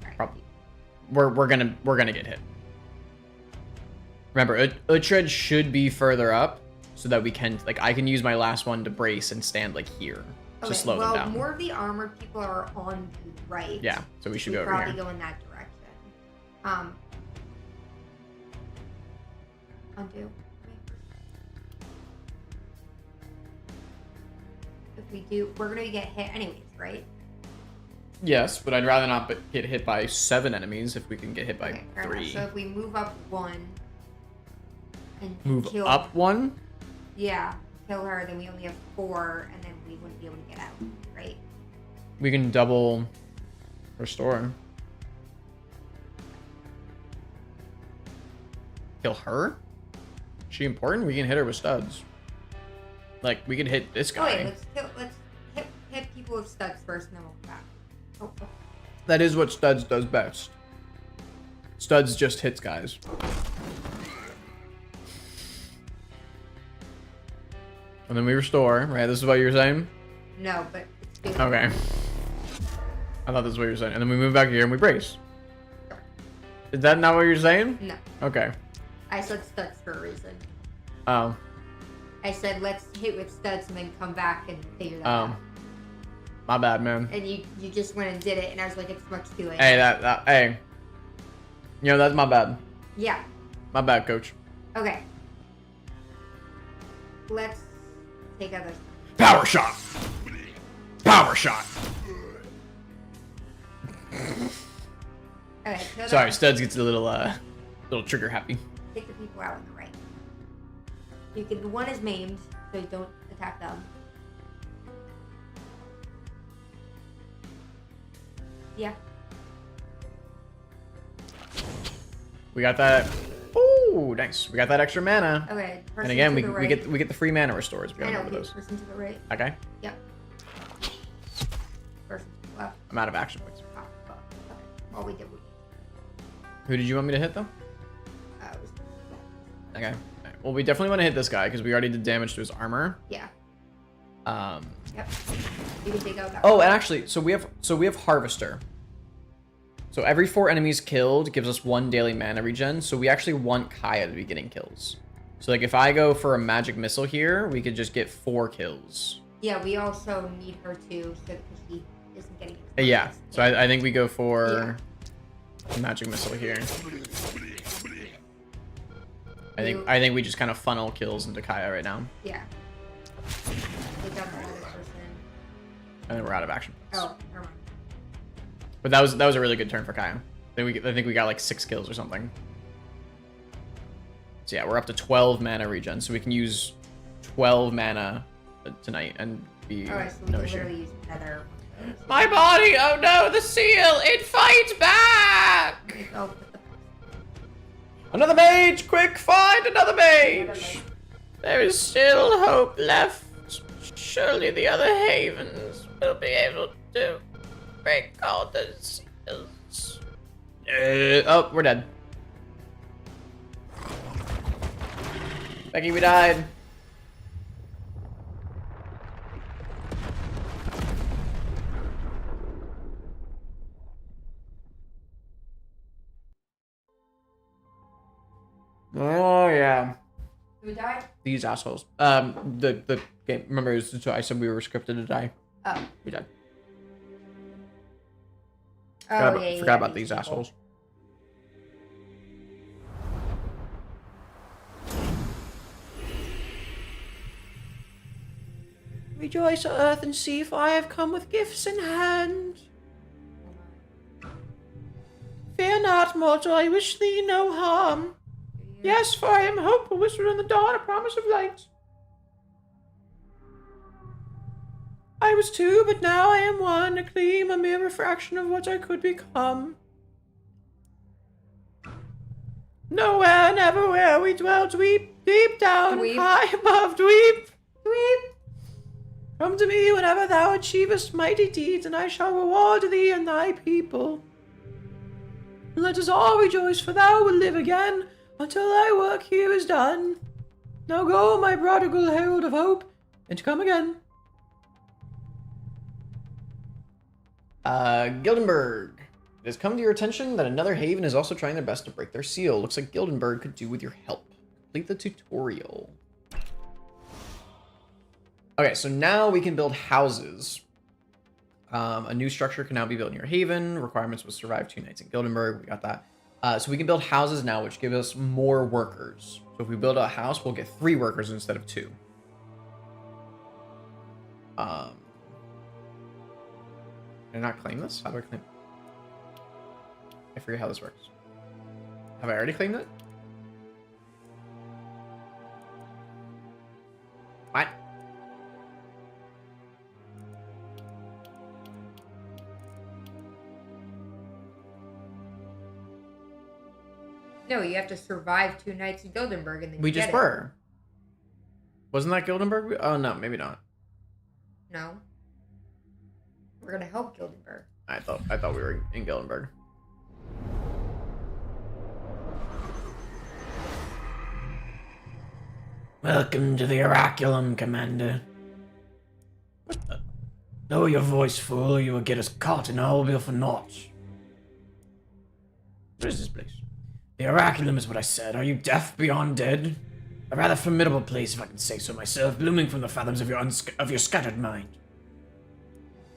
Speaker 2: Alright.
Speaker 1: Probably. We're gonna get hit. Remember, Uhtred should be further up so that we can, like, I can use my last one to brace and stand, like, here to slow them down.
Speaker 2: More of the armored people are on the right.
Speaker 1: Yeah, so we should go over
Speaker 2: probably
Speaker 1: here.
Speaker 2: go in that direction. Undo. If we do, we're gonna get hit anyways, right?
Speaker 1: Yes, but I'd rather not get hit by 7 enemies if we can get hit by
Speaker 2: Okay, fair
Speaker 1: 3.
Speaker 2: enough. So if we move up 1 and
Speaker 1: Move
Speaker 2: kill,
Speaker 1: up 1?
Speaker 2: yeah, kill her, then we only have 4, and then we wouldn't be able to get out, right?
Speaker 1: We can double restore. Kill her? Is she important? We can hit her with studs. Like, we could hit this
Speaker 2: Oh wait,
Speaker 1: guy.
Speaker 2: let's hit people with studs first, and then we'll come back. Oh.
Speaker 1: That is what studs does best. Studs just hits guys. And then we restore, right? This is what you were saying?
Speaker 2: No, but it's good.
Speaker 1: Okay. I thought this is what you were saying. And then we move back here and we brace. Is that not what you're saying?
Speaker 2: No,
Speaker 1: Okay.
Speaker 2: I said studs for a reason.
Speaker 1: Oh.
Speaker 2: I said let's hit with studs and then come back and figure that out.
Speaker 1: My bad, man.
Speaker 2: And you just went and did it, and I was like, it's much too late.
Speaker 1: Hey, hey. You know, that's my bad.
Speaker 2: Yeah.
Speaker 1: My bad, coach.
Speaker 2: Okay. Let's take other.
Speaker 1: Power shot! Power shot!
Speaker 2: Okay. kill
Speaker 1: Sorry,
Speaker 2: that-
Speaker 1: Studs gets a little trigger happy.
Speaker 2: Take the people out on the right. You can. One is maimed, so don't attack them. Yeah.
Speaker 1: We got that. Ooh, nice. We got that extra mana.
Speaker 2: Okay. Person
Speaker 1: And again,
Speaker 2: to
Speaker 1: we,
Speaker 2: the
Speaker 1: we
Speaker 2: right.
Speaker 1: get the free mana restores. We
Speaker 2: I
Speaker 1: gotta
Speaker 2: know.
Speaker 1: remember
Speaker 2: Okay,
Speaker 1: those.
Speaker 2: person to the right.
Speaker 1: Okay.
Speaker 2: Yep. Person to the left.
Speaker 1: I'm out of action points.
Speaker 2: Oh, fuck. Okay. All we did was.
Speaker 1: Who did you want me to hit though?
Speaker 2: It was
Speaker 1: Okay. Alright. Well, we definitely want to hit this guy because we already did damage to his armor.
Speaker 2: yeah.
Speaker 1: Um.
Speaker 2: Yep. You can take out that.
Speaker 1: Oh,
Speaker 2: one.
Speaker 1: and actually, so we have Harvester. So every 4 enemies killed gives us 1 daily mana regen. So we actually want Kaya to be getting kills. So like if I go for a magic missile here, we could just get 4 kills.
Speaker 2: Yeah, we also need her too, so because she isn't getting.
Speaker 1: Yeah.
Speaker 2: exposed.
Speaker 1: So I think we go for magic missile here. I think we just kind of funnel kills into Kaya right now,
Speaker 2: Yeah. Take out that other person.
Speaker 1: and then we're out of action points.
Speaker 2: Oh, never mind.
Speaker 1: But that was a really good turn for Kaya. I think we got like 6 kills or something. So yeah, we're up to 12 mana regen, so we can use 12 mana tonight and be
Speaker 2: Alright, so we
Speaker 1: no
Speaker 2: can
Speaker 1: issue.
Speaker 2: literally use another one of those.
Speaker 3: My body! Oh no, the seal! It fights back!
Speaker 2: Oh, put the
Speaker 1: Another mage! Quick, find another mage!
Speaker 3: There is still hope left. Surely the other havens will be able to break all the seals.
Speaker 1: Oh, we're dead. Becky, we died. Oh yeah,
Speaker 2: we died?
Speaker 1: these assholes. The game. Remember, I said we were scripted to die.
Speaker 2: Oh.
Speaker 1: We died.
Speaker 2: Oh,
Speaker 1: Forgot about these assholes. Rejoice, earth and sea, for I have come with gifts in hand. Fear not, mortal, I wish thee no harm. Yes, for I am hope, a whisper in the dawn, a promise of light. I was 2, but now I am 1, a gleam, a mere refraction of what I could become. Nowhere, never where we dwell, dweep, deep down,
Speaker 2: Dweep.
Speaker 1: high above, dweep.
Speaker 2: Dweep.
Speaker 1: Come to me whenever thou achievest mighty deeds, and I shall reward thee and thy people. And let us all rejoice, for thou wilt live again until thy work here is done. Now go, my prodigal herald of hope, and come again. Gildenberg. It has come to your attention that another haven is also trying their best to break their seal. Looks like Gildenberg could do with your help. Complete the tutorial. Okay, so now we can build houses. A new structure can now be built in your haven. Requirements was survive 2 nights in Gildenberg. We got that. So we can build houses now, which give us more workers. So if we build a house, we'll get 3 workers instead of 2. Can I not claim this? How do I claim it? I forget how this works. Have I already claimed it? What?
Speaker 2: No, you have to survive 2 nights in Gildenberg and then
Speaker 1: We
Speaker 2: you
Speaker 1: just
Speaker 2: get
Speaker 1: were. Wasn't that Gildenberg? Oh, no, maybe not.
Speaker 2: It. No. We're gonna help Gildenberg.
Speaker 1: I thought we were in Gildenberg.
Speaker 3: Welcome to the Oraculum, Commander. What the? Lower your voice, fool, or you will get us caught and all will be for naught. What is this place? The Oraculum is what I said. Are you deaf beyond dead? A rather formidable place, if I can say so myself, blooming from the fathoms of your scattered mind.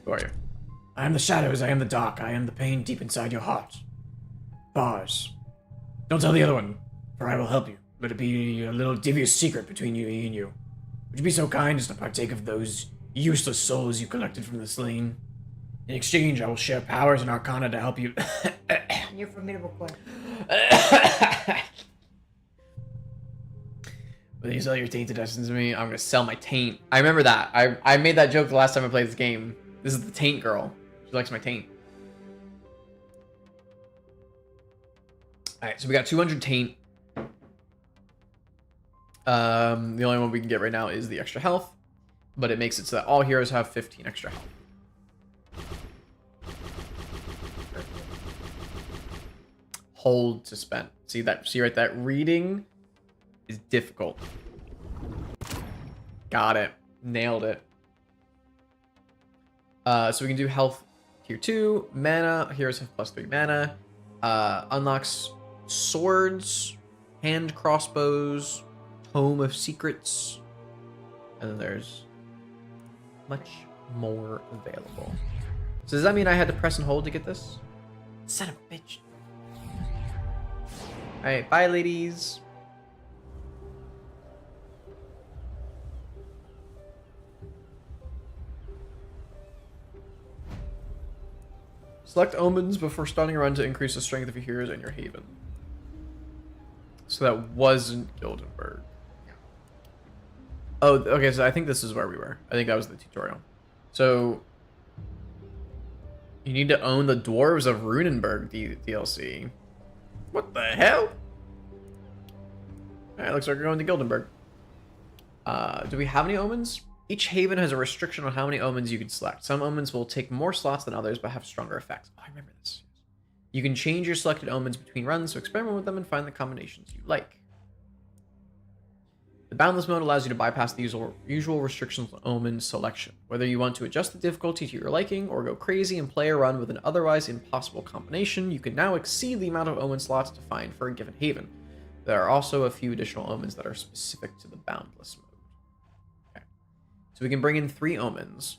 Speaker 1: Who are you?
Speaker 3: I am the shadows, I am the dark, I am the pain deep inside your heart. Bars. Don't tell the other one, for I will help you. Let it be a little devious secret between you and you. Would you be so kind as to partake of those useless souls you collected from the slain? In exchange, I will share powers and arcana to help you.
Speaker 2: And you're formidable, Coin.
Speaker 1: Will you sell your tainted essence to me? I'm gonna sell my taint. I remember that. I made that joke the last time I played this game. This is the taint girl. She likes my taint. Alright, so we got 200 taint. The only one we can get right now is the extra health, but it makes it so that all heroes have 15 extra health. Hold to spend. See right, that reading is difficult. Got it. Nailed it. So we can do health tier 2, mana, heroes have +3 mana, unlocks swords, hand crossbows, Tome of Secrets, and then there's much more available. So does that mean I had to press and hold to get this? Son of a bitch. Alright, bye ladies. Select omens before starting a run to increase the strength of your heroes in your haven. So that wasn't Gildenberg. Oh, okay, so I think this is where we were. I think that was the tutorial. So, you need to own the Dwarves of Runenberg DLC. What the hell? Alright, looks like we're going to Gildenberg. Do we have any omens? Each haven has a restriction on how many omens you can select. Some omens will take more slots than others, but have stronger effects. Oh, I remember this. You can change your selected omens between runs, so experiment with them and find the combinations you like. The Boundless mode allows you to bypass the usual restrictions on omen selection. Whether you want to adjust the difficulty to your liking or go crazy and play a run with an otherwise impossible combination, you can now exceed the amount of omen slots to find for a given haven. There are also a few additional omens that are specific to the Boundless mode. Okay. So we can bring in 3 omens.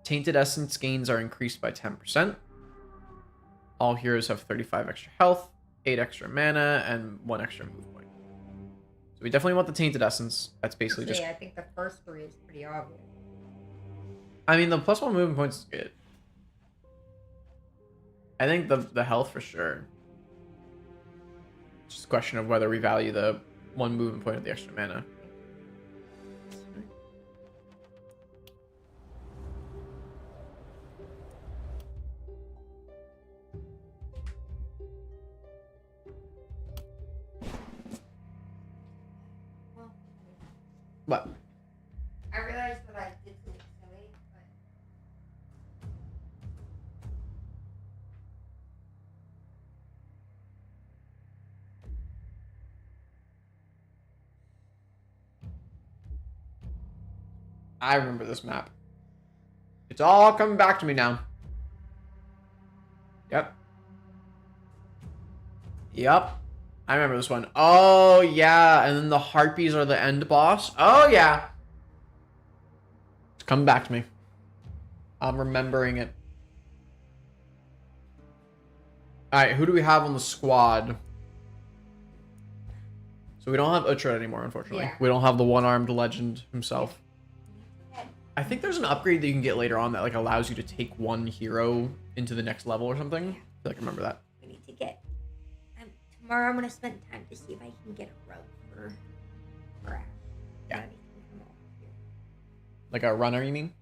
Speaker 1: Tainted Essence gains are increased by 10%. All heroes have 35 extra health, 8 extra mana, and 1 extra move point. So we definitely want the Tainted Essence. That's basically just...
Speaker 2: I think the first 3 is pretty obvious.
Speaker 1: I mean, the +1 movement points is good. I think the health for sure. It's just a question of whether we value the 1 movement point of the extra mana. What?
Speaker 2: I realized that I did something silly, but...
Speaker 1: I remember this map. It's all coming back to me now. Yep. Yep. I remember this one. Oh, yeah. And then the Harpies are the end boss. Oh, yeah. It's coming back to me. I'm remembering it. Alright, who do we have on the squad? So we don't have Uhtred anymore, unfortunately.
Speaker 2: Yeah.
Speaker 1: We don't have the one-armed legend himself. I think there's an upgrade that you can get later on that like allows you to take one hero into the next level or something. I feel like I remember that.
Speaker 2: We need to get. Tomorrow I'm gonna spend time to see if I can get a rug for Ash.
Speaker 1: Yeah.
Speaker 2: Then he can come over here.
Speaker 1: Like a runner, you mean?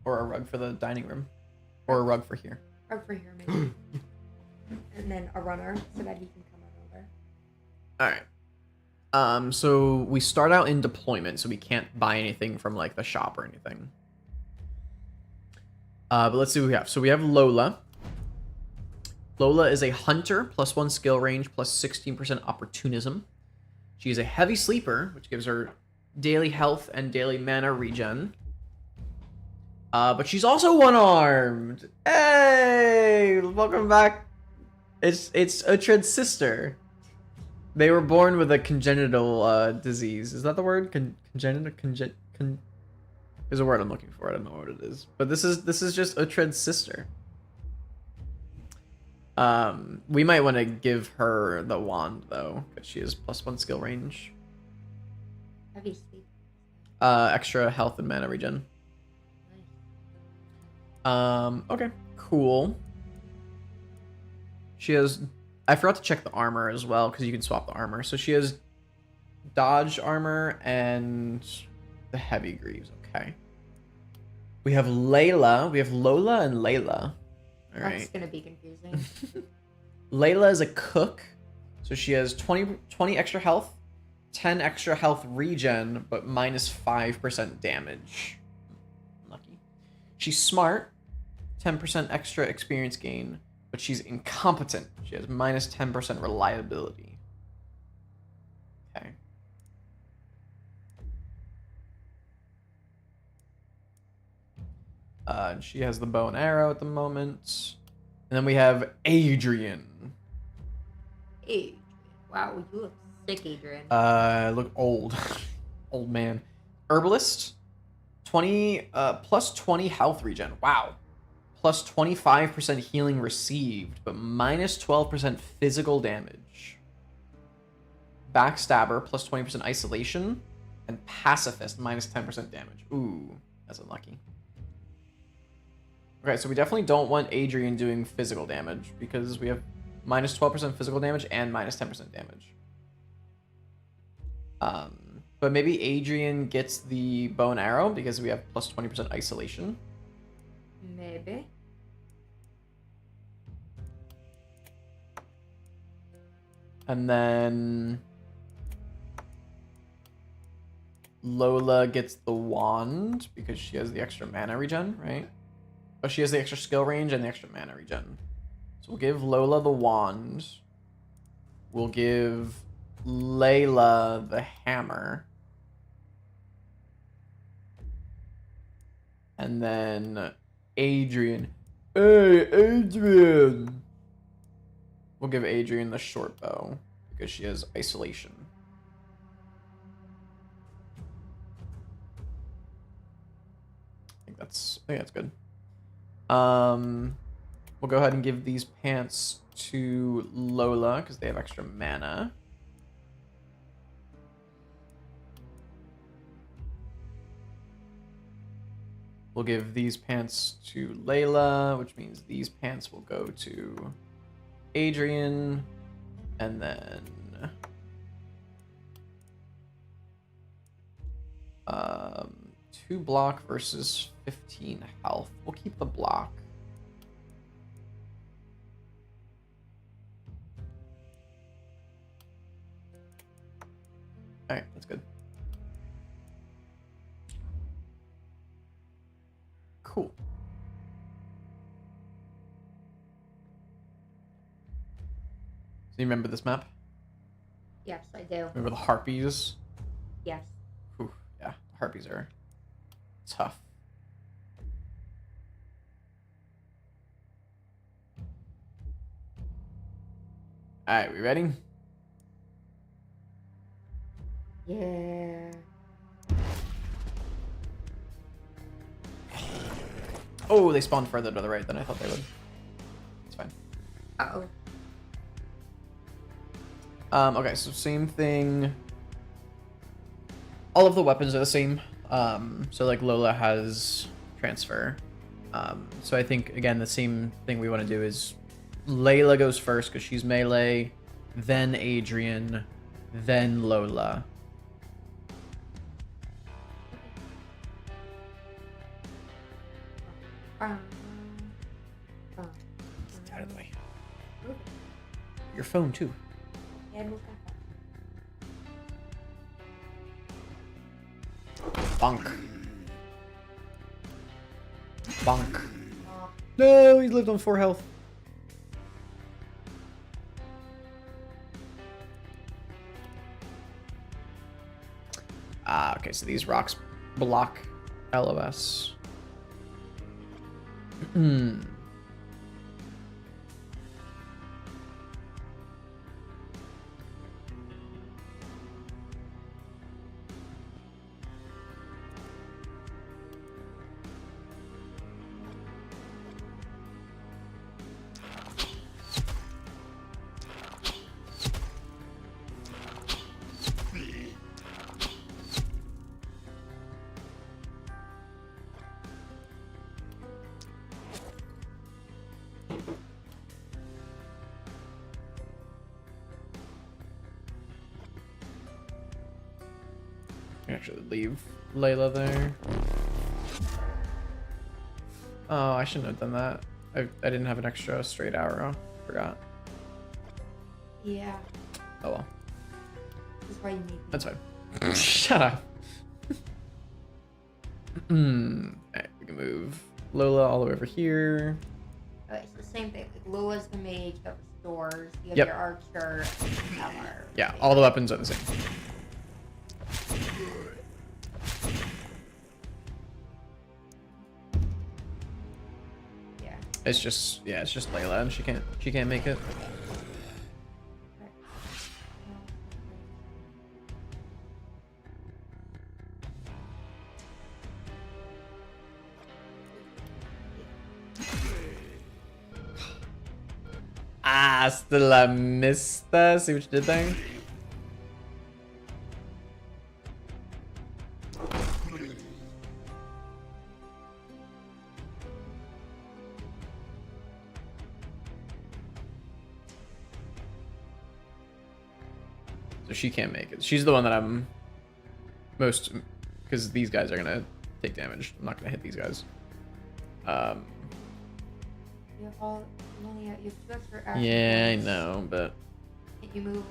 Speaker 1: Or a rug for the dining room? Or a rug for here?
Speaker 2: Rug for here, maybe. And then a runner so that he can come on over.
Speaker 1: Alright. So we start out in deployment, so we can't buy anything from like the shop or anything. But let's see what we have. So we have Lola. Lola is a hunter, +1 skill range, +16% opportunism. She is a heavy sleeper, which gives her daily health and daily mana regen. But she's also one-armed. Hey, welcome back. It's Uhtred's sister. They were born with a congenital disease. Is that the word? Congenital. There's a word I'm looking for. I don't know what it is. But this is just Uhtred's sister. We might want to give her the wand though, because she has +1 skill range.
Speaker 2: Heavy sleep.
Speaker 1: Extra health and mana regen.
Speaker 2: Nice.
Speaker 1: Okay, cool. She has. I forgot to check the armor as well because you can swap the armor. So she has dodge armor and the heavy greaves. Okay. We have Layla. We have Lola and Layla. All right.
Speaker 2: That's gonna be confusing.
Speaker 1: Layla is a cook, so she has 20 extra health, 10 extra health regen, but -5% damage. Lucky. She's smart, 10% extra experience gain, but she's incompetent. She has -10% reliability. Okay. And she has the bow and arrow at the moment. And then we have Adrian.
Speaker 2: Adrian. Wow, you look sick, Adrian.
Speaker 1: Look old. Old man. Herbalist. 20 +20 health regen. Wow. +25% healing received, but -12% physical damage. Backstabber, +20% isolation. And pacifist, -10% damage. Ooh, that's unlucky. Okay, so we definitely don't want Adrian doing physical damage because we have -12% physical damage and -10% damage. But maybe Adrian gets the bow and arrow because we have +20% isolation.
Speaker 2: Maybe.
Speaker 1: And then Lola gets the wand because she has the extra mana regen, right? Oh, she has the extra skill range and the extra mana regen. So we'll give Lola the wand. We'll give Layla the hammer. And then Adrian. Hey, Adrian! We'll give Adrian the short bow because she has isolation. I think that's good. We'll go ahead and give these pants to Lola because they have extra mana. We'll give these pants to Layla, which means these pants will go to Adrian, and then 2 block versus 15 health. We'll keep the block. Alright, that's good. Cool. So you remember this map?
Speaker 2: Yes, I do.
Speaker 1: Remember the harpies?
Speaker 2: Yes.
Speaker 1: Whew, yeah, the harpies are tough. Alright, we ready?
Speaker 2: Yeah.
Speaker 1: Oh, they spawned further to the right than I thought they would. It's fine.
Speaker 2: Uh-oh.
Speaker 1: Okay, so same thing. All of the weapons are the same. So like Lola has transfer. So I think again the same thing we want to do is Layla goes first because she's melee, then Adrian, then Lola.
Speaker 2: Um,
Speaker 1: Out of the way. Your phone too.
Speaker 2: yeah, move that
Speaker 1: Bonk. Bonk.
Speaker 2: back.
Speaker 1: No, he lived on 4 health. Ah, okay, so these rocks block LOS. Hmm. Actually leave Layla there. Oh, I shouldn't have done that. I didn't have an extra straight arrow. Forgot.
Speaker 2: Yeah,
Speaker 1: Oh well.
Speaker 2: that's why you need.
Speaker 1: That's fine. Shut up. Alright, we can move Lola all the way over here.
Speaker 2: It's the same thing. Like Lula's the mage that restores. You have
Speaker 1: Yep.
Speaker 2: your archer. And you have our
Speaker 1: Yeah,
Speaker 2: mage.
Speaker 1: all the weapons are the same.
Speaker 2: Yeah.
Speaker 1: It's just Layla and she can't make it. Hasta la mista. See what you did there? So she can't make it. She's the one that I'm most, because these guys are gonna take damage. I'm not gonna hit these guys.
Speaker 2: You have all. You only have, you have 2 extra action
Speaker 1: Yeah, I
Speaker 2: points.
Speaker 1: know, but
Speaker 2: Can't you move?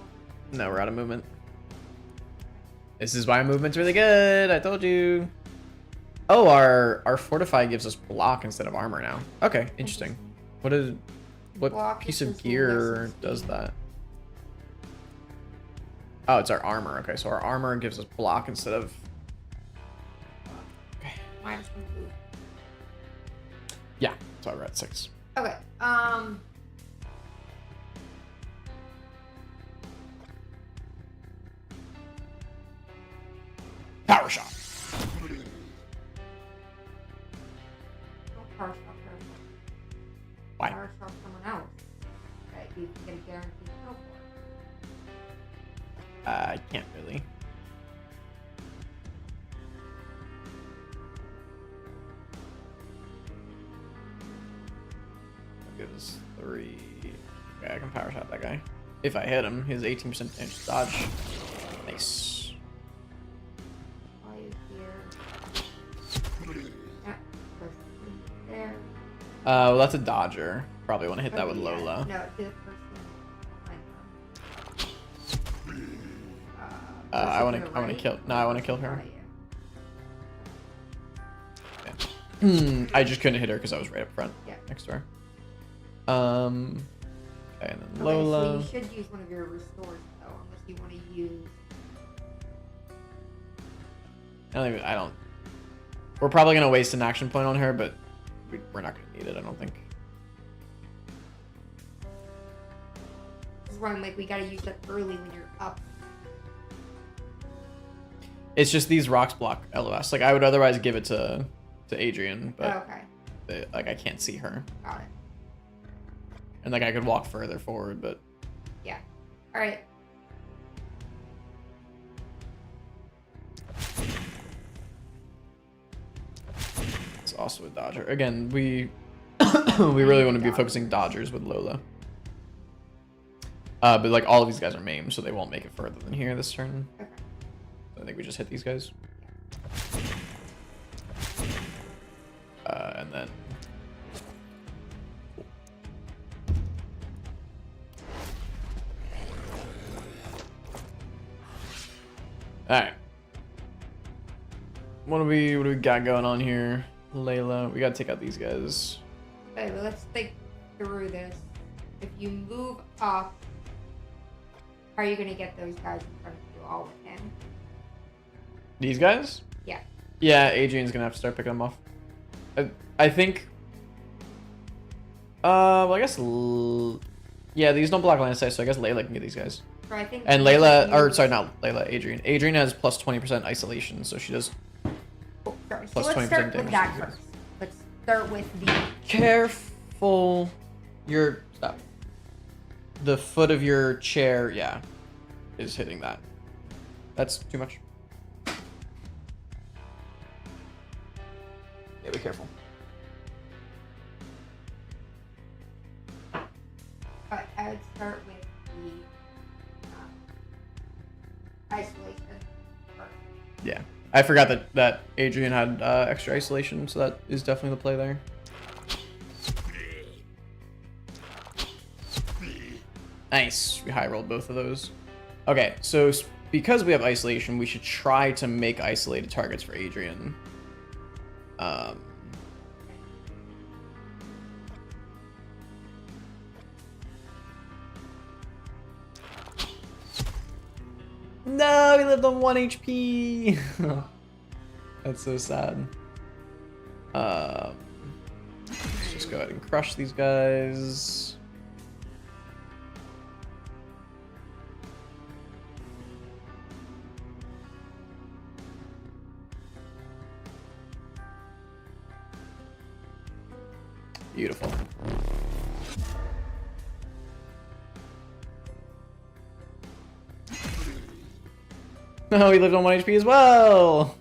Speaker 1: no, we're out of movement. This is why movement's really good. I told you. Oh, our fortify gives us block instead of armor now. Okay, interesting. What
Speaker 2: Block
Speaker 1: piece
Speaker 2: is
Speaker 1: of
Speaker 2: just
Speaker 1: gear
Speaker 2: less
Speaker 1: does
Speaker 2: speed.
Speaker 1: that? Oh, it's our armor. Okay, so our armor gives us block instead of. Okay.
Speaker 2: Minus 1 move.
Speaker 1: Yeah, so we're at 6.
Speaker 2: Okay.
Speaker 1: Power shot.
Speaker 2: Don't power shot her.
Speaker 1: Why?
Speaker 2: Power shot someone else. That you can get a guaranteed kill for.
Speaker 1: I can't really. That gives 3. Okay, I can power shot that guy. If I hit him, his 18% damage dodge. Nice.
Speaker 2: Why is here? That person there.
Speaker 1: Well, that's a dodger. Probably want to hit that with
Speaker 2: Okay, yeah.
Speaker 1: Lola.
Speaker 2: No, the person behind them.
Speaker 1: I want
Speaker 2: person
Speaker 1: to. I want to
Speaker 2: right?
Speaker 1: kill. No, I want to kill her.
Speaker 2: Right, yeah.
Speaker 1: I just couldn't hit her because I was right up front,
Speaker 2: Yeah.
Speaker 1: next to her. Okay, and then
Speaker 2: Okay,
Speaker 1: Lola.
Speaker 2: so you should use one of your restores though, unless you want to use.
Speaker 1: I don't. We're probably gonna waste an action point on her, but we're not gonna need it. I don't think.
Speaker 2: This is why I'm like, we gotta use that early when you're up.
Speaker 1: It's just these rocks block LOS. Like I would otherwise give it to Adrian, but
Speaker 2: Oh, okay,
Speaker 1: like I can't see her,
Speaker 2: got it.
Speaker 1: and like I could walk further forward, but
Speaker 2: Yeah. All right.
Speaker 1: also a Dodger. Again, we we really want to be focusing Dodgers with Lola. But like all of these guys are maimed, so they won't make it further than here this turn.
Speaker 2: Okay.
Speaker 1: So I think we just hit these guys. And then. All right. What do we got going on here, Layla? We gotta take out these guys.
Speaker 2: Okay, but let's think through this. If you move up, how are you gonna get those guys in front of you all with him?
Speaker 1: These guys?
Speaker 2: Yeah.
Speaker 1: Yeah, Adrian's gonna have to start picking them off. I think. Well, I guess. Yeah, these don't block line of sight, so I guess Layla can get these guys.
Speaker 2: So I think.
Speaker 1: And Layla, or sorry, not Layla, Adrian. Adrian has plus 20% isolation, so she does.
Speaker 2: Oh, sorry. So
Speaker 1: Plus
Speaker 2: let's
Speaker 1: 20%
Speaker 2: start with
Speaker 1: damage
Speaker 2: that
Speaker 1: to these
Speaker 2: first. Let's start with the.
Speaker 1: Careful. Stop. The foot of your chair, yeah, is hitting that. That's too much. Yeah, be careful.
Speaker 2: But I would start with the isolation first.
Speaker 1: Yeah. I forgot that Adrian had extra isolation, so that is definitely the play there. Nice. We high rolled both of those. Okay, so because we have isolation, we should try to make isolated targets for Adrian. No, he lived on 1 HP. That's so sad. Let's just go ahead and crush these guys. Beautiful. No, he lived on 1 HP as well.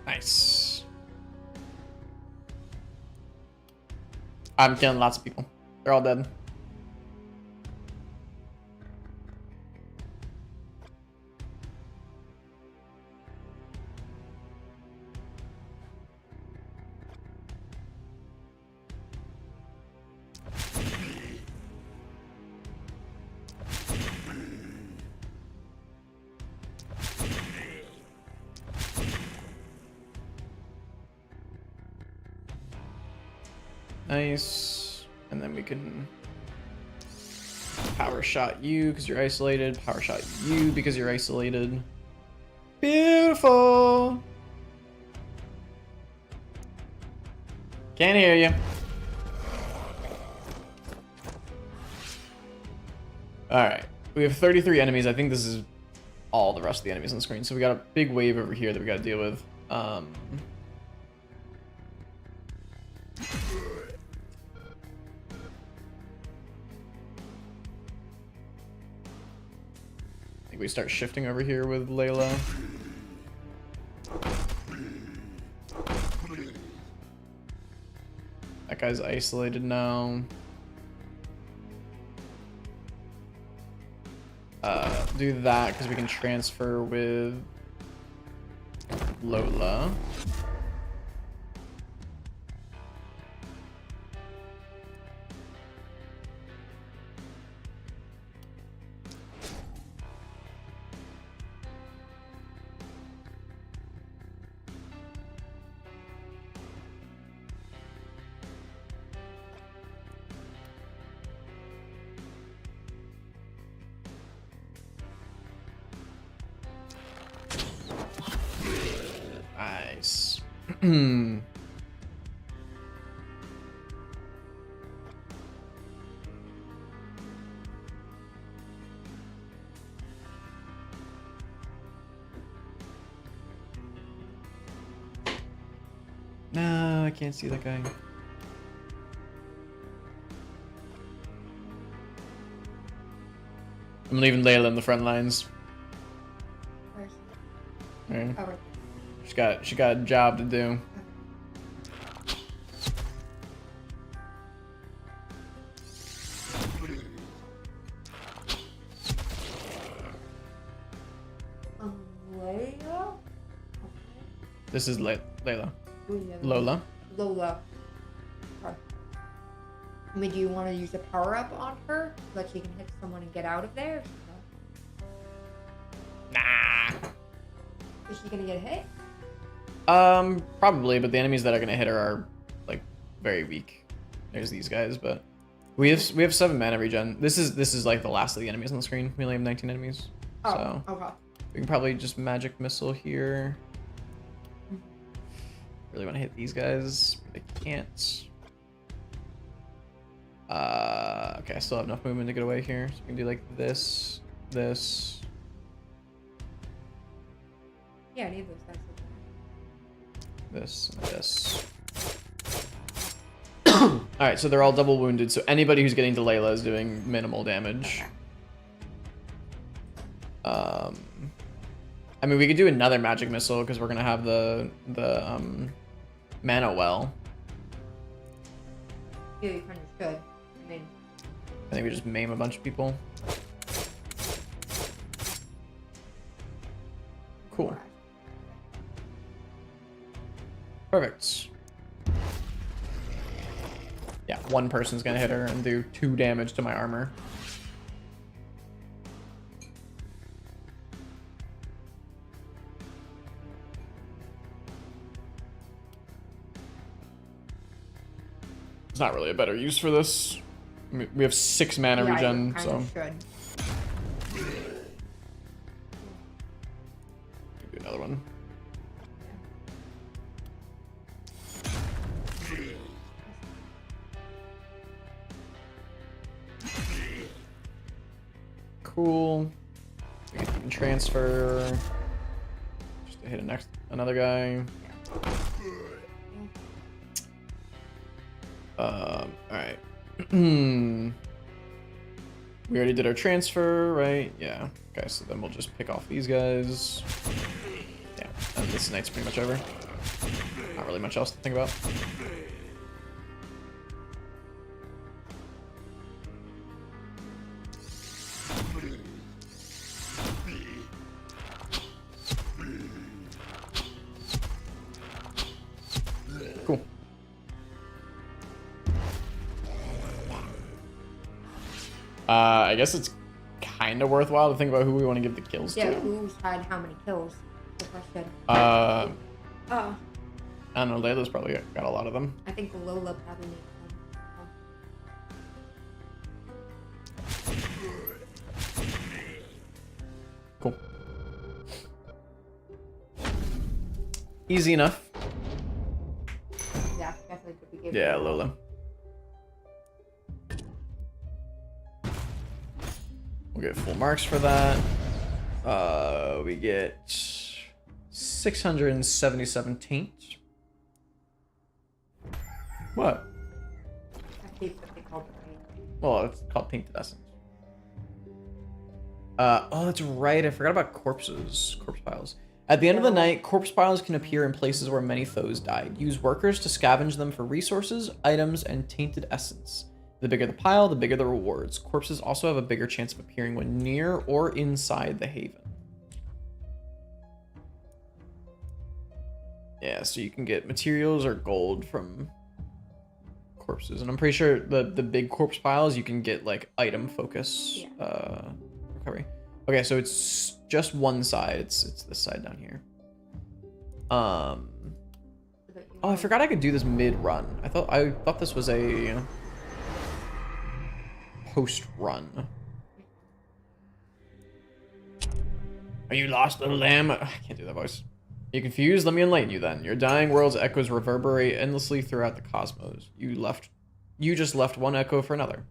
Speaker 1: Nice. I'm killing lots of people. They're all dead. Nice. And then we can power shot you because you're isolated. Power shot you because you're isolated. Beautiful. Can't hear you. Alright. We have 33 enemies. I think this is all the rest of the enemies on the screen. So we got a big wave over here that we got to deal with. I think we start shifting over here with Layla. That guy's isolated now. Do that because we can transfer with Lola. Nice. No, I can't see that guy. I'm leaving Layla in the front lines.
Speaker 2: Where's
Speaker 1: Right.
Speaker 2: oh, right.
Speaker 1: She got a job to do.
Speaker 2: Leia?
Speaker 1: This is Layla.
Speaker 2: Leia.
Speaker 1: Lola.
Speaker 2: Lola. Okay. I mean, do you want to use a power up on her so that she can hit someone and get out of there?
Speaker 1: Nah.
Speaker 2: Is she gonna get hit?
Speaker 1: Probably, but the enemies that are gonna hit her are like very weak. There's these guys, but we have 7 mana regen. This is like the last of the enemies on the screen. We only have 19 enemies,
Speaker 2: Oh,
Speaker 1: so
Speaker 2: okay.
Speaker 1: we can probably just magic missile here. Really want to hit these guys, but I can't. Okay, I still have enough movement to get away here, so we can do like this.
Speaker 2: Yeah, I need those guys.
Speaker 1: This and this. Alright, so they're all double wounded, so anybody who's getting to Layla is doing minimal damage. I mean, we could do another magic missile because we're gonna have the mana well.
Speaker 2: Yeah, you kind of should. I mean,
Speaker 1: I think we just maim a bunch of people. Cool. Perfect. Yeah, one person's gonna hit her and do 2 damage to my armor. It's not really a better use for this. I mean, we have 6 mana
Speaker 2: yeah,
Speaker 1: regen,
Speaker 2: you kind
Speaker 1: so
Speaker 2: of should.
Speaker 1: do another one. Cool. We can transfer just to hit another guy. Alright. We already did our transfer, right? Yeah. Okay, so then we'll just pick off these guys. Yeah, and this night's pretty much over. Not really much else to think about. Cool. I guess it's kind of worthwhile to think about who we want to give the kills
Speaker 2: Yeah,
Speaker 1: to.
Speaker 2: who's had how many kills? The question.
Speaker 1: Oh.
Speaker 2: Oh,
Speaker 1: I don't know, Layla's probably got a lot of them.
Speaker 2: I think Lola probably needs them.
Speaker 1: Cool. Easy enough.
Speaker 2: Yeah, definitely could be given.
Speaker 1: Yeah, Lola. We'll get full marks for that. We get 677 taint. What?
Speaker 2: I hate that they called it right.
Speaker 1: Well, it's called tainted essence. Oh, that's right. I forgot about corpses. Corpse piles. At the end of the night, corpse piles can appear in places where many foes died. Use workers to scavenge them for resources, items, and tainted essence. The bigger the pile, the bigger the rewards. Corpses also have a bigger chance of appearing when near or inside the haven. Yeah, so you can get materials or gold from corpses. And I'm pretty sure the big corpse piles, you can get like item focus recovery. Okay, so it's just one side. It's this side down here. Oh, I forgot I could do this mid-run. I thought this was a post-run. Are you lost, little lamb? I can't do that voice. You confused? Let me enlighten you then. Your dying world's echoes reverberate endlessly throughout the cosmos. You just left one echo for another.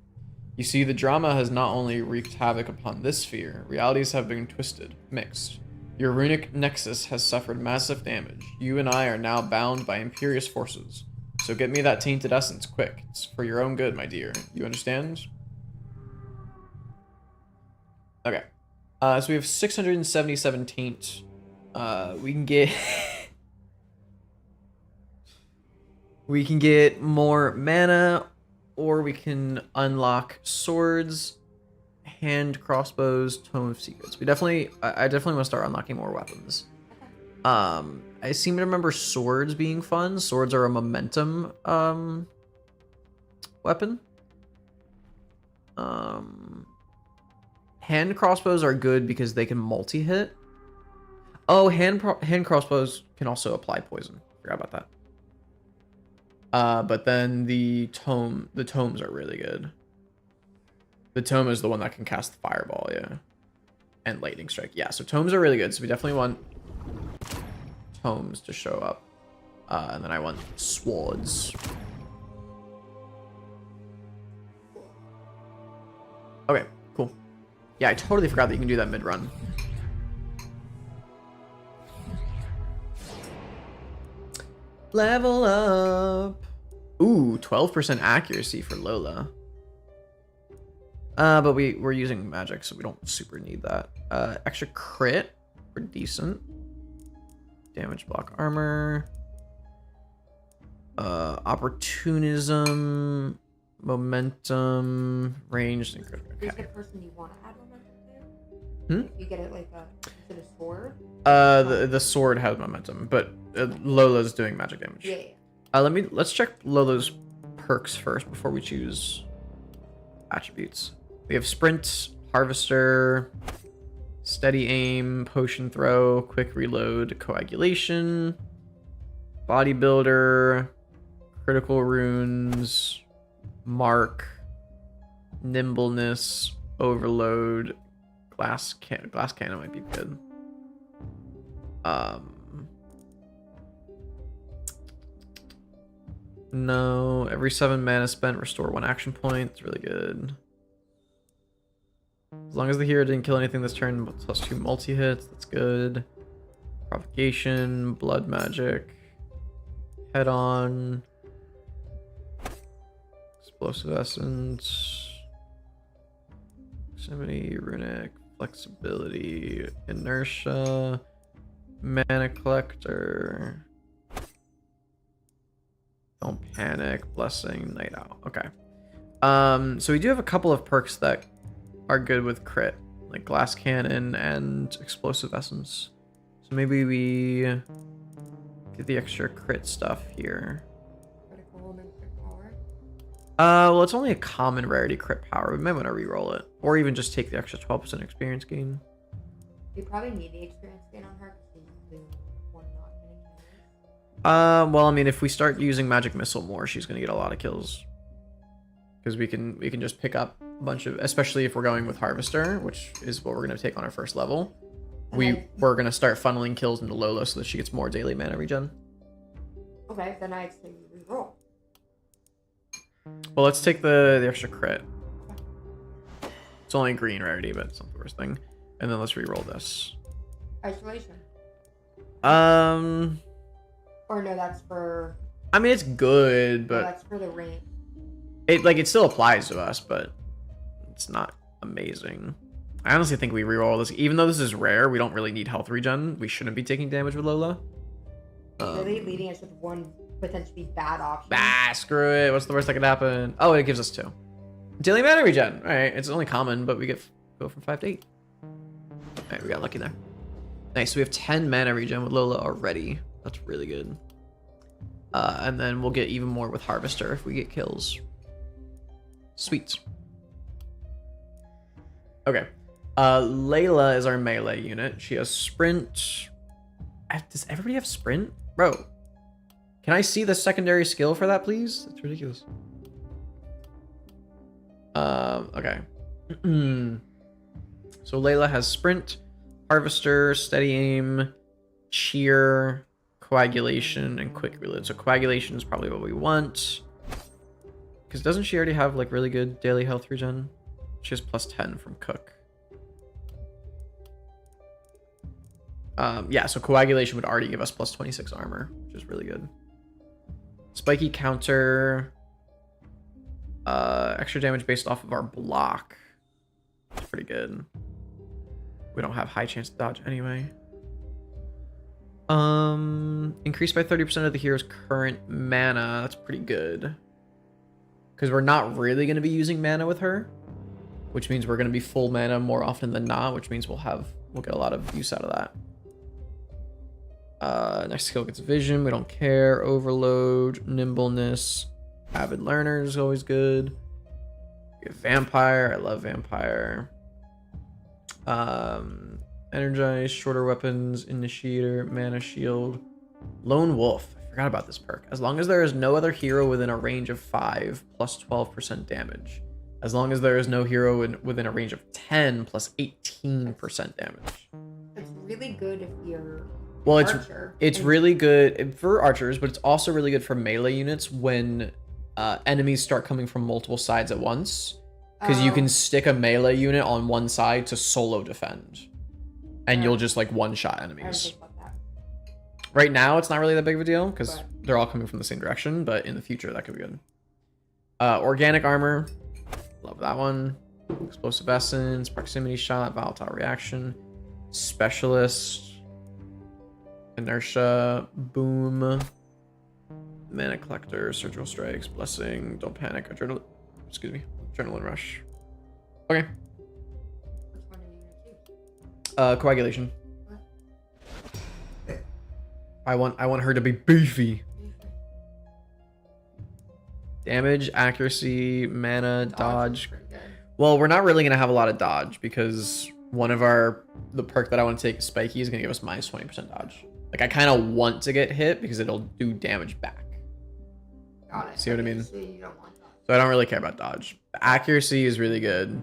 Speaker 1: You see, the drama has not only wreaked havoc upon this sphere, realities have been twisted, mixed. Your runic nexus has suffered massive damage. You and I are now bound by imperious forces. So get me that tainted essence, quick. It's for your own good, my dear. You understand? Okay. So we have 677 taint. We can get we can get more mana, or we can unlock swords, hand crossbows, tome of secrets. I definitely want to start unlocking more weapons. I seem to remember swords being fun. Swords are a momentum weapon. Hand crossbows are good because they can multi-hit. Oh, hand crossbows can also apply poison. Forgot about that. But then the tomes are really good. The tome is the one that can cast the fireball, yeah. And lightning strike. Yeah, so tomes are really good. So we definitely want tomes to show up. And then I want swords. Okay, cool. Yeah, I totally forgot that you can do that mid-run. Level up. Ooh, 12% accuracy for Lola. But we're using magic, so we don't super need that. Extra crit. We're decent. Damage block armor. Opportunism. Momentum. Range. And crit.
Speaker 2: Is
Speaker 1: Okay.
Speaker 2: the person you want to add momentum to?
Speaker 1: Hmm?
Speaker 2: You get it like is it a sword?
Speaker 1: The sword has momentum, but Lola's doing magic damage.
Speaker 2: Yeah.
Speaker 1: Let's check Lola's perks first before we choose attributes. We have sprint, harvester, steady aim, potion throw, quick reload, coagulation, bodybuilder, critical runes, mark, nimbleness, overload, glass cannon might be good. No, every 7 mana spent, restore 1 action point. It's really good. As long as the hero didn't kill anything this turn, plus 2 multi-hits, that's good. Propagation, blood magic, head on, explosive essence, proximity, runic, flexibility, inertia, mana collector. Don't panic, blessing, night owl. Okay. So we do have a couple of perks that are good with crit, like glass cannon and explosive essence. So maybe we get the extra crit stuff here.
Speaker 2: Critical and crit power.
Speaker 1: Well, it's only a common rarity crit power. We might want to re-roll it, or even just take the extra 12% experience gain.
Speaker 2: You probably need the experience gain on her because she's the one not getting kills.
Speaker 1: Well, I mean, if we start using magic missile more, she's gonna get a lot of kills. Because we can just pick up a bunch of, especially if we're going with harvester, which is what we're gonna take on our first level. We're gonna start funneling kills into Lola so that she gets more daily mana regen.
Speaker 2: Okay, then I'd say you reroll.
Speaker 1: Well, let's take the extra crit. It's only green rarity, but it's not the worst thing. And then let's re-roll this.
Speaker 2: Isolation.
Speaker 1: Um,
Speaker 2: Or no, that's for.
Speaker 1: I mean, it's good,
Speaker 2: No,
Speaker 1: but
Speaker 2: that's for the range.
Speaker 1: it still applies to us, but it's not amazing. I honestly think we reroll this, even though this is rare. We don't really need health regen. We shouldn't be taking damage with Lola.
Speaker 2: Really leading us with one potentially bad option.
Speaker 1: Bah, screw it. What's the worst that could happen? Oh, it gives us 2 daily mana regen. All right, it's only common, but we go from 5 to 8. All right, we got lucky there. Nice. So we have 10 mana regen with Lola already. That's really good. And then we'll get even more with harvester if we get kills. Sweet. Okay. Layla is our melee unit. She has sprint. Does everybody have sprint? Bro, can I see the secondary skill for that, please? That's ridiculous. Okay. So Layla has sprint, harvester, steady aim, cheer, coagulation, and quick reload. So coagulation is probably what we want. Because doesn't she already have like really good daily health regen? She has plus 10 from cook. Yeah, so coagulation would already give us plus 26 armor, which is really good. Spiky counter. Extra damage based off of our block. That's pretty good. We don't have high chance to dodge anyway. Increased by 30% of the hero's current mana. That's pretty good. Because we're not really going to be using mana with her. Which means we're going to be full mana more often than not. Which means we'll get a lot of use out of that. Next skill gets vision. We don't care. Overload. Nimbleness. Avid learner is always good. We have vampire. I love vampire. Energize, shorter weapons, initiator, mana shield, lone wolf. I forgot about this perk. As long as there is no other hero within a range of 5 plus 12% damage. As long as there is no hero within a range of 10 plus 18% damage.
Speaker 2: It's really good if you're
Speaker 1: well,
Speaker 2: archer.
Speaker 1: It's really good for archers, but it's also really good for melee units when enemies start coming from multiple sides at once. Because you can stick a melee unit on one side to solo defend. And you'll just like one-shot enemies. Right now, it's not really that big of a deal because they're all coming from the same direction. But in the future, that could be good. Organic armor. Love that one. Explosive essence. Proximity shot. Volatile reaction. Specialist. Inertia. Boom. Mana collector. Surgical strikes. Blessing. Don't panic. Adrenaline. Excuse me. Adrenaline rush. Okay. Coagulation. I want her to be beefy. Damage, accuracy, mana, dodge. Well, we're not really gonna have a lot of dodge because one of the perk that I want to take, Spiky, is gonna give us minus 20% dodge. Like I kind of want to get hit because it'll do damage back.
Speaker 2: Got it.
Speaker 1: See what I mean?
Speaker 2: So you don't want dodge.
Speaker 1: So I don't really care about dodge. Accuracy is really good.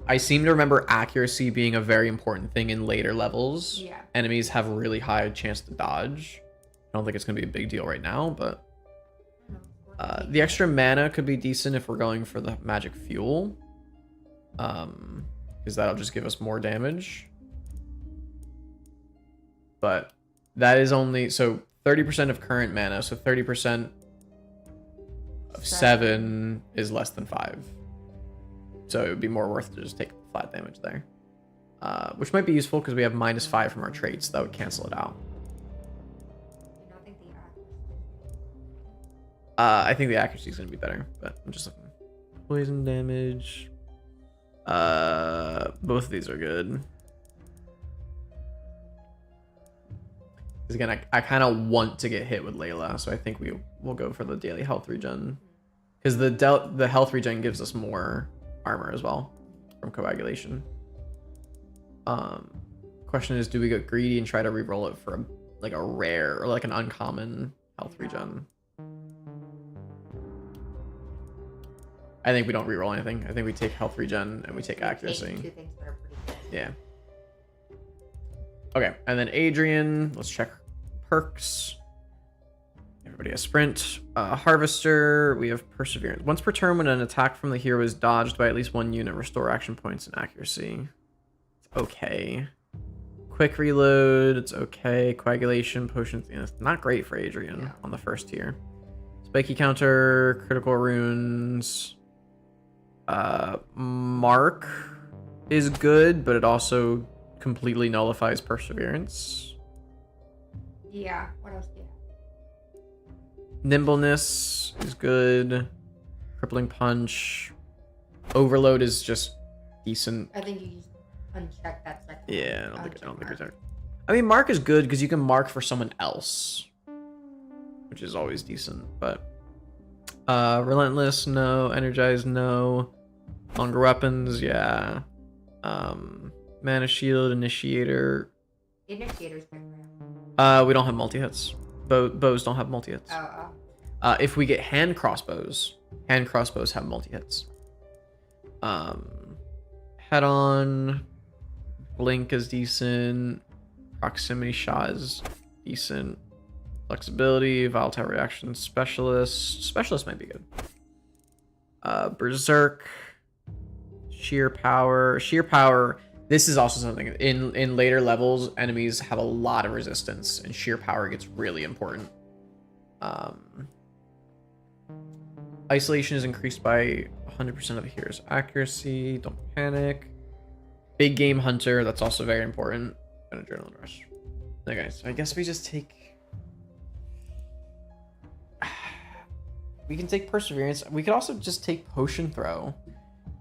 Speaker 1: I seem to remember accuracy being a very important thing in later levels.
Speaker 2: Yeah.
Speaker 1: Enemies have a really high chance to dodge. I don't think it's going to be a big deal right now, but the extra mana could be decent if we're going for the magic fuel. Because that'll just give us more damage. But that is only, so 30% of current mana, so 30% of 7 is less than 5. So it would be more worth to just take flat damage there. Which might be useful because we have minus 5 from our traits. That would cancel it out. I think the accuracy is going to be better, but I'm just looking. Poison damage. Both of these are good. Because again, I kind of want to get hit with Layla, so I think we'll go for the daily health regen. Because the health regen gives us more armor as well from coagulation. Question is, do we get greedy and try to re-roll it for a rare or like an uncommon health regen? I think we don't re-roll anything. I think we take health regen and we take accuracy.
Speaker 2: Two things that are pretty good.
Speaker 1: Yeah. Okay, and then Adrian. Let's check perks. Everybody has sprint. Harvester. We have perseverance. Once per turn, when an attack from the hero is dodged by at least one unit, restore action points and accuracy. It's okay. Quick reload. It's okay. Coagulation potions. Yeah, it's not great for Adrian on the first tier. Spiky counter. Critical runes. Mark is good, but it also completely nullifies perseverance.
Speaker 2: Yeah. What else do you have?
Speaker 1: Nimbleness is good. Crippling punch. Overload is just decent.
Speaker 2: I think you just uncheck that second.
Speaker 1: Yeah, I don't think there's. I mean, mark is good because you can mark for someone else, which is always decent. But relentless, no. Energize, no. Longer weapons, yeah. Mana shield, initiator.
Speaker 2: Initiator's good.
Speaker 1: We don't have multi hits. Bows don't have multi hits. If we get hand crossbows have multi hits. Head on, blink is decent. Proximity shot is decent. Flexibility, volatile reaction, specialist might be good. Berserk, sheer power. This is also something in later levels, enemies have a lot of resistance and sheer power gets really important. Isolation is increased by 100% of the hero's accuracy. Don't panic. Big game hunter, that's also very important. And adrenaline rush. Okay, so I guess we just take... We can take perseverance. We could also just take potion throw.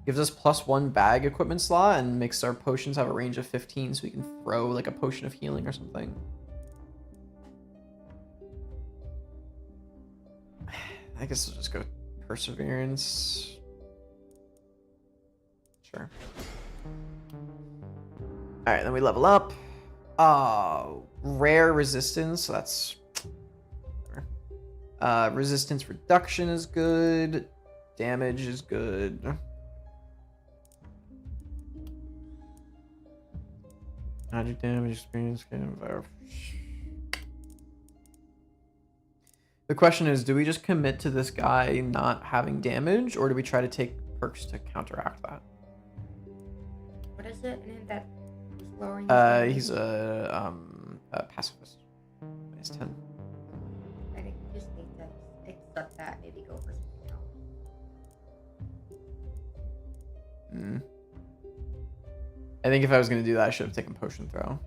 Speaker 1: Gives us +1 bag equipment slot and makes our potions have a range of 15, so we can throw like a potion of healing or something. I guess we'll just go perseverance. Sure. All right, then we level up. Rare resistance. So that's resistance reduction is good. Damage is good. Magic damage experience. The question is, do we just commit to this guy not having damage, or do we try to take perks to counteract that?
Speaker 2: What is it? And that lowering.
Speaker 1: He's a pacifist. -10.
Speaker 2: I think we just need to accept that. Maybe go for something else.
Speaker 1: I think if I was gonna do that, I should have taken potion throw.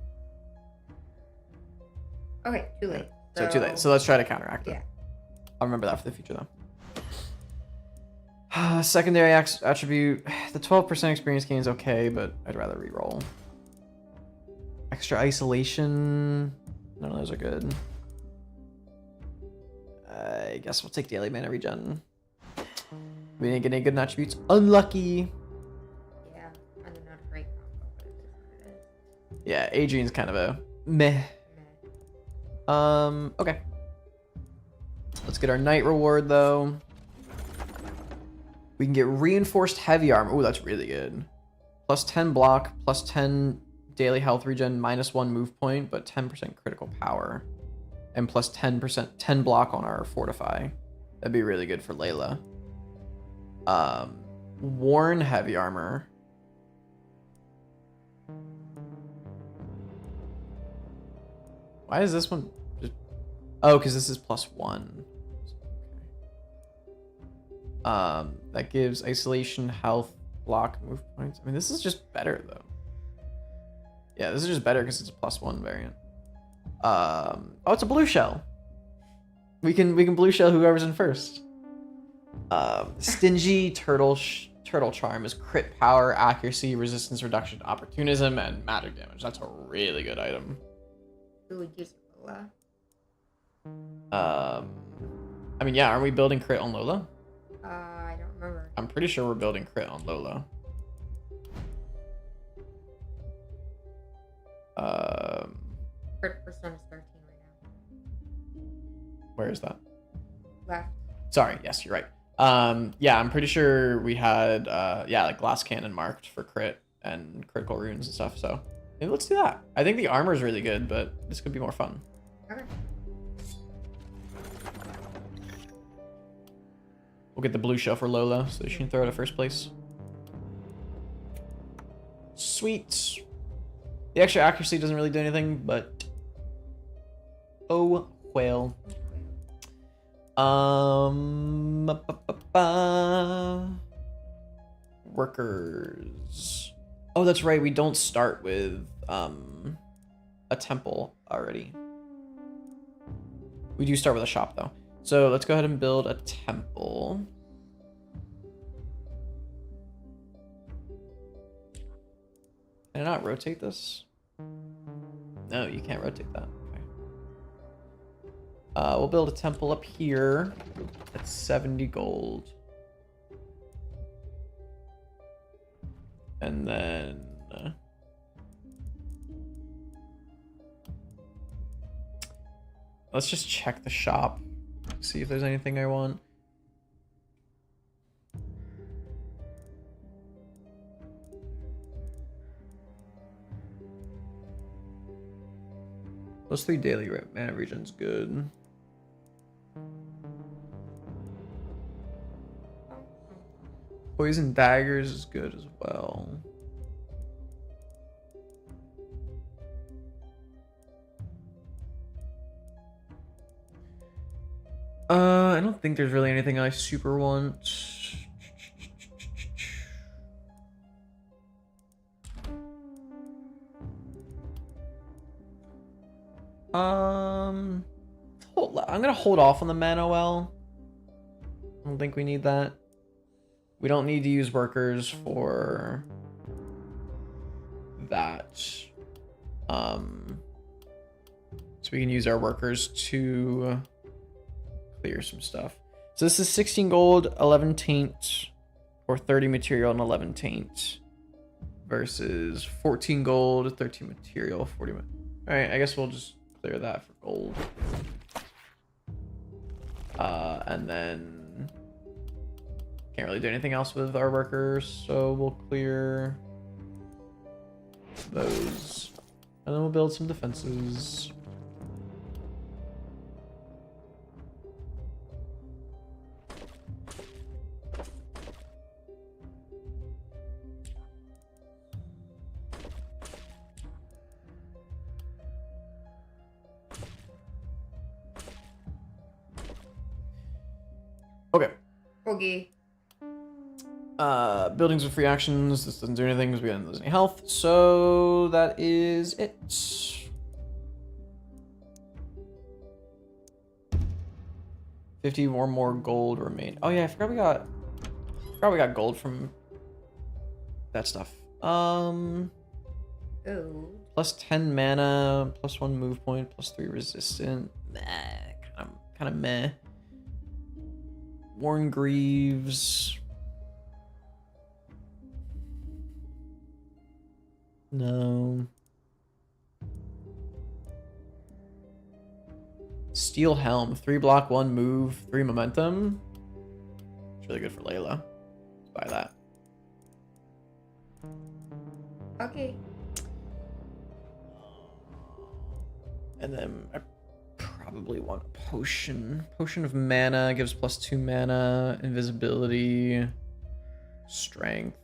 Speaker 2: Okay, too late.
Speaker 1: So too late. So let's try to counteract it.
Speaker 2: Yeah.
Speaker 1: I'll remember that for the future though. Secondary attribute. The 12% experience gain is okay, but I'd rather reroll. Extra isolation. None of those are good. I guess we'll take daily mana regen. We didn't get any good attributes. Unlucky.
Speaker 2: Yeah, and not a great combo, but it is what it is.
Speaker 1: Yeah, Adrian's kind of a meh. Okay. Let's get our night reward though. We can get reinforced heavy armor. Oh, that's really good. +10 block, +10 daily health regen, -1 move point, but 10% critical power. And +10% 10 block on our fortify. That'd be really good for Layla. Worn heavy armor. Why is this one just... Oh, because this is +1. That gives isolation, health, block, move points. I mean, this is just better though. Yeah, this is just better because it's a +1 variant. Oh, it's a blue shell. We can blue shell whoever's in first. Stingy turtle charm is crit power, accuracy, resistance reduction, opportunism, and magic damage. That's a really good item.
Speaker 2: Who would use Lola?
Speaker 1: I mean, yeah, aren't we building crit on Lola?
Speaker 2: I don't remember.
Speaker 1: I'm pretty sure we're building crit on Lola.
Speaker 2: Crit percent is 13 right now.
Speaker 1: Where is that?
Speaker 2: Left.
Speaker 1: Sorry, yes, you're right. Yeah, I'm pretty sure we had yeah, like glass cannon marked for crit and critical runes and stuff, so maybe let's do that. I think the armor is really good, but this could be more fun.
Speaker 2: Okay.
Speaker 1: We'll get the blue shell for Lola so she can throw it at first place. Sweet. The extra accuracy doesn't really do anything, but oh well. Workers. Oh, that's right. We don't start with a temple already. We do start with a shop though. So let's go ahead and build a temple. Can I not rotate this? No, you can't rotate that. Okay. We'll build a temple up here at 70 gold. And then... let's just check the shop. See if there's anything I want. +3 daily mana regen's good. Poison daggers is good as well. I don't think there's really anything I super want. I'm gonna hold off on the mana well. I don't think we need that. We don't need to use workers for that. So we can use our workers to clear some stuff. So this is 16 gold, 11 taint, or 30 material and 11 taint, versus 14 gold, 13 material, 40. All right, I guess we'll just clear that for gold. And then can't really do anything else with our workers, so we'll clear those, and then we'll build some defenses. Okay.
Speaker 2: Okay.
Speaker 1: Buildings with free actions. This doesn't do anything because we didn't lose any health. So that is it. 50 or more gold remain. Oh yeah, I forgot we got gold from that stuff.
Speaker 2: Oh.
Speaker 1: Plus 10 mana, plus 1 move point, plus 3 resistant. Nah, kind of meh. Worn Greaves. No. Steel Helm. 3 block, 1 move, 3 momentum. It's really good for Layla. Let's buy that.
Speaker 2: Okay.
Speaker 1: And then I probably want a potion. Potion of mana gives plus 2 mana, invisibility, strength.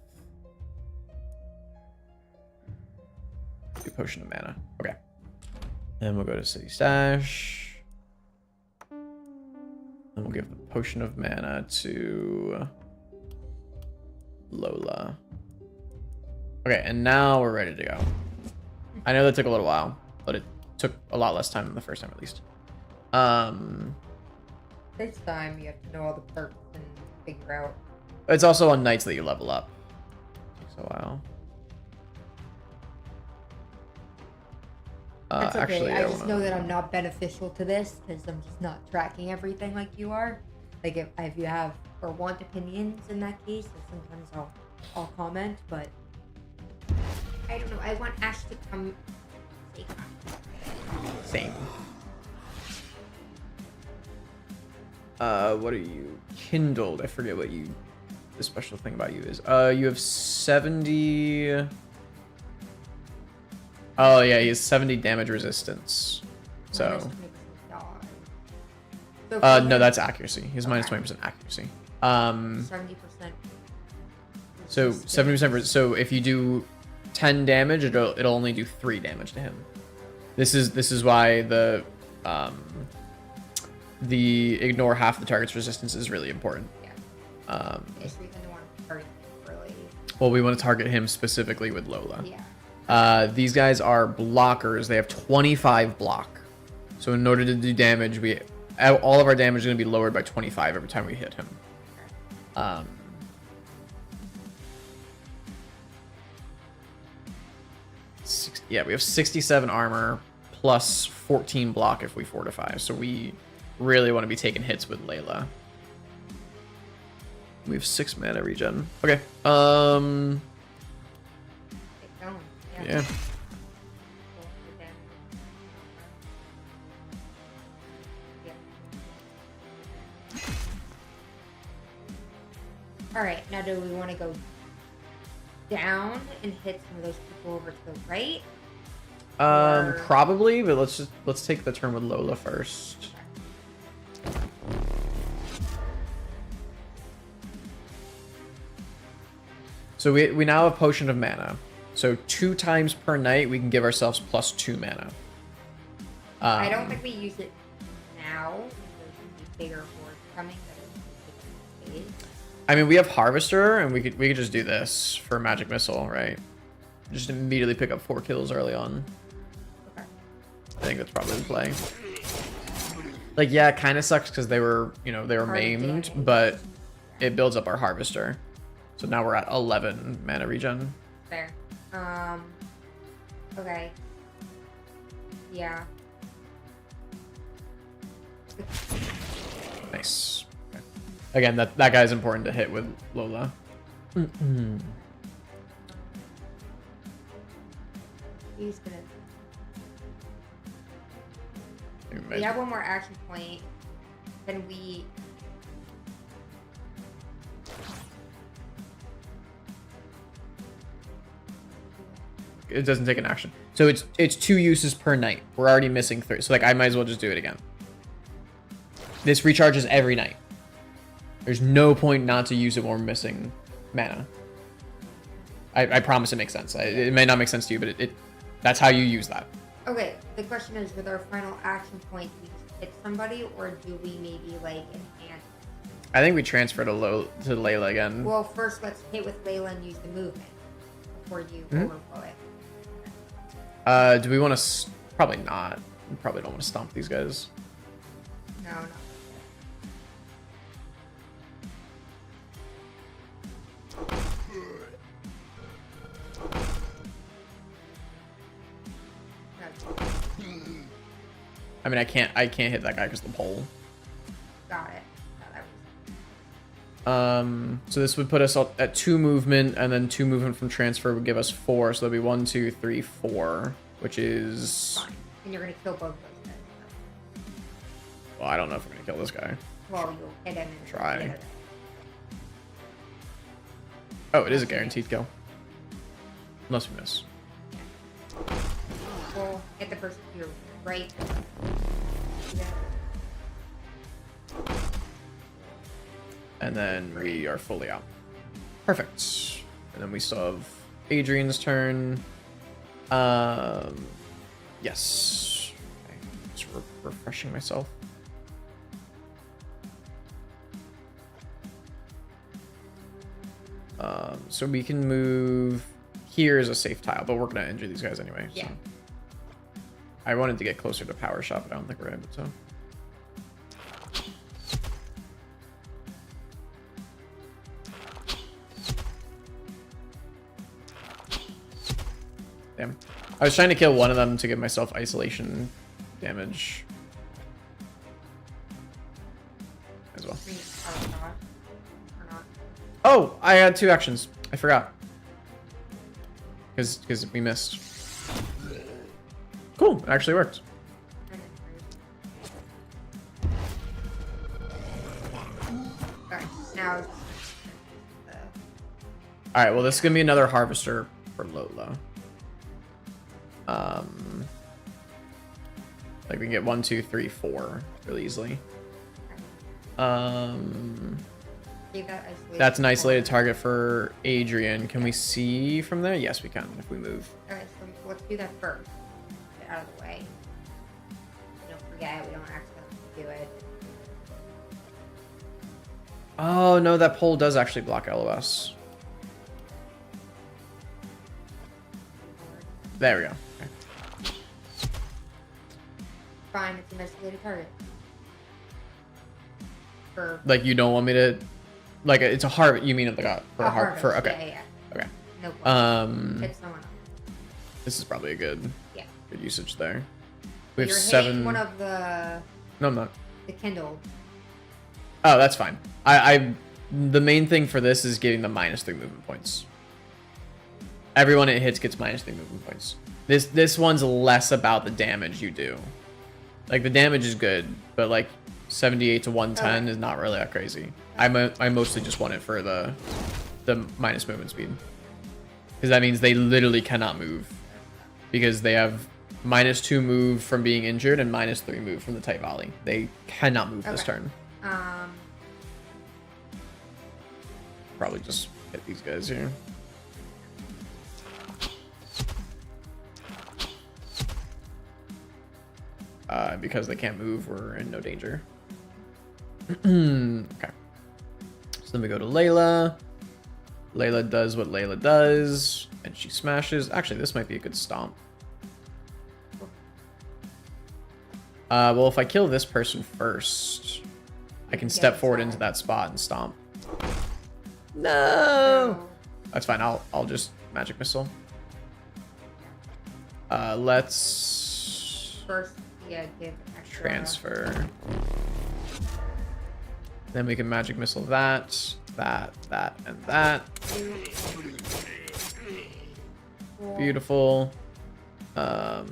Speaker 1: Do potion of mana. Okay. Then we'll go to City Stash. And we'll give the potion of mana to Lola. Okay, and now we're ready to go. I know that took a little while, but it took a lot less time than the first time at least.
Speaker 2: This time you have to know all the perks and figure out.
Speaker 1: It's also on nights that you level up. Takes a while.
Speaker 2: That's okay.
Speaker 1: Actually,
Speaker 2: I just know that I'm not beneficial to this because I'm just not tracking everything like you are. Like if you have or want opinions in that case, then sometimes I'll comment, but I don't know. I want Ash to come.
Speaker 1: Same. What are you? Kindled. I forget what you. The special thing about you is. You have 70. Oh yeah, he has 70 damage resistance. So. No, that's accuracy. He's minus 20% accuracy.
Speaker 2: 70%.
Speaker 1: So 70%. So if you do 10 damage, it'll only do 3 damage to him. This is why the ignore half the target's resistance is really important.
Speaker 2: Yeah. Basically, we don't want to target him really.
Speaker 1: Well, we want to target him specifically with Lola.
Speaker 2: Yeah.
Speaker 1: These guys are blockers. They have 25 block. So in order to do damage, all of our damage is going to be lowered by 25 every time we hit him. Yeah, we have 67 armor plus 14 block if we fortify. So we really want to be taking hits with Layla. We have 6 mana regen. Okay.
Speaker 2: Keep going.
Speaker 1: Yeah.
Speaker 2: All right, now do we want to go down and hit some of those people over to the right? Or...
Speaker 1: Probably, but let's take the turn with Lola first. So we now have Potion of Mana. So 2 times per night we can give ourselves plus 2 mana.
Speaker 2: I don't think we use it now. There's bigger hordes coming.
Speaker 1: I mean, we have Harvester, and we could just do this for Magic Missile, right? Just immediately pick up 4 kills early on.
Speaker 2: Okay.
Speaker 1: think that's probably the play. Like, yeah, it kind of sucks because they were, you know, they were
Speaker 2: Hard
Speaker 1: maimed,
Speaker 2: damage.
Speaker 1: but it builds up our harvester. So now we're at 11 mana regen.
Speaker 2: Fair. Okay. Yeah.
Speaker 1: Nice. Okay. Again, that guy's important to hit with Lola.
Speaker 2: He's gonna.
Speaker 1: Maybe
Speaker 2: We have one more action point. Then we.
Speaker 1: It doesn't take an action. So it's 2 uses per night. We're already missing 3. So like I might as well just do it again. This recharges every night. There's no point not to use it when we're missing mana. I promise it makes sense. It may not make sense to you, but that's how you use that.
Speaker 2: Okay, the question is, with our final action point, do we just hit somebody, or do we maybe like enhance?
Speaker 1: I think we transfer to Layla again.
Speaker 2: Well, first let's hit with Layla and use the movement before you overflow it.
Speaker 1: Do we want to? Probably not. We probably don't want to stomp these guys.
Speaker 2: No, no.
Speaker 1: I mean, I can't hit that guy because the pole.
Speaker 2: Got it. That was...
Speaker 1: So this would put us at 2 movement, and then 2 movement from transfer would give us 4. So that'd be 1, 2, 3, 4, which is.
Speaker 2: fine. And you're gonna kill both those guys.
Speaker 1: Well, I don't know if we're gonna kill this guy.
Speaker 2: Well, you'll hit him and
Speaker 1: Try.
Speaker 2: the other guy.
Speaker 1: Oh, it is a guaranteed kill. Unless we miss.
Speaker 2: We'll hit the person to your right. Yeah.
Speaker 1: And then we are fully out. Perfect. And then we still have Adrian's turn. Yes. Okay. Just refreshing myself. So we can move. Here is a safe tile, but we're gonna injure these guys anyway.
Speaker 2: Yeah.
Speaker 1: So. I wanted to get closer to power shot, but I don't think we're able to. Damn. I was trying to kill one of them to give myself isolation damage. As well.
Speaker 2: Or not.
Speaker 1: Oh, I had 2 actions. I forgot. Because we missed. Cool. It actually worked.
Speaker 2: Alright, now.
Speaker 1: Alright, well, this is going to be another harvester for Lola. Like, we can get 1, 2, 3, 4 really easily. That's an isolated target for Adrian. Can we see from there? Yes, we can if we move.
Speaker 2: Alright, so let's do that first. Get out of the way. Don't forget, we don't accidentally do it.
Speaker 1: Oh, no, that pole does actually block LOS. There we go. Okay.
Speaker 2: Fine, it's an isolated target. For
Speaker 1: Like, you don't want me to... Like, it's a harvest. You mean like for a
Speaker 2: harvest.
Speaker 1: for okay.
Speaker 2: Yeah.
Speaker 1: Okay.
Speaker 2: No problem. It's someone else.
Speaker 1: This is probably a good
Speaker 2: Yeah.
Speaker 1: good usage there. We have
Speaker 2: You're
Speaker 1: 7.
Speaker 2: hitting one of the
Speaker 1: No, I'm not.
Speaker 2: Kindle.
Speaker 1: Oh, that's fine. I the main thing for this is getting the -3 movement points. Everyone it hits gets -3 movement points. This one's less about the damage you do. Like, the damage is good, but like 78 to 110
Speaker 2: Okay.
Speaker 1: is not really that crazy. I mostly just want it for the minus movement speed. Because that means they literally cannot move. Because they have -2 move from being injured and -3 move from the tight volley. They cannot move this
Speaker 2: Okay.
Speaker 1: turn. Probably just hit these guys here. Because they can't move, we're in no danger. Okay. So then we go to Layla. Layla does what Layla does, and she smashes. Actually, this might be a good stomp. Well, if I kill this person first, I can step forward into
Speaker 2: inside.
Speaker 1: that spot and stomp. No! That's fine. I'll just magic missile. Let's
Speaker 2: First, yeah, give extra.
Speaker 1: transfer. Then we can magic missile that, and that. Beautiful. So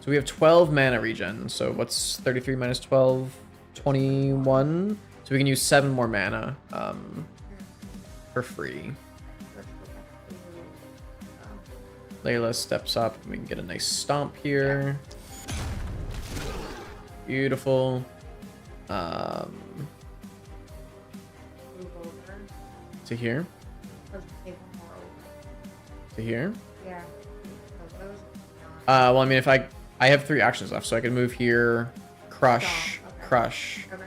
Speaker 1: we have 12 mana regen. So what's 33 minus 12? 21. So we can use 7 more mana for free. Layla steps up and we can get a nice stomp here. Beautiful.
Speaker 2: Move over.
Speaker 1: To here.
Speaker 2: Or just take one more over.
Speaker 1: To here.
Speaker 2: Yeah. So those are not-
Speaker 1: Well, I mean, if I have 3 actions left, so I can move here, crush,
Speaker 2: Stomp, okay.
Speaker 1: crush.
Speaker 2: Okay.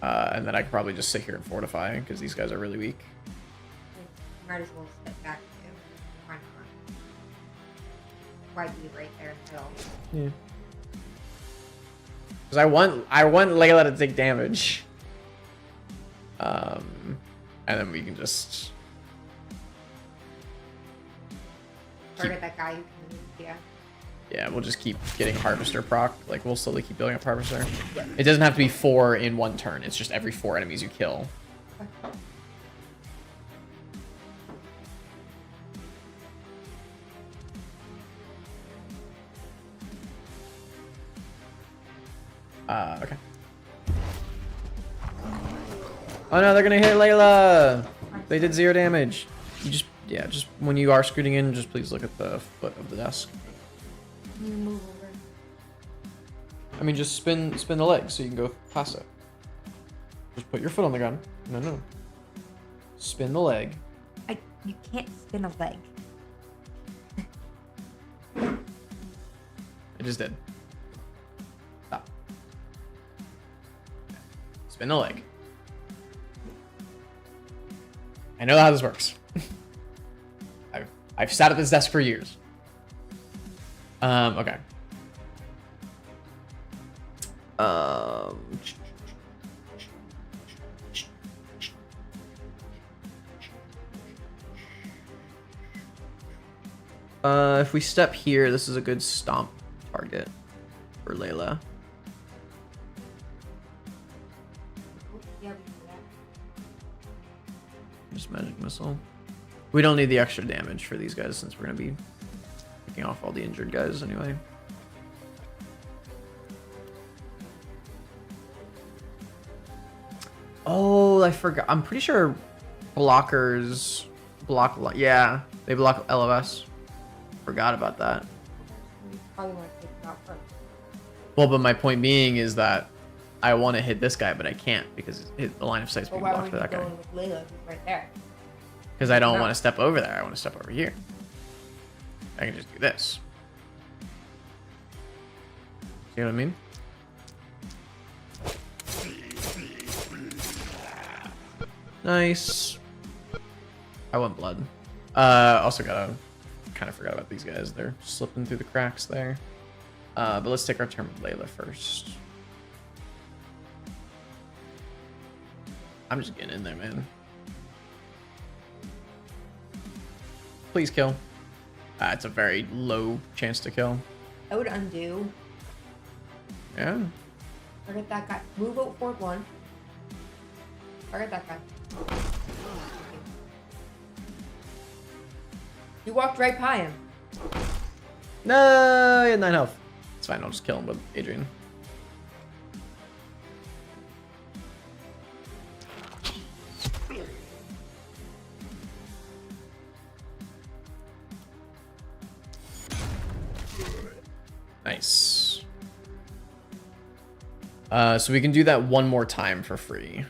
Speaker 1: And then I could probably just sit here and fortify because these guys are really weak.
Speaker 2: Might as well step back too. Why not? Why be right there in the middle?
Speaker 1: Yeah. Because I want Layla to take damage. And then we can just
Speaker 2: Target that guy who can move, yeah.
Speaker 1: yeah, we'll just keep getting Harvester proc. Like, we'll slowly keep building up Harvester. It doesn't have to be 4 in one turn. It's just every 4 enemies you kill. Okay. Oh no, they're gonna hit Layla! They did 0 damage. You just, yeah, just when you are scooting in, just please look at the foot of the desk.
Speaker 2: Can you move over?
Speaker 1: I mean, just spin the leg so you can go past it. Just put your foot on the ground. No. Spin the leg.
Speaker 2: You can't spin a leg.
Speaker 1: I just did. Stop. Spin the leg. I know how this works. I've sat at this desk for years. Okay. If we step here, this is a good stomp target for Layla.
Speaker 2: Yeah, we can do that.
Speaker 1: Just magic missile. We don't need the extra damage for these guys since we're gonna be picking off all the injured guys anyway. Oh, I forgot. I'm pretty sure blockers block. Yeah, they block LOS. Forgot about that.
Speaker 2: You probably want to take it out first.
Speaker 1: Well, but my point being is that I want to hit this guy, but I can't because the line of sight's
Speaker 2: But
Speaker 1: being
Speaker 2: why
Speaker 1: blocked
Speaker 2: would
Speaker 1: for
Speaker 2: you
Speaker 1: that
Speaker 2: go
Speaker 1: guy.
Speaker 2: in with Layla who's right there?
Speaker 1: Because I don't
Speaker 2: No.
Speaker 1: want to step over there. I want to step over here. I can just do this. See what I mean? Nice. I want blood. Also gotta kind of forgot about these guys. They're slipping through the cracks there. But let's take our turn with Layla first. I'm just getting in there, man. Please kill. It's a very low chance to kill.
Speaker 2: I would undo.
Speaker 1: Yeah.
Speaker 2: Target that guy. Move out forward one. Target that guy. You walked right by him.
Speaker 1: No, he had 9 health. It's fine. I'll just kill him with Adrian. Nice. So we can do that one more time for free.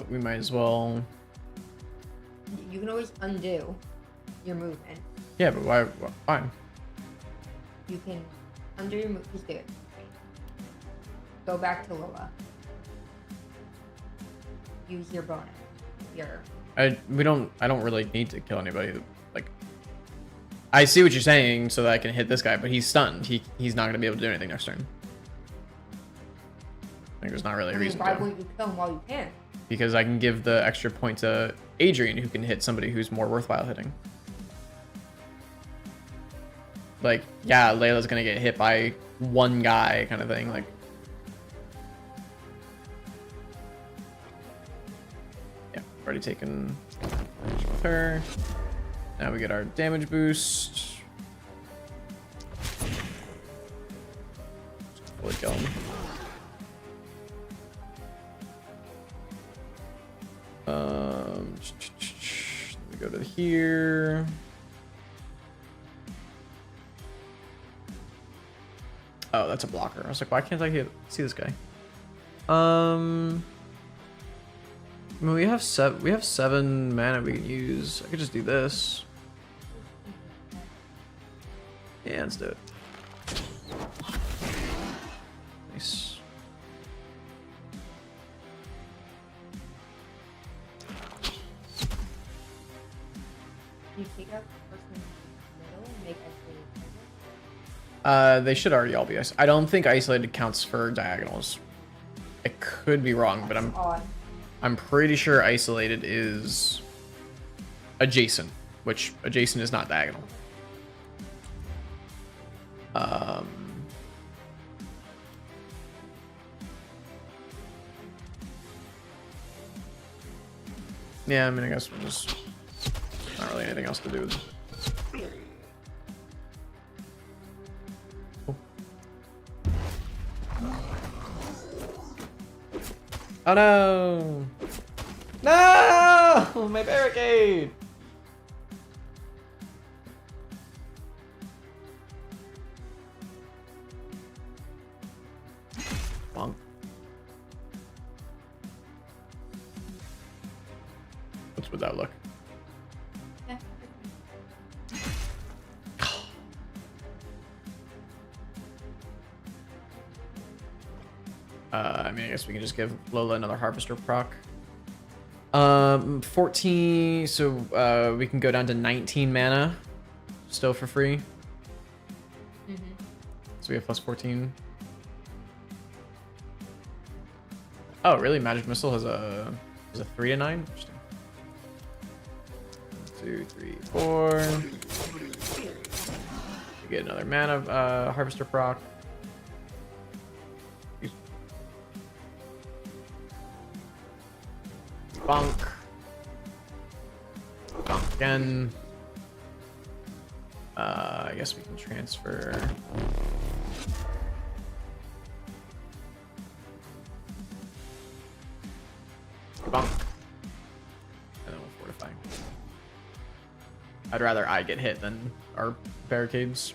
Speaker 1: We might as well.
Speaker 2: You can always undo your movement.
Speaker 1: Yeah, but why? Fine.
Speaker 2: You can Under your move. Just do it. Go back to Lola. Use your bonus.
Speaker 1: I don't really need to kill anybody. Like, I see what you're saying, so that I can hit this guy, but he's stunned. He's not gonna be able to do anything next turn. I think there's not really a reason
Speaker 2: why
Speaker 1: to.
Speaker 2: wouldn't you kill him while you can?
Speaker 1: Because I can give the extra point to Adrian, who can hit somebody who's more worthwhile hitting. Like, yeah, Layla's gonna get hit by one guy, kind of thing. Like, yeah, already taken damage with her. Now we get our damage boost. Fully kill him. Let me go to here. Oh, that's a blocker. I was like, why can't I see this guy? I mean, we have 7 mana we can use. I could just do this. Yeah, let's do it. Nice.
Speaker 2: You take out the person in the middle and make isolated target?
Speaker 1: They should already all be I don't think isolated counts for diagonals. I could be wrong, but I'm pretty sure isolated is adjacent, which adjacent is not diagonal. Yeah, I mean, I guess we'll just not really anything else to do. Oh no! No! My barricade! Bonk. What's with that look?
Speaker 2: Yeah.
Speaker 1: I mean, I guess we can just give Lola another Harvester proc. 14, so we can go down to 19 mana still for free.
Speaker 2: Mm-hmm.
Speaker 1: So we have plus 14. Oh, really? Magic Missile has a 3 to 9? Interesting. 1, 2, 3, 4. We get another mana Harvester proc. Bonk. Bonk again. I guess we can transfer. Bonk. And then we'll fortify. I'd rather I get hit than our barricades.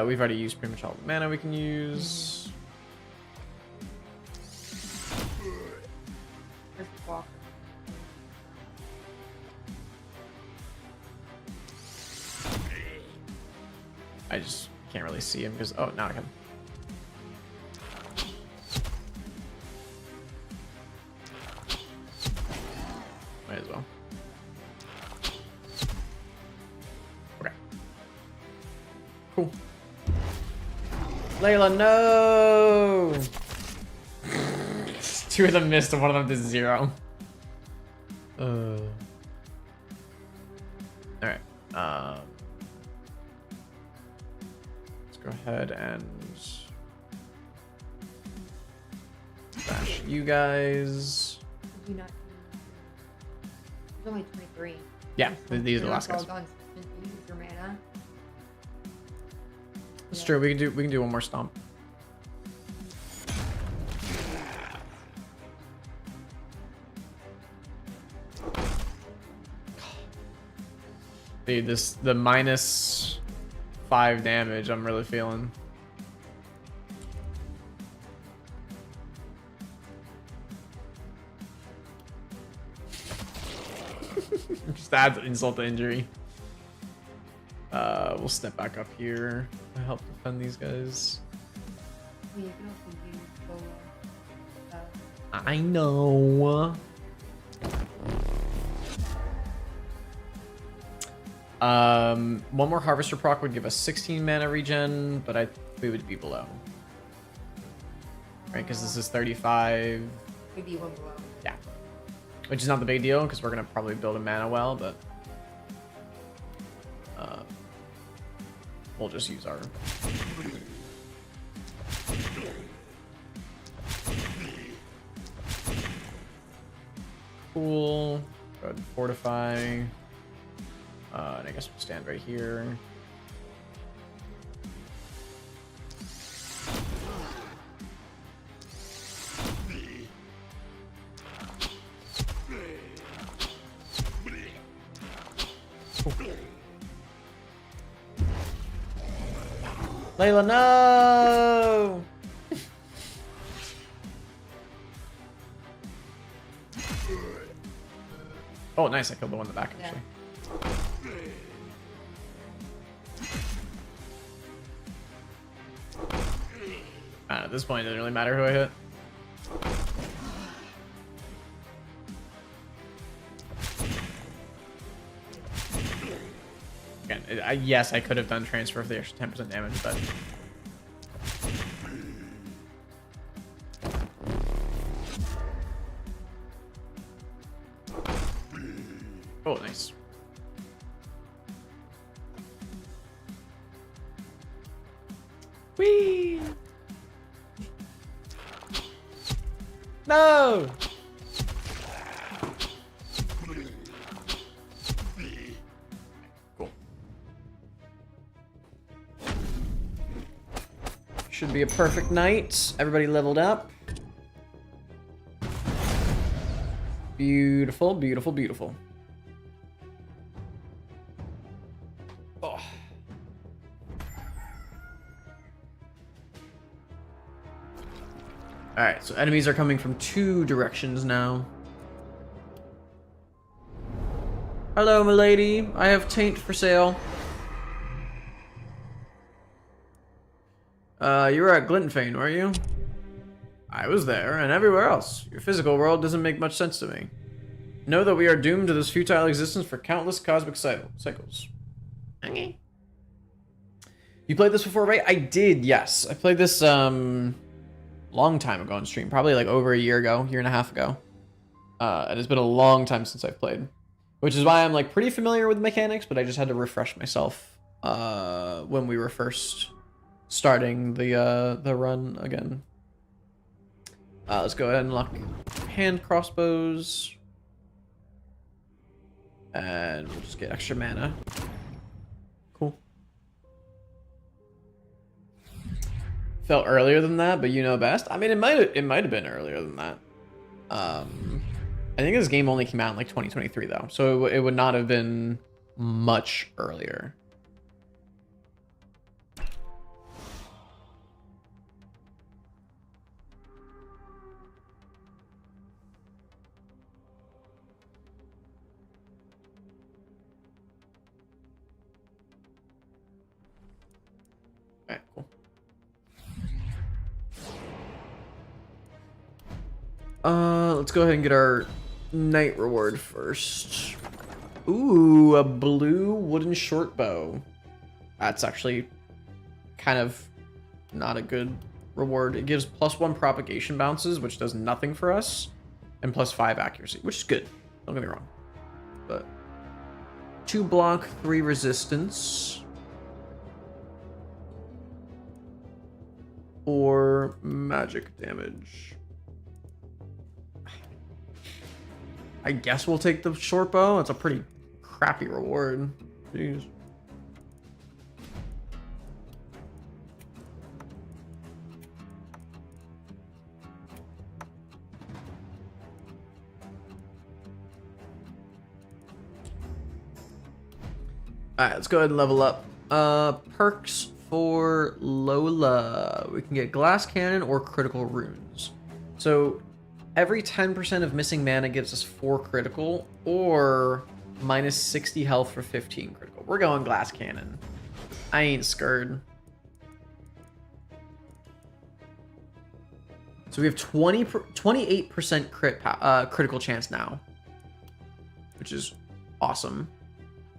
Speaker 1: We've already used pretty much all the mana we can use.
Speaker 2: There's the blocker.
Speaker 1: I just can't really see him because now I can. Might as well. Okay. Cool. Layla, no! 2 of them missed and 1 of them did 0. Alright. Let's go ahead and bash you guys.
Speaker 2: Did you not? There's only 23.
Speaker 1: Yeah, these are the last guys.
Speaker 2: Use your mana.
Speaker 1: That's true. We can do one more stomp. Dude, the minus 5 damage I'm really feeling. Just adds insult to injury. We'll step back up here to help defend these guys.
Speaker 2: You can also use the,
Speaker 1: I know. One more Harvester proc would give us 16 mana regen, but we would be below. Right, because this is 35.
Speaker 2: maybe one below.
Speaker 1: Yeah. Which is not the big deal, because we're going to probably build a mana well, but... we'll just use our... Cool. Go ahead and fortify. And I guess we'll stand right here. Layla, no! Oh, nice. I killed the one in the back, actually. At this point, it doesn't really matter who I hit. Again, yes, I could have done transfer for the extra 10% damage, but... Oh, nice. Whee! No! Cool. Should be a perfect night. Everybody leveled up. Beautiful, beautiful, beautiful. Oh. Alright, so enemies are coming from 2 directions now. Hello, milady. I have taint for sale. You were at Glinfane, were you? I was there, and everywhere else. Your physical world doesn't make much sense to me. Know that we are doomed to this futile existence for countless cosmic cycles. Okay. You played this before, right? I did, yes. I played this, long time ago on stream. Probably like over a year ago, year and a half ago. And it's been a long time since I've played. Which is why I'm like pretty familiar with the mechanics, but I just had to refresh myself when we were first starting the run again. Let's go ahead and unlock hand crossbows. And we'll just get extra mana. Cool. Felt earlier than that, but you know best. I mean, it might have been earlier than that. I think this game only came out in like 2023 though, so it would not have been much earlier. Alright, cool. Let's go ahead and get our night reward first. Ooh, a blue wooden short bow. That's actually kind of not a good reward. It gives +1 propagation bounces, which does nothing for us, and +5 accuracy, which is good. Don't get me wrong. But 2 block, 3 resistance. Or magic damage. I guess we'll take the short bow. It's a pretty crappy reward. Jeez. Alright, let's go ahead and level up. Perks for Lola. We can get glass cannon or critical runes. So every 10% of missing mana gives us 4 critical, or minus 60 health for 15 critical. We're going glass cannon. I ain't scared. So we have 28% critical chance now, which is awesome.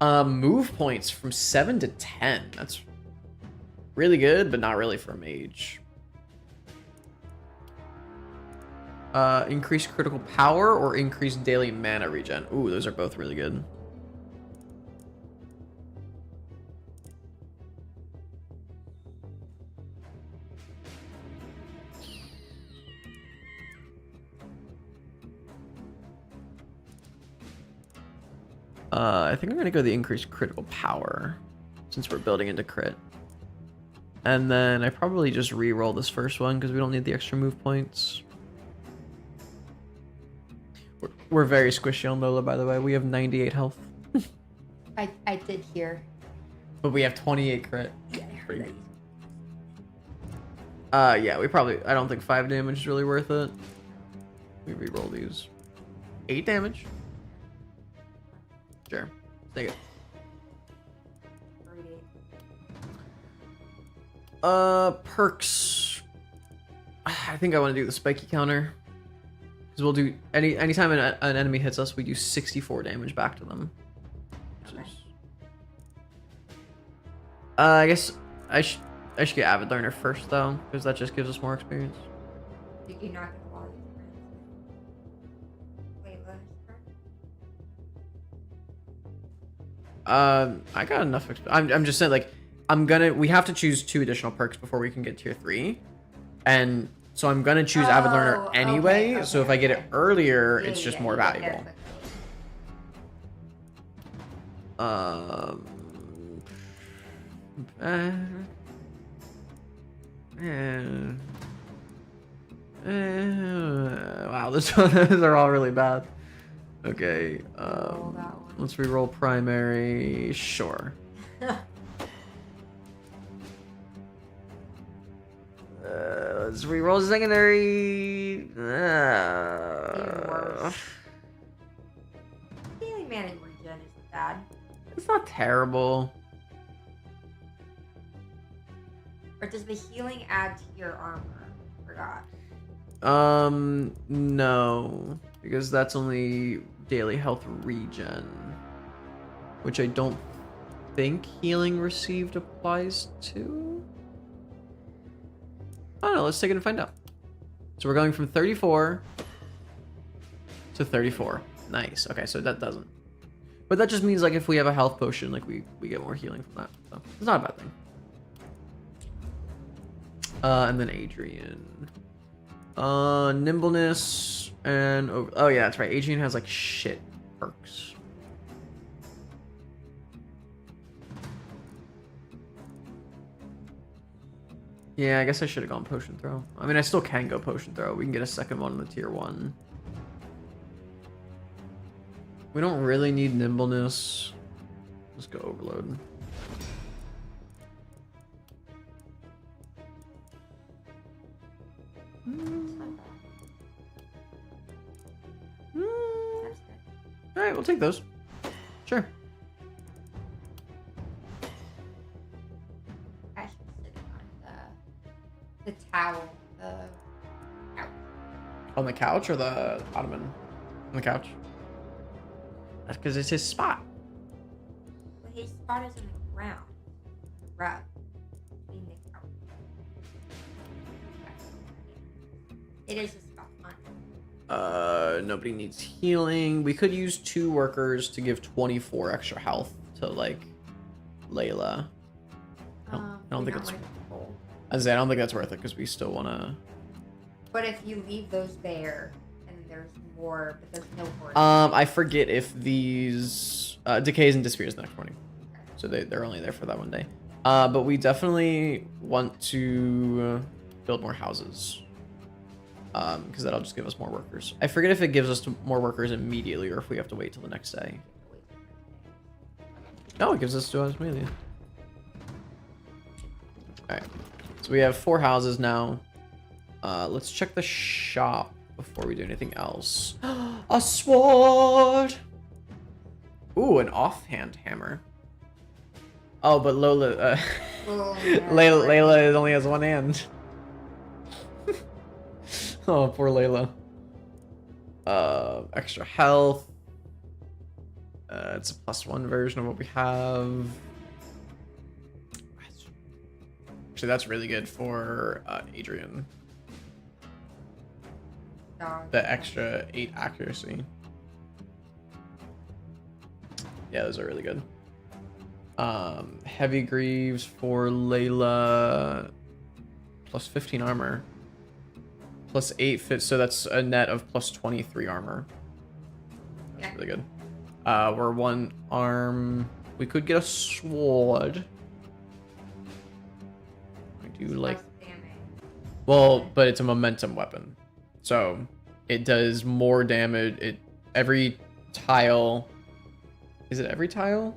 Speaker 1: Move points from 7 to 10. That's really good, but not really for a mage. Increased critical power or increased daily mana regen. Ooh, those are both really good. I think I'm gonna go the increased critical power since we're building into crit. And then I probably just re-roll this first one because we don't need the extra move points. We're very squishy on Lola, by the way. We have 98 health.
Speaker 2: I did hear.
Speaker 1: But we have 28 crit.
Speaker 2: Yeah, I heard it.
Speaker 1: Yeah, we probably... I don't think 5 damage is really worth it. We re-roll these. 8 damage. Sure. Take it. Perks. I think I want to do the spiky counter. Because we'll do... Anytime an enemy hits us, we do 64 damage back to them. I guess I should get Avid Learner first, though. Because that just gives us more experience.
Speaker 2: Did you not get a lot of experience?
Speaker 1: I got enough I'm just saying, like, we have to choose 2 additional perks before we can get tier 3. And so I'm gonna choose Avid Learner anyway,
Speaker 2: okay,
Speaker 1: so if I get it earlier, it's just more
Speaker 2: you get
Speaker 1: valuable. Wow, those are all really bad. Okay, let's re-roll primary. Sure. Let's re-roll secondary.
Speaker 2: Daily mana regen isn't bad.
Speaker 1: It's not terrible.
Speaker 2: Or does the healing add to your armor? Forgot.
Speaker 1: No, because that's only daily health regen, which I don't think healing received applies to. I don't know, let's take it and find out. So we're going from 34 to 34. Nice. Okay, so that doesn't. But that just means, like, if we have a health potion, like, we get more healing from that. So it's not a bad thing. And then Adrian. Nimbleness and... Oh, yeah, that's right. Adrian has, like, shit perks. Yeah, I guess I should have gone potion throw. I mean, I still can go potion throw. We can get a second one in the tier 1. We don't really need nimbleness. Let's go overload. Alright, we'll take those. Sure.
Speaker 2: I should sit on the towel. Couch.
Speaker 1: On the couch or the ottoman? On the couch. That's because it's his spot.
Speaker 2: But his spot is on the ground. The rug. Between the couch. It is a spot on.
Speaker 1: Nobody needs healing. We could use 2 workers to give 24 extra health to, like, Layla. I don't think it's... I don't think that's worth it because we still want to...
Speaker 2: But if you leave those there, and there's more, but there's no more.
Speaker 1: I forget if these... decays and disappears the next morning. So they're only there for that one day. But we definitely want to build more houses. Because that'll just give us more workers. I forget if it gives us more workers immediately or if we have to wait till the next day. No, it gives us to us immediately. Alright. So we have 4 houses now. Let's check the shop before we do anything else. A sword! Ooh, an offhand hammer. Oh, but Lola,
Speaker 2: Oh,
Speaker 1: Layla only has one hand. Oh, poor Layla. Extra health. It's a +1 version of what we have. Actually, that's really good for Adrian. The extra 8 accuracy. Yeah, those are really good. Heavy greaves for Layla. +15 armor. +8 fit, so that's a net of +23 armor. That's really good. We're 1 arm. We could get a sword. I do like. Well, but it's a momentum weapon, so it does more damage. Every tile. Is it every tile?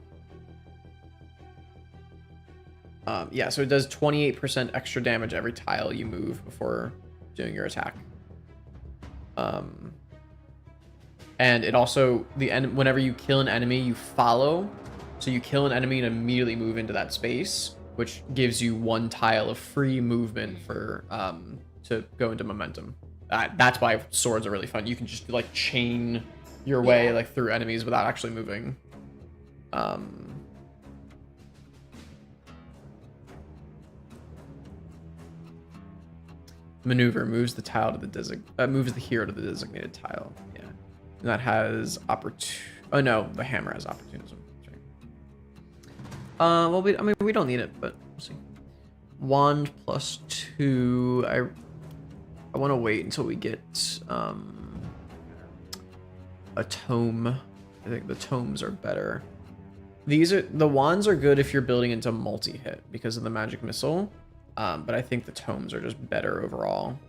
Speaker 1: Yeah, so it does 28% extra damage every tile you move before doing your attack. And it also whenever you kill an enemy, you follow. So you kill an enemy and immediately move into that space, which gives you 1 tile of free movement for to go into momentum. That's why swords are really fun. You can just like chain your way like through enemies without actually moving. Maneuver moves the tile to the moves the hero to the designated tile. Yeah, and that has Oh no, the hammer has opportunism. That's right. Well, I mean, we don't need it, but we'll see. Wand +2. I want to wait until we get a tome. I think the tomes are better. The wands are good if you're building into multi-hit because of the magic missile. But I think the tomes are just better overall.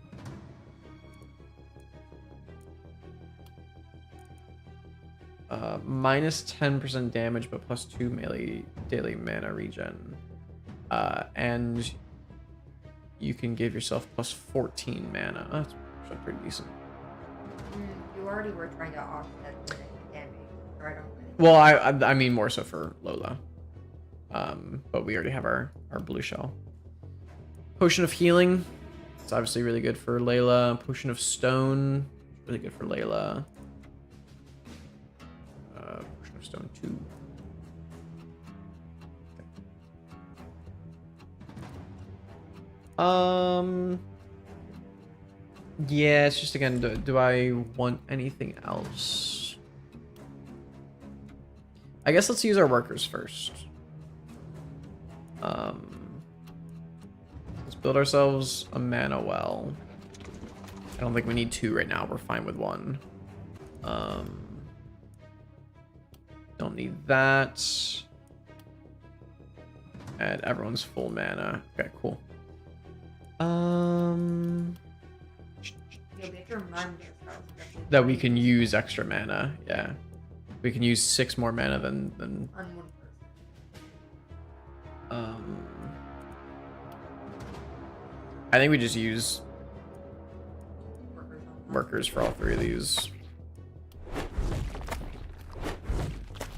Speaker 1: -10% damage, but +2 melee daily mana regen. And you can give yourself +14 mana. That's actually pretty decent.
Speaker 2: You already were trying to offset the damage, so I don't really.
Speaker 1: Well, I mean more so for Lola. But we already have our blue shell. Potion of healing. It's obviously really good for Layla. Potion of stone. Really good for Layla. Potion of stone 2. Yeah, it's just again, do I want anything else? I guess let's use our workers first. Let's build ourselves a mana well. I don't think we need 2 right now. We're fine with 1. Don't need that. And everyone's full mana. Okay, cool. That we can use extra mana. Yeah, we can use 6 more mana than
Speaker 2: On 1 person.
Speaker 1: I think we just use workers for all 3 of these.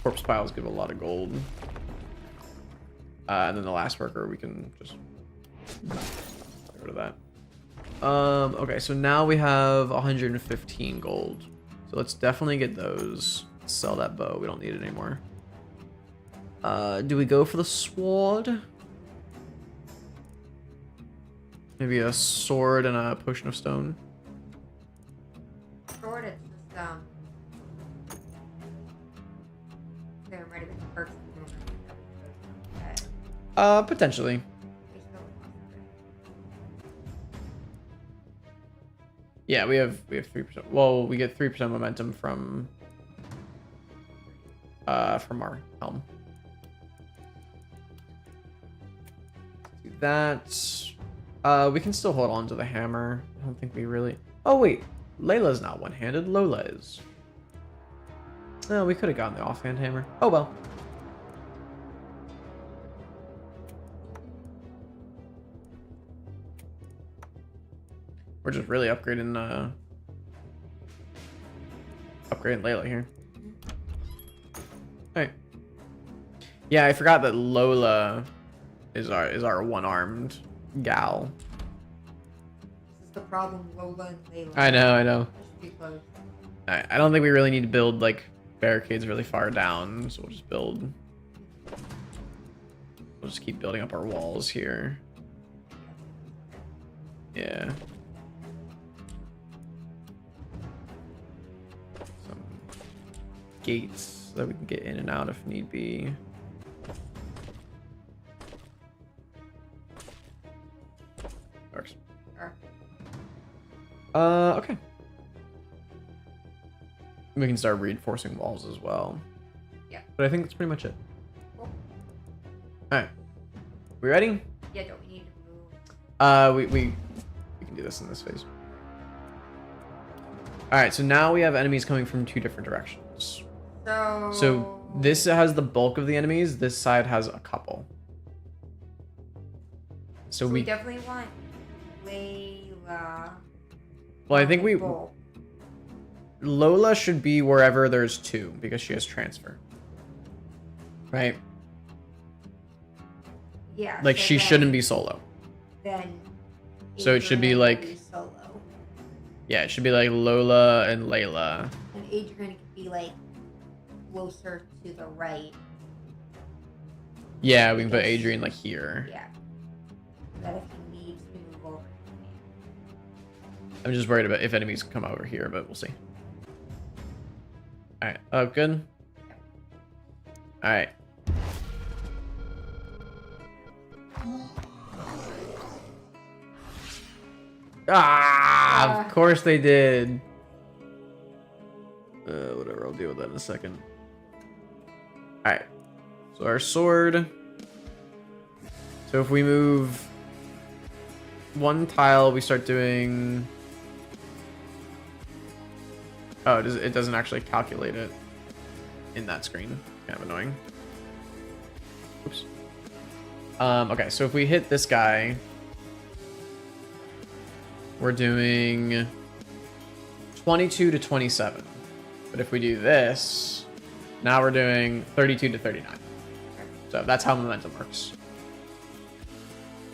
Speaker 1: Corpse piles give a lot of gold. And then the last worker we can just get rid of that. Okay, so now we have 115 gold. So let's definitely get those. Sell that bow. We don't need it anymore. Do we go for the sword? Maybe a sword and a potion of stone?
Speaker 2: Sword, it's just, there might have been perks.
Speaker 1: Potentially. Yeah, we have 3%. Well, we get 3% momentum from our helm. Do that. We can still hold on to the hammer. I don't think we really. Oh wait, Layla's not one-handed. Lola is. Oh, we could have gotten the offhand hammer. Oh well. We're just really upgrading Layla here. Alright. Yeah, I forgot that Lola is our one-armed gal.
Speaker 2: This is the problem, Lola and Layla.
Speaker 1: I know.
Speaker 2: That should be close.
Speaker 1: I don't think we really need to build like barricades really far down, so we'll just build. We'll just keep building up our walls here. Yeah. Some gates that we can get in and out if need be. Works.
Speaker 2: Sure.
Speaker 1: Okay. We can start reinforcing walls as well.
Speaker 2: Yeah.
Speaker 1: But I think that's pretty much it.
Speaker 2: Cool.
Speaker 1: Alright. We ready?
Speaker 2: Yeah, don't we need to move?
Speaker 1: We can do this in this phase. Alright, so now we have enemies coming from 2 different directions. So this has the bulk of the enemies, this side has a couple. So
Speaker 2: we
Speaker 1: we
Speaker 2: definitely want Layla.
Speaker 1: well, I think we
Speaker 2: Bull.
Speaker 1: Lola should be wherever there's 2 because she has transfer. Right?
Speaker 2: Yeah.
Speaker 1: Like
Speaker 2: so
Speaker 1: she
Speaker 2: then-
Speaker 1: shouldn't be solo.
Speaker 2: Then.
Speaker 1: So it should be
Speaker 2: Adrian
Speaker 1: like-
Speaker 2: will be solo.
Speaker 1: Yeah, it should be like Lola and Layla.
Speaker 2: And Adrian could be like closer to the right.
Speaker 1: Yeah, we can put
Speaker 2: Yes.
Speaker 1: Adrian like here.
Speaker 2: Yeah. That if he needs to move over.
Speaker 1: I'm just worried about if enemies come over here, but we'll see. Alright. Oh, good. Alright. Ah, of course they did. Whatever, I'll deal with that in a second. Alright. So our sword. So if we move 1 tile, we start doing... Oh, it doesn't actually calculate it in that screen. Kind of annoying. Oops. Okay, so if we hit this guy, we're doing 22 to 27. But if we do this, now we're doing 32 to 39. So that's how momentum works.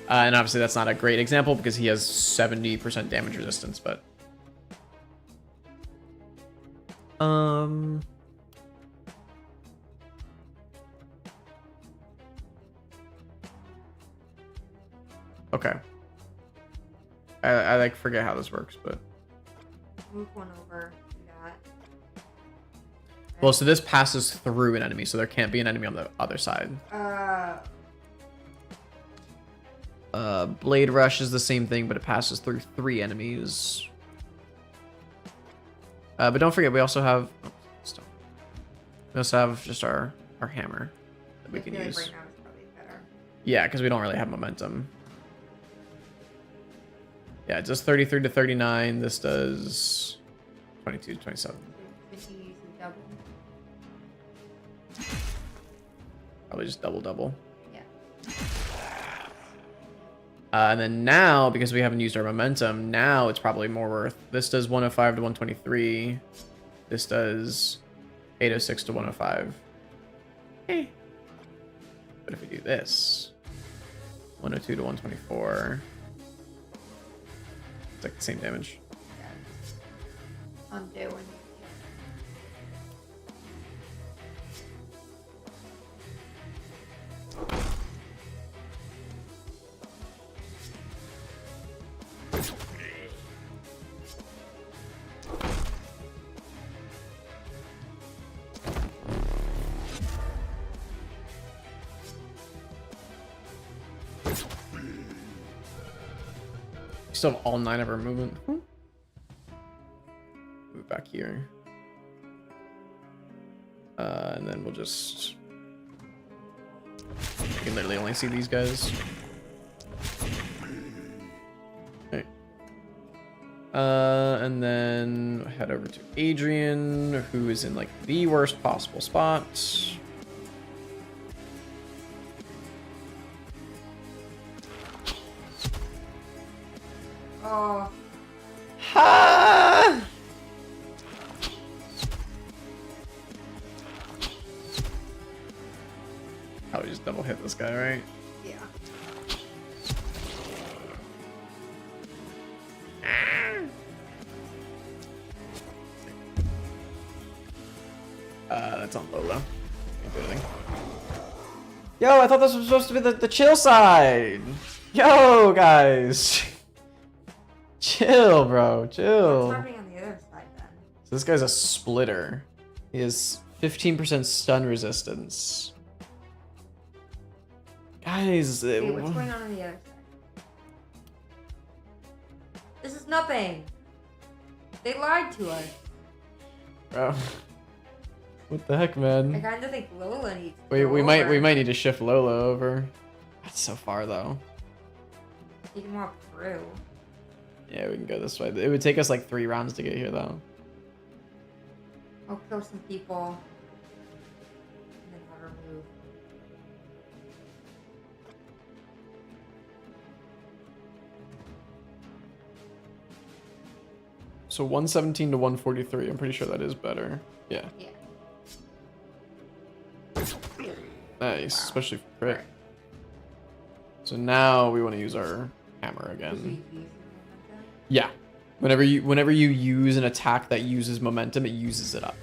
Speaker 1: And obviously that's not a great example because he has 70% damage resistance, but... Okay. I like forget how this works, but...
Speaker 2: Move one over. Do that.
Speaker 1: Well, so this passes through an enemy, so there can't be an enemy on the other side. Blade Rush is the same thing, but it passes through 3 enemies. But don't forget, we also have... Oh, stop. We also have just our hammer that we
Speaker 2: I
Speaker 1: can
Speaker 2: feel like
Speaker 1: use.
Speaker 2: right now is probably better.
Speaker 1: Yeah, because we don't really have momentum. Yeah, it does 33 to 39. This does 22 to 27.
Speaker 2: Could you use the double?
Speaker 1: Probably just double.
Speaker 2: Yeah.
Speaker 1: And then now, because we haven't used our momentum, now it's probably more worth. This does 105 to 123. This does 806 to 105. Eh. But if we do this, 102 to 124, it's like the same damage.
Speaker 2: I'm doing.
Speaker 1: We still have all 9 of our movement. Move back here. And then we'll just... You can literally only see these guys. Okay. And then head over to Adrian, who is in like the worst possible spot.
Speaker 2: Oh,
Speaker 1: Ha! probably just double hit this guy, right?
Speaker 2: Yeah.
Speaker 1: That's on Lola. Can't do anything. Yo, I thought this was supposed to be the chill side. Yo, guys. Chill, bro. Chill.
Speaker 2: What's happening on the other side then?
Speaker 1: So this guy's a splitter. He has 15% stun resistance. Guys,
Speaker 2: Wait, what's going on the other side? This is nothing. They lied to us.
Speaker 1: bro. What the heck,
Speaker 2: I
Speaker 1: man?
Speaker 2: kind of think Lola needs. To
Speaker 1: We
Speaker 2: go
Speaker 1: might
Speaker 2: over.
Speaker 1: need to shift Lola over. That's so far though.
Speaker 2: You can walk through.
Speaker 1: Yeah, we can go this way. It would take us like 3 rounds to get here though.
Speaker 2: I'll kill some people. And then have her move.
Speaker 1: So 117 to 143. I'm pretty sure that is better. Yeah.
Speaker 2: Yeah.
Speaker 1: Nice, especially for crit. So now we want to use our hammer again. Yeah. Whenever you use an attack that uses momentum, it uses it up.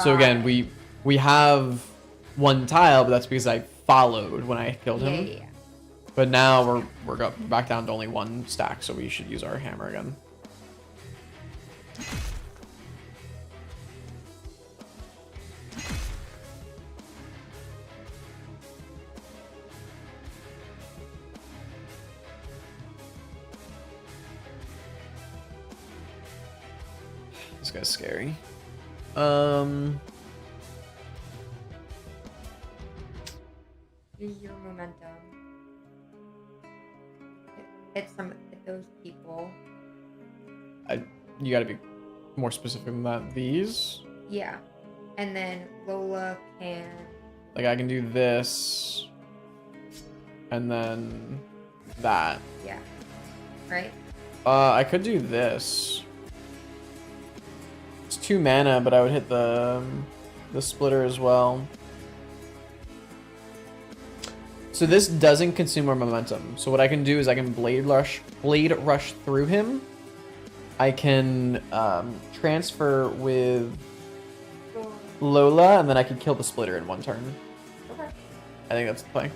Speaker 1: So again, we have 1 tile, but that's because I followed when I killed him.
Speaker 2: Yeah.
Speaker 1: But now we're back down to only 1 stack, so we should use our hammer again. This guy's scary.
Speaker 2: Use your momentum. Hit those people.
Speaker 1: You gotta be more specific than that. These?
Speaker 2: Yeah. And then Lola can.
Speaker 1: Like I can do this. And then that.
Speaker 2: Yeah. Right?
Speaker 1: I could do this. It's 2 mana, but I would hit the splitter as well. So this doesn't consume our momentum. So what I can do is I can blade rush through him. I can transfer with Lola, and then I can kill the splitter in 1 turn.
Speaker 2: Okay.
Speaker 1: I think that's the play.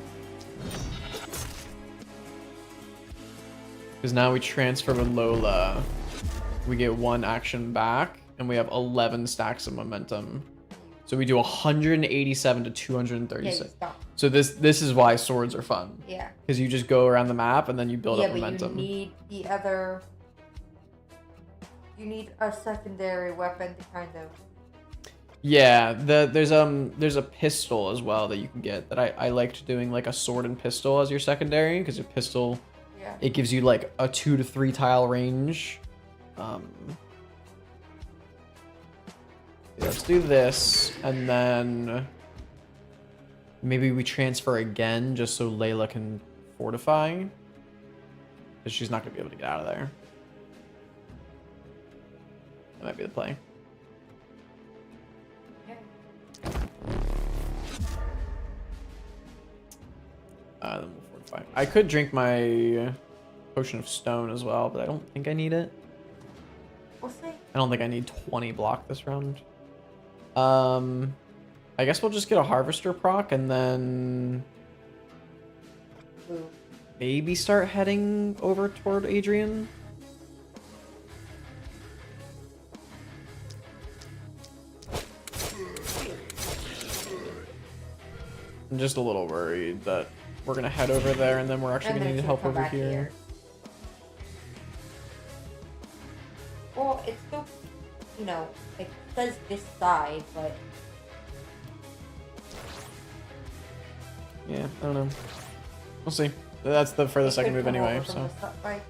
Speaker 1: Because now we transfer with Lola. We get 1 action back, and we have 11 stacks of momentum. So we do 187 to 236.
Speaker 2: Okay, stop.
Speaker 1: So this is why swords are fun.
Speaker 2: Yeah.
Speaker 1: Because you just go around the map and then you build up momentum.
Speaker 2: But you need the other. You need a secondary weapon to kind of.
Speaker 1: Yeah, there's a pistol as well that you can get that I liked doing, like a sword and pistol as your secondary, because your pistol,
Speaker 2: Yeah.
Speaker 1: it gives you like a 2 to 3 tile range. Let's do this, and then maybe we transfer again just so Layla can fortify, because she's not gonna be able to get out of there. That might be the play. Then we'll fortify. I could drink my potion of stone as well, but I don't think I need it.
Speaker 2: We'll see.
Speaker 1: I don't think I need 20 block this round. I guess we'll just get a harvester proc and then
Speaker 2: Ooh.
Speaker 1: maybe start heading over toward Adrian. I'm just a little worried that we're gonna head over there and then we're actually
Speaker 2: And
Speaker 1: gonna
Speaker 2: then
Speaker 1: need
Speaker 2: she'll
Speaker 1: help
Speaker 2: come
Speaker 1: over
Speaker 2: back
Speaker 1: here.
Speaker 2: Well, it's still, it says this side, but
Speaker 1: Yeah, I don't know. We'll see. That's the furthest I
Speaker 2: it
Speaker 1: can
Speaker 2: could
Speaker 1: move
Speaker 2: come
Speaker 1: anyway,
Speaker 2: over from
Speaker 1: so.
Speaker 2: the side.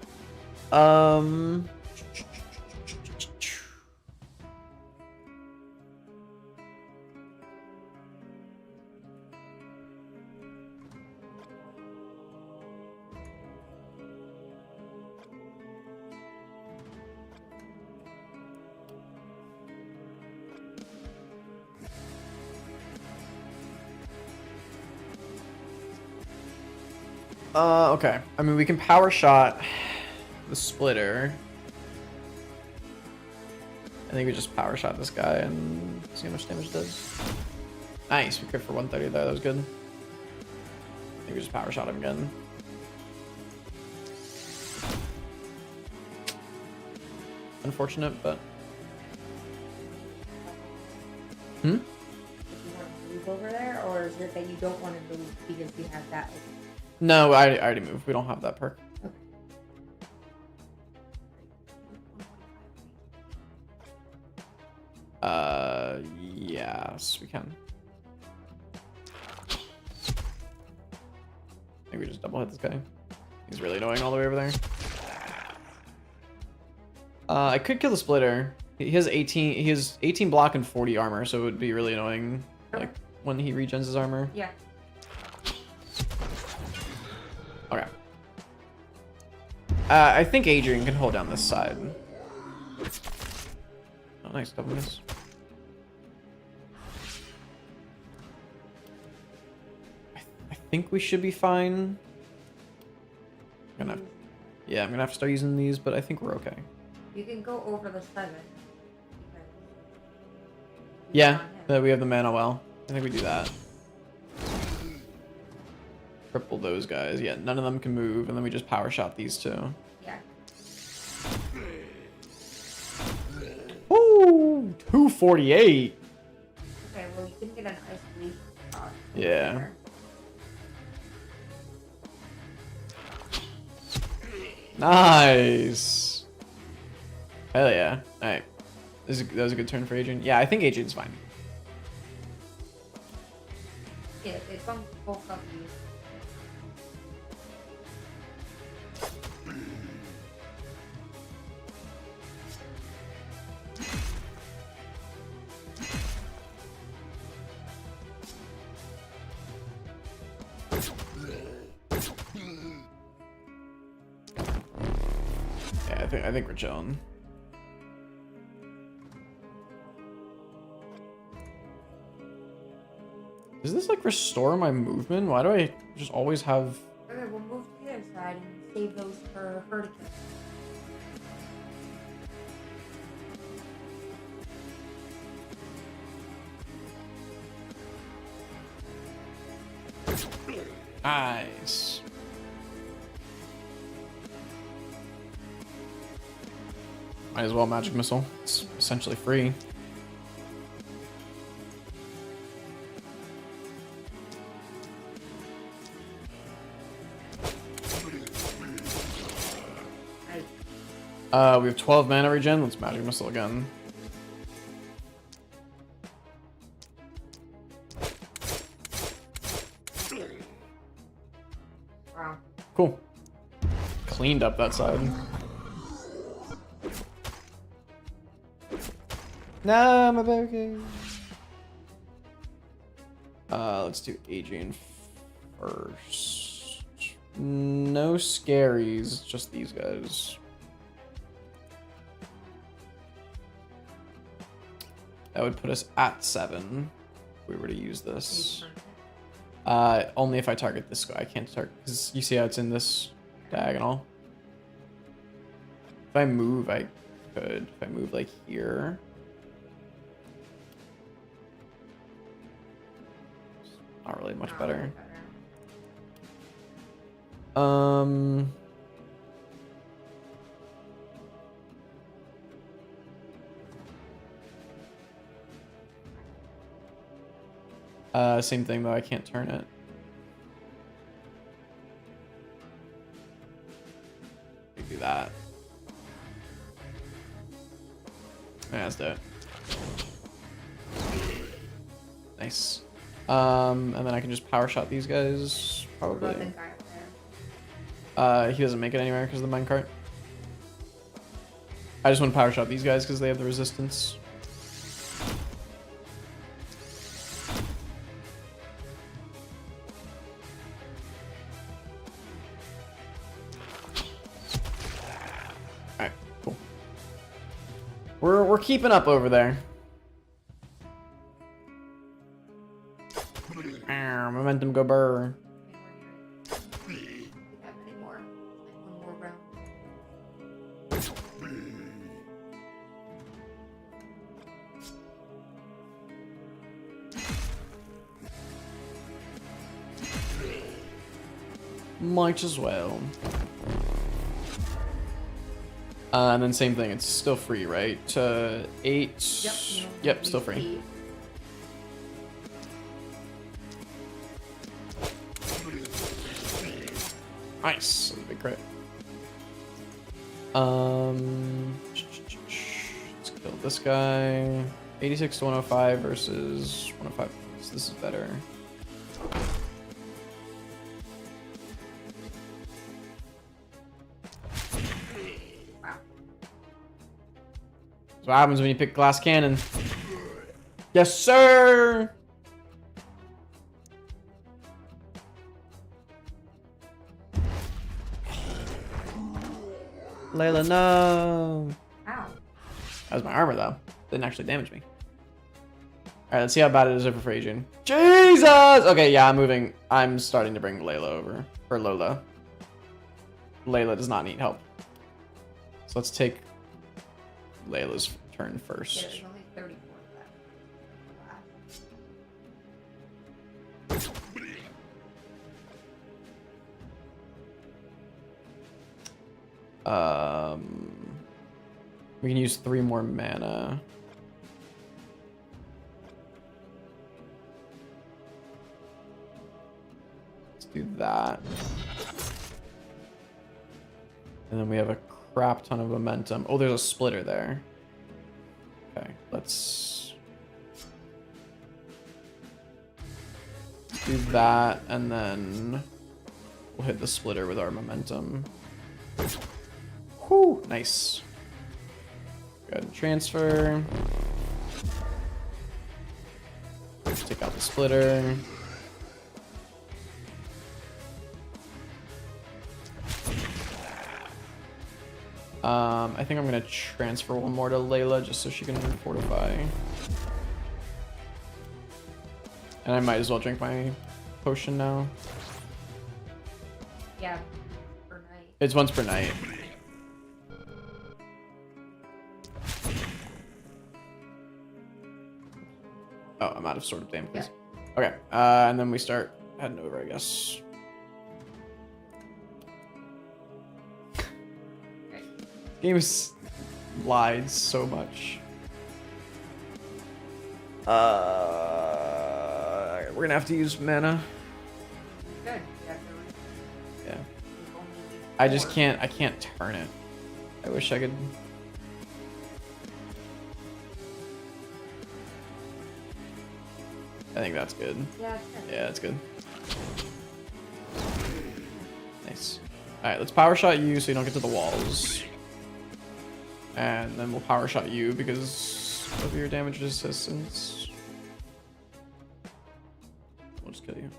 Speaker 1: Okay. I mean, we can power shot the splitter. I think we just power shot this guy and see how much damage it does. Nice, we crit for 130 there, that was good. I think we just power shot him again. Unfortunate, but... Hmm?
Speaker 2: Do you want to move over there, or is it that you don't want to move because you have that?
Speaker 1: No, I already moved. We don't have that perk.
Speaker 2: Okay.
Speaker 1: Yes, we can. I think we just double hit this guy. He's really annoying all the way over there. I could kill the splitter. He has 18 block and 40 armor, so it would be really annoying, like when he regens his armor.
Speaker 2: Yeah.
Speaker 1: Okay. I think Adrian can hold down this side. Oh, nice double miss. I think we should be fine. I'm gonna have to start using these, but I think we're okay.
Speaker 2: You can go over the 7.
Speaker 1: Yeah, we have the mana well. I think we do that. Cripple those guys. Yeah, none of them can move, and then we just power shot these two.
Speaker 2: Yeah.
Speaker 1: Woo! 248.
Speaker 2: Okay, well, you can get an ice leaf.
Speaker 1: Yeah. Nice. Hell yeah. Alright. That was a good turn for Adrian. Yeah, I think Adrian's fine.
Speaker 2: Yeah, it's on both of you.
Speaker 1: Yeah, I think we're chilling. Does this like restore my movement? Why do I just always have...
Speaker 2: Okay, we'll move to the other side and save those for Vertical.
Speaker 1: Nice. Might as well magic missile. It's essentially free. We have 12 mana regen. Let's magic missile again.
Speaker 2: Wow.
Speaker 1: Cool. Cleaned up that side. Nah, my Becky. Let's do Adrian first. No scaries, just these guys. That would put us at 7 if we were to use this. Only if I target this guy. I can't target, because you see how it's in this diagonal. If I move, I could. If I move like here. It's not really much better. Same thing though, I can't turn it. We do that. Yeah, let's do it. Nice. And then I can just power shot these guys, probably. He doesn't make it anywhere because of the minecart. I just want to power shot these guys because they have the resistance. Alright, cool. We're keeping up over there. Momentum go burr. Might as well. And then same thing, it's still free, right? 8. Yep, still free. Nice. That's a big crit. Let's kill this guy. 86 to 105 versus 105. So this is better. That's what happens when you pick glass cannon. Yes, sir! Layla, no!
Speaker 2: Ow.
Speaker 1: That was my armor, though. Didn't actually damage me. Alright, let's see how bad it is over for Adrian. Jesus! Okay, yeah, I'm moving. I'm starting to bring Layla over. Or Lola. Layla does not need help. So let's take Layla's turn first.
Speaker 2: Yeah, there's only 34 left.
Speaker 1: We can use 3 more mana. Let's do that. And then we have a crap ton of momentum. Oh, there's a splitter there. Okay, let's do that, and then we'll hit the splitter with our momentum. Whew, nice. Go ahead and transfer. Let's take out the splitter. I think I'm gonna transfer one more to Layla just so she can fortify. And I might as well drink my potion now.
Speaker 2: Yeah, per night.
Speaker 1: It's once per night. Oh, I'm out of sword of Damocles. Yeah. Okay, and then we start heading over, I guess. Game's lied so much. We're gonna have to use mana.
Speaker 2: Good.
Speaker 1: Yeah. I just can't. I can't turn it. I wish I could. I think that's good.
Speaker 2: Yeah, it's good.
Speaker 1: Yeah, that's good. Nice. All right, let's power shot you so you don't get to the walls. And then we'll power shot you because of your damage resistance. We'll just kill you.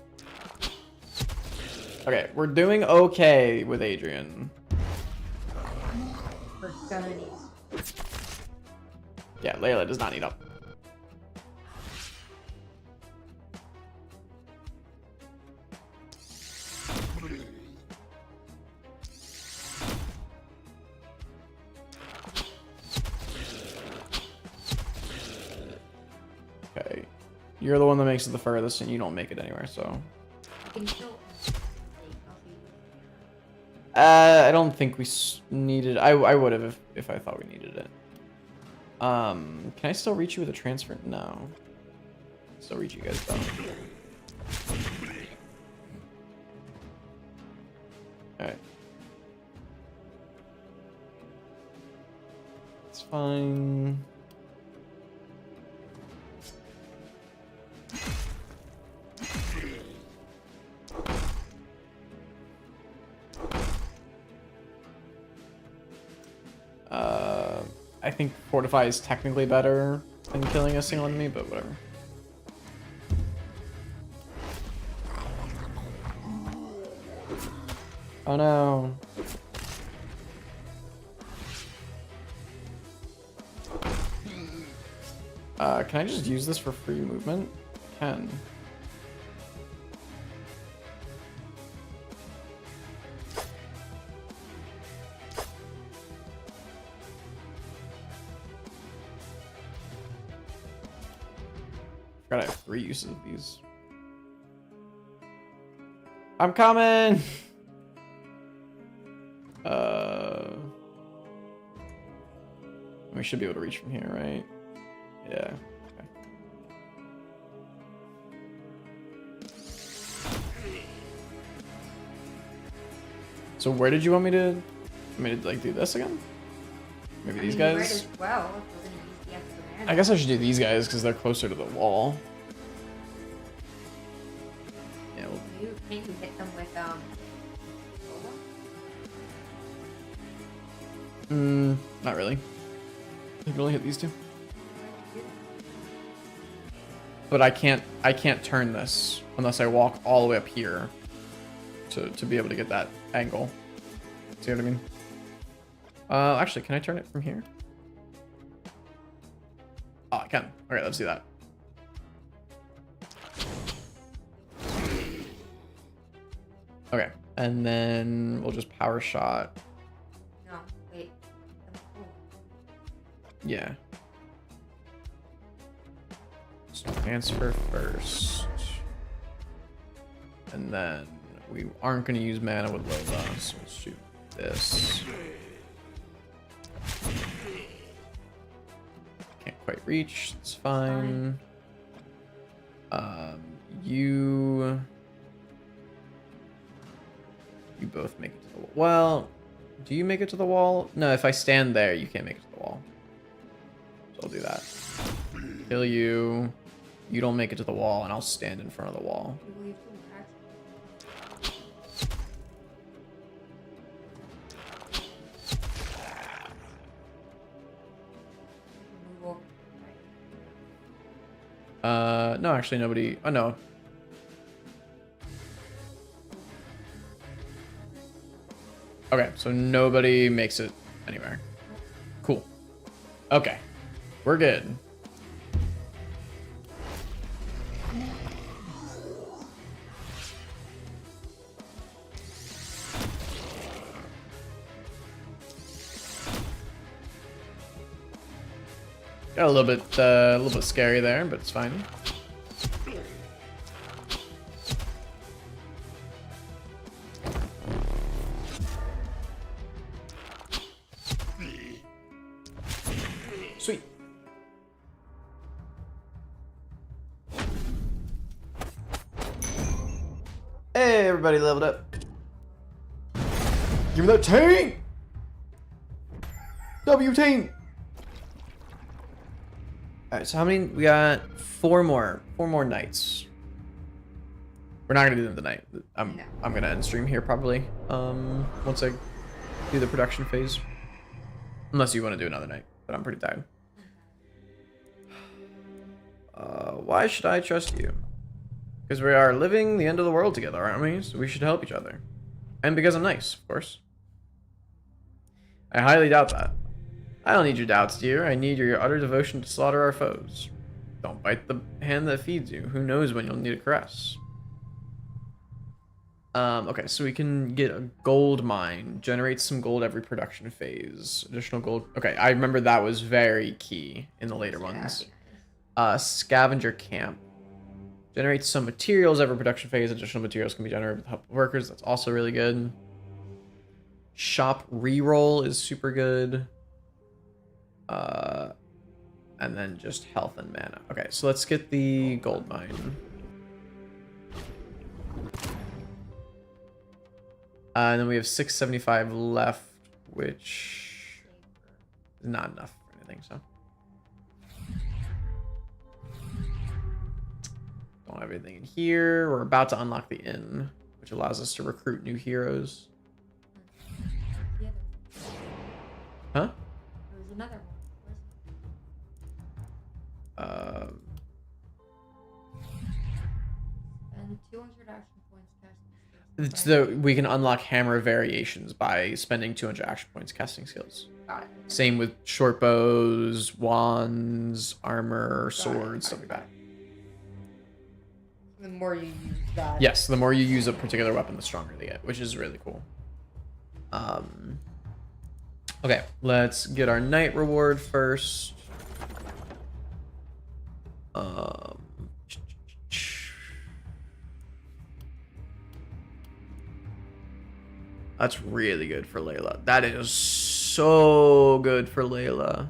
Speaker 1: Okay, we're doing okay with Adrian.
Speaker 2: We're gonna need.
Speaker 1: Yeah, Layla does not need up. Okay, you're the one that makes it the furthest, and you don't make it anywhere. So, I don't think we needed. I would have if I thought we needed it. Can I still reach you with a transfer? No. Still reach you guys though. All right. It's fine. I think Fortify is technically better than killing a single enemy, but whatever. Oh no. Can I just use this for free movement? I can. I have 3 uses of these. I'm coming! We should be able to reach from here, right? Yeah. Okay. So where did you want me to like do this again? Maybe these guys?
Speaker 2: Might as well, if we're gonna use the extra mana.
Speaker 1: I guess I should do these guys because they're closer to the wall. Yeah, well,
Speaker 2: Can't you hit them with
Speaker 1: not really. I can only hit these 2. But I can't turn this unless I walk all the way up here to be able to get that angle. See what I mean? Actually, can I turn it from here? Oh, I can. Okay, let's do that. Okay, and then we'll just power shot.
Speaker 2: No, wait.
Speaker 1: Yeah. So transfer first. And then we aren't going to use mana with Lola, so let's shoot this. Can't quite reach, it's fine. You both make it to the wall. Well, do you make it to the wall? No, if I stand there, you can't make it to the wall. So I'll do that. Kill you. You don't make it to the wall, and I'll stand in front of the wall. No, actually nobody. Oh, no. Okay, so nobody makes it anywhere. Cool. Okay. We're good. Got a little bit scary there, but it's fine. Sweet. Hey, everybody leveled up. Give me that tank! W tank! Alright, so how many? We got 4 more. 4 more nights. We're not gonna do them tonight. I'm gonna end stream here probably. Once I do the production phase. Unless you want to do another night, but I'm pretty tired. Why should I trust you? Because we are living the end of the world together, aren't we? So we should help each other. And because I'm nice, of course. I highly doubt that. I don't need your doubts, dear. I need your utter devotion to slaughter our foes. Don't bite the hand that feeds you. Who knows when you'll need a caress. Okay, so we can get a gold mine. Generate some gold every production phase. Additional gold. Okay, I remember that was very key in the later ones. Scavenger camp. Generate some materials every production phase. Additional materials can be generated with the help of workers. That's also really good. Shop reroll is super good. And then just health and mana. Okay, so let's get the gold mine. And then we have 675 left, which is not enough for anything, so. Don't have anything in here. We're about to unlock the inn, which allows us to recruit new heroes. Huh?
Speaker 2: There's another one. And 200 action points casting.
Speaker 1: So we can unlock hammer variations by spending 200 action points casting skills.
Speaker 2: Got it.
Speaker 1: Same with short bows, wands, armor, swords, stuff like that.
Speaker 2: The more you use that.
Speaker 1: Yes, the more you use a particular weapon, the stronger they get, which is really cool. Okay, let's get our night reward first. That's really good for Layla. That is so good for Layla.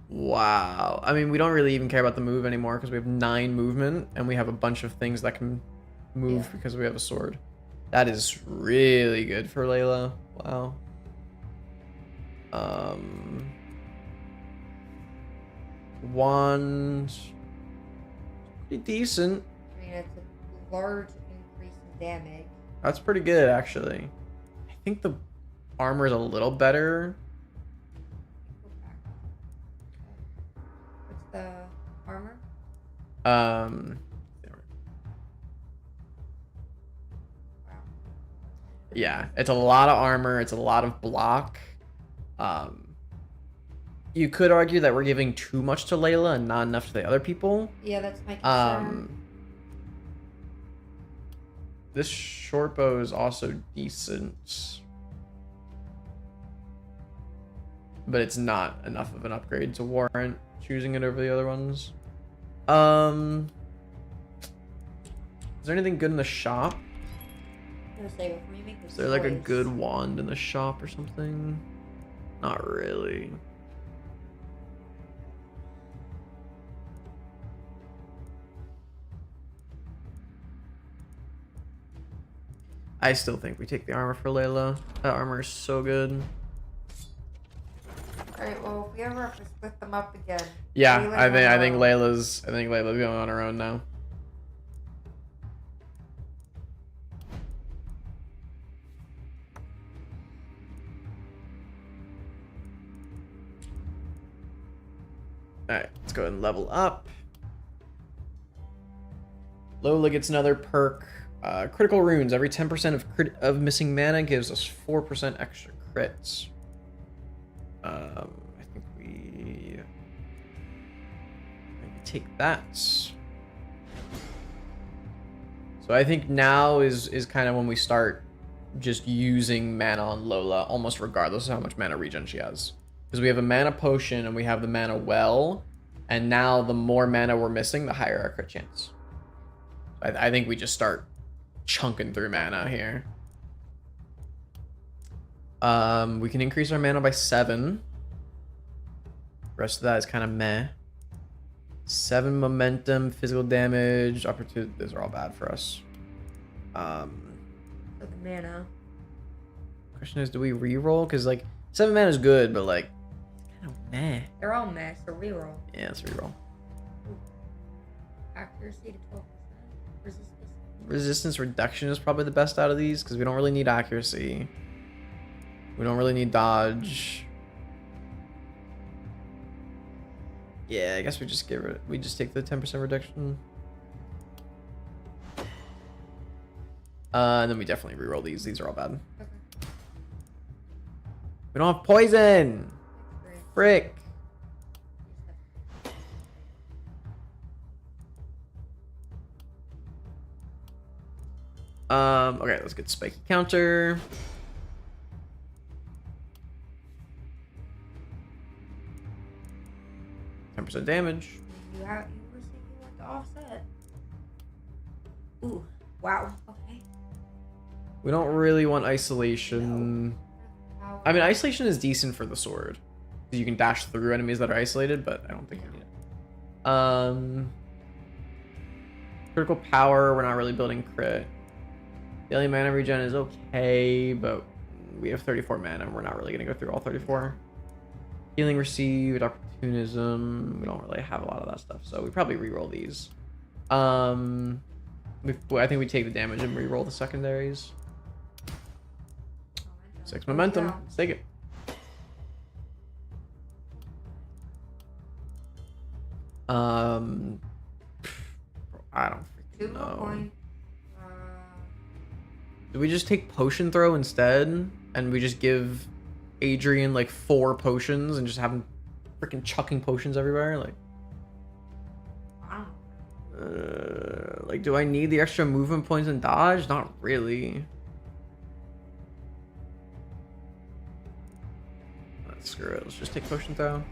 Speaker 1: Wow. I mean, we don't really even care about the move anymore because we have 9 movement and we have a bunch of things that can move because we have a sword. That is really good for Layla. Wow. Wand. Pretty decent.
Speaker 2: I mean, it's a large increase in damage.
Speaker 1: That's pretty good, actually. I think the armor is a little better.
Speaker 2: What's the armor?
Speaker 1: Yeah, it's a lot of armor. It's a lot of block. You could argue that we're giving too much to Layla and not enough to the other people.
Speaker 2: Yeah, that's my concern.
Speaker 1: This short bow is also decent, but it's not enough of an upgrade to warrant choosing it over the other ones. Is there anything good in the shop?
Speaker 2: I'm gonna say, before you make this
Speaker 1: Is there like a
Speaker 2: choice-
Speaker 1: good wand in the shop or something? Not really. I still think we take the armor for Layla. That armor is so good.
Speaker 2: Alright, well, if we ever have to split them up again.
Speaker 1: Yeah,
Speaker 2: Layla's
Speaker 1: I
Speaker 2: on
Speaker 1: think
Speaker 2: her own.
Speaker 1: Layla's going on her own now. Alright, let's go ahead and level up. Lola gets another perk. Critical runes. Every 10% of missing mana gives us 4% extra crits. I think we take that. So I think now is kind of when we start just using mana on Lola, almost regardless of how much mana regen she has. Because we have a mana potion and we have the mana well, and now the more mana we're missing, the higher our crit chance. I think we just start chunking through mana here. We can increase our mana by 7. The rest of that is kind of meh. 7 momentum, physical damage, opportunity. Those are all bad for us.
Speaker 2: So the mana.
Speaker 1: Question is, do we reroll? Because like 7 mana is good, but like kind of meh.
Speaker 2: They're all mess, so reroll.
Speaker 1: Yeah, let's reroll.
Speaker 2: Accuracy to 12%. Resistance.
Speaker 1: Resistance reduction is probably the best out of these because we don't really need accuracy. We don't really need dodge. Yeah, I guess we just give it. We just take the 10% reduction. And then we definitely reroll these. These are all bad.
Speaker 2: Okay.
Speaker 1: We don't have poison. Frick. Okay, let's get spiky counter. %10 damage.
Speaker 2: You were saying you want to offset. Ooh, wow. Okay.
Speaker 1: We don't really want isolation.
Speaker 2: No.
Speaker 1: I mean, isolation is decent for the sword. You can dash through enemies that are isolated, but I don't think we need it. Critical power, we're not really building crit. Daily mana regen is okay, but we have 34 mana and we're not really going to go through all 34. Healing received, opportunism, we don't really have a lot of that stuff, so we probably reroll these. I think we take the damage and reroll the secondaries. 6 momentum, let's take it. I don't freaking know. Do we just take potion throw instead? And we just give Adrian like 4 potions and just have him freaking chucking potions everywhere? Like, do I need the extra movement points and dodge? Not really. Screw it. Let's just take potion throw.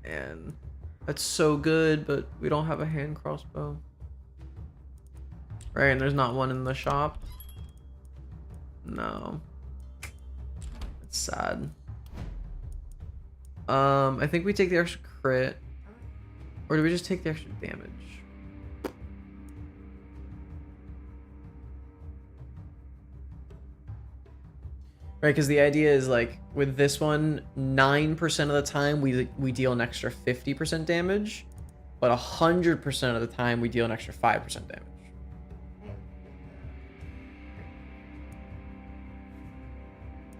Speaker 1: man. That's so good, but we don't have a hand crossbow. Right, and there's not one in the shop. No. It's sad. I think we take the extra crit. Or do we just take the extra damage? Right, because the idea is like with this one, 9% of the time we deal an extra 50% damage, but 100% of the time we deal an extra 5% damage.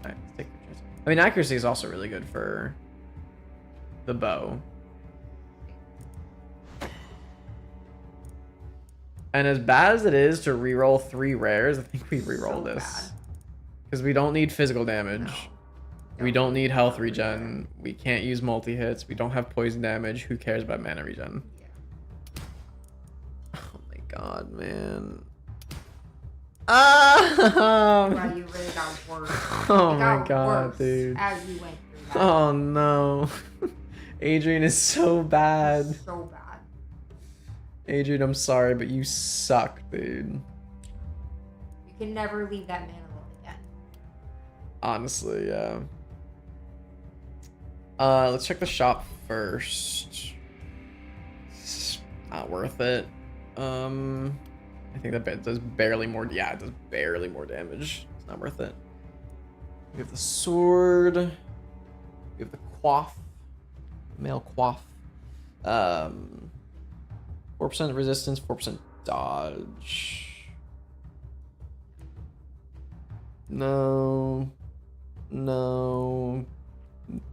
Speaker 1: Alright, let's take the chance. I mean, accuracy is also really good for the bow. And as bad as it is to reroll 3 rares, I think we reroll this. Because we don't need physical damage.
Speaker 2: No.
Speaker 1: We don't need health regen. We can't use multi-hits. We don't have poison damage. Who cares about mana regen?
Speaker 2: Yeah.
Speaker 1: Oh my god, man. Ah!
Speaker 2: Wow, you really got worse.
Speaker 1: Oh
Speaker 2: It got
Speaker 1: my god,
Speaker 2: worse
Speaker 1: dude.
Speaker 2: As you went through that.
Speaker 1: Oh no. Adrian is so bad.
Speaker 2: So bad.
Speaker 1: Adrian, I'm sorry, but you suck, dude.
Speaker 2: You can never leave that man alone again.
Speaker 1: Honestly, yeah. Let's check the shop first. It's not worth it. I think that does barely more. Yeah, it does barely more damage. It's not worth it. We have the sword. We have the quaff. Male quaff. 4% resistance, 4% dodge. No. No.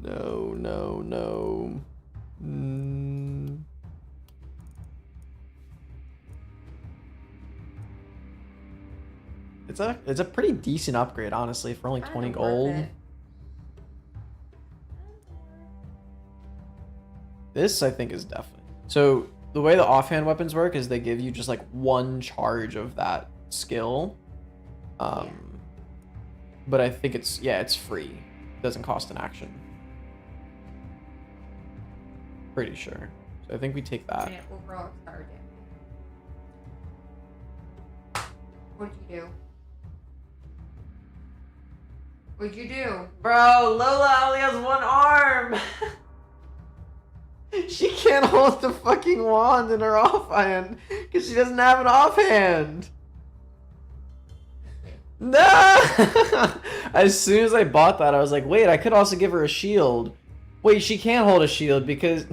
Speaker 1: No, no, no. It's a pretty decent upgrade, honestly, for only 20
Speaker 2: Kinda worth
Speaker 1: gold.
Speaker 2: it.
Speaker 1: This, I think, is definitely... So, the way the offhand weapons work is they give you just, like, 1 charge of that skill. But I think it's... Yeah, it's free. It doesn't cost an action. Pretty sure. So I think we take that.
Speaker 2: And overall expired damage. What'd you do? What'd you do?
Speaker 1: Bro, Lola only has 1 arm! She can't hold the fucking wand in her offhand because she doesn't have an offhand. No! As soon as I bought that, I was like, wait, I could also give her a shield. Wait, she can't hold a shield because...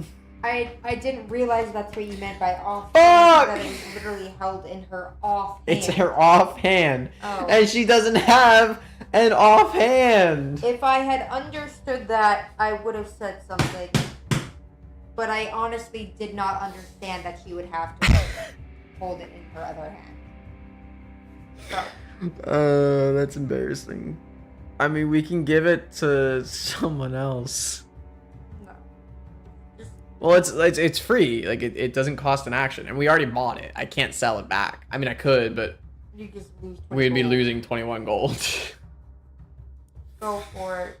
Speaker 2: I didn't realize that's what you meant by offhand.
Speaker 1: Fuck!
Speaker 2: That it was literally held in her offhand.
Speaker 1: It's her offhand.
Speaker 2: Oh.
Speaker 1: And she doesn't have an offhand.
Speaker 2: If I had understood that, I would have said something. But I honestly did not understand that she would have to hold it in her other hand. So.
Speaker 1: That's embarrassing. I mean, we can give it to someone else.
Speaker 2: No. Just
Speaker 1: Well, it's free. Like it doesn't cost an action, and we already bought it. I can't sell it back. I mean, I could, but
Speaker 2: you just lose.
Speaker 1: we'd be
Speaker 2: control.
Speaker 1: losing 21 gold.
Speaker 2: Go for it.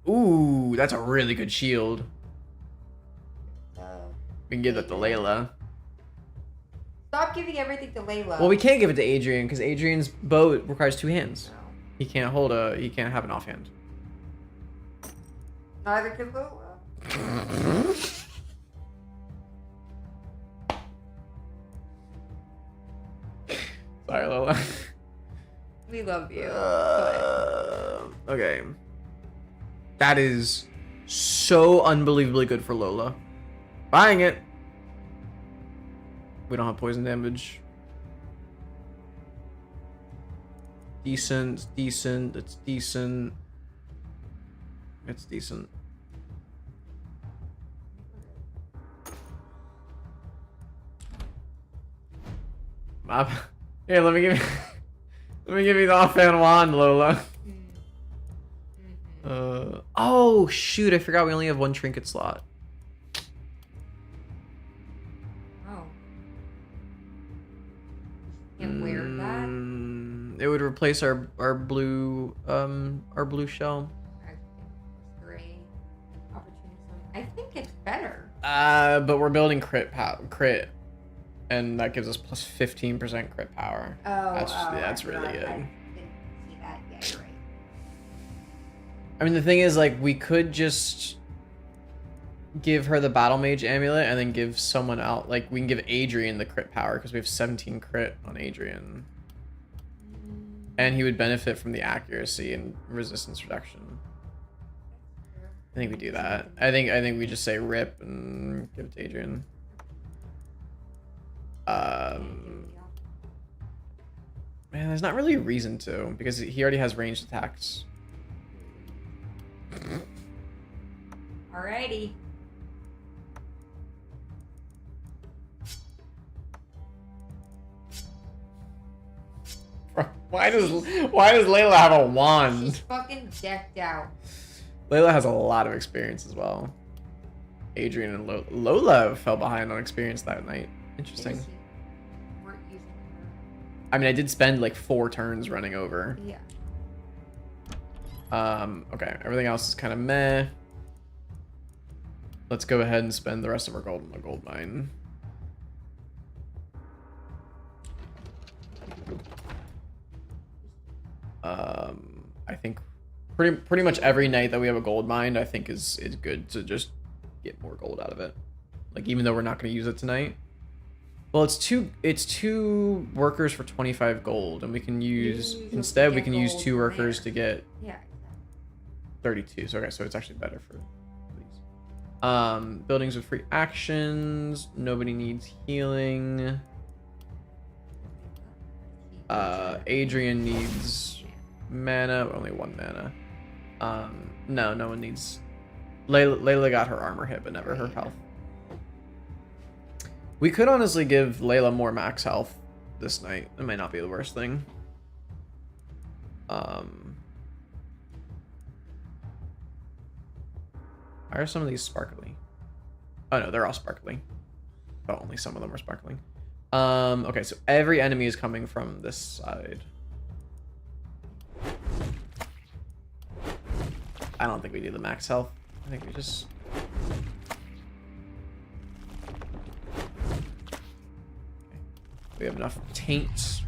Speaker 1: Ooh, that's a really good shield. We can give that to Layla.
Speaker 2: Stop giving everything to Layla.
Speaker 1: Well, we can't give it to Adrian because Adrian's bow requires 2 hands.
Speaker 2: No.
Speaker 1: He can't have an offhand.
Speaker 2: Neither can Lola.
Speaker 1: Sorry, Lola.
Speaker 2: We love you.
Speaker 1: Okay. That is so unbelievably good for Lola. Buying it. We don't have poison damage. Decent, decent, it's decent. It's decent. Here, let me give you let me give you the offhand wand, Lola. Oh shoot, I forgot we only have 1 trinket slot.
Speaker 2: Oh. Can't wear that.
Speaker 1: It would replace our blue shell.
Speaker 2: Actually, 3 opportunities. I think it's better.
Speaker 1: But we're building crit, and that gives us plus 15% crit power. That's really good.
Speaker 2: I didn't see that. Yeah, you're right.
Speaker 1: I mean, the thing is, like, we could just give her the battle mage amulet and then give someone out. Like, we can give Adrian the crit power because we have 17 crit on Adrian, and he would benefit from the accuracy and resistance reduction. I think we do that. I think we just say rip and give it to Adrian. Man, there's not really a reason to, because he already has ranged attacks.
Speaker 2: Alrighty.
Speaker 1: Why does Layla have a wand?
Speaker 2: She's fucking decked out.
Speaker 1: Layla has a lot of experience as well. Adrian and Lola fell behind on experience that night. Interesting.
Speaker 2: Weren't using her.
Speaker 1: I mean, I did spend like 4 turns running over.
Speaker 2: Yeah.
Speaker 1: Okay, everything else is kind of meh. Let's go ahead and spend the rest of our gold on the gold mine. I think pretty much every night that we have a gold mine, I think is good to just get more gold out of it. Like, even though we're not going to use it tonight. Well, it's two workers for 25 gold, and we can use instead we can use 2 workers to get 32. So okay, so it's actually better for these. Buildings with free actions. Nobody needs healing. Adrian needs mana. Only 1 mana. No one needs. Layla got her armor hit, but never her health. We could honestly give Layla more max health this night. It might not be the worst thing. Why are some of these sparkly? Oh no, they're all sparkly. But only some of them are sparkling. Okay, so every enemy is coming from this side. I don't think we need the max health. I think we just... We have enough taints.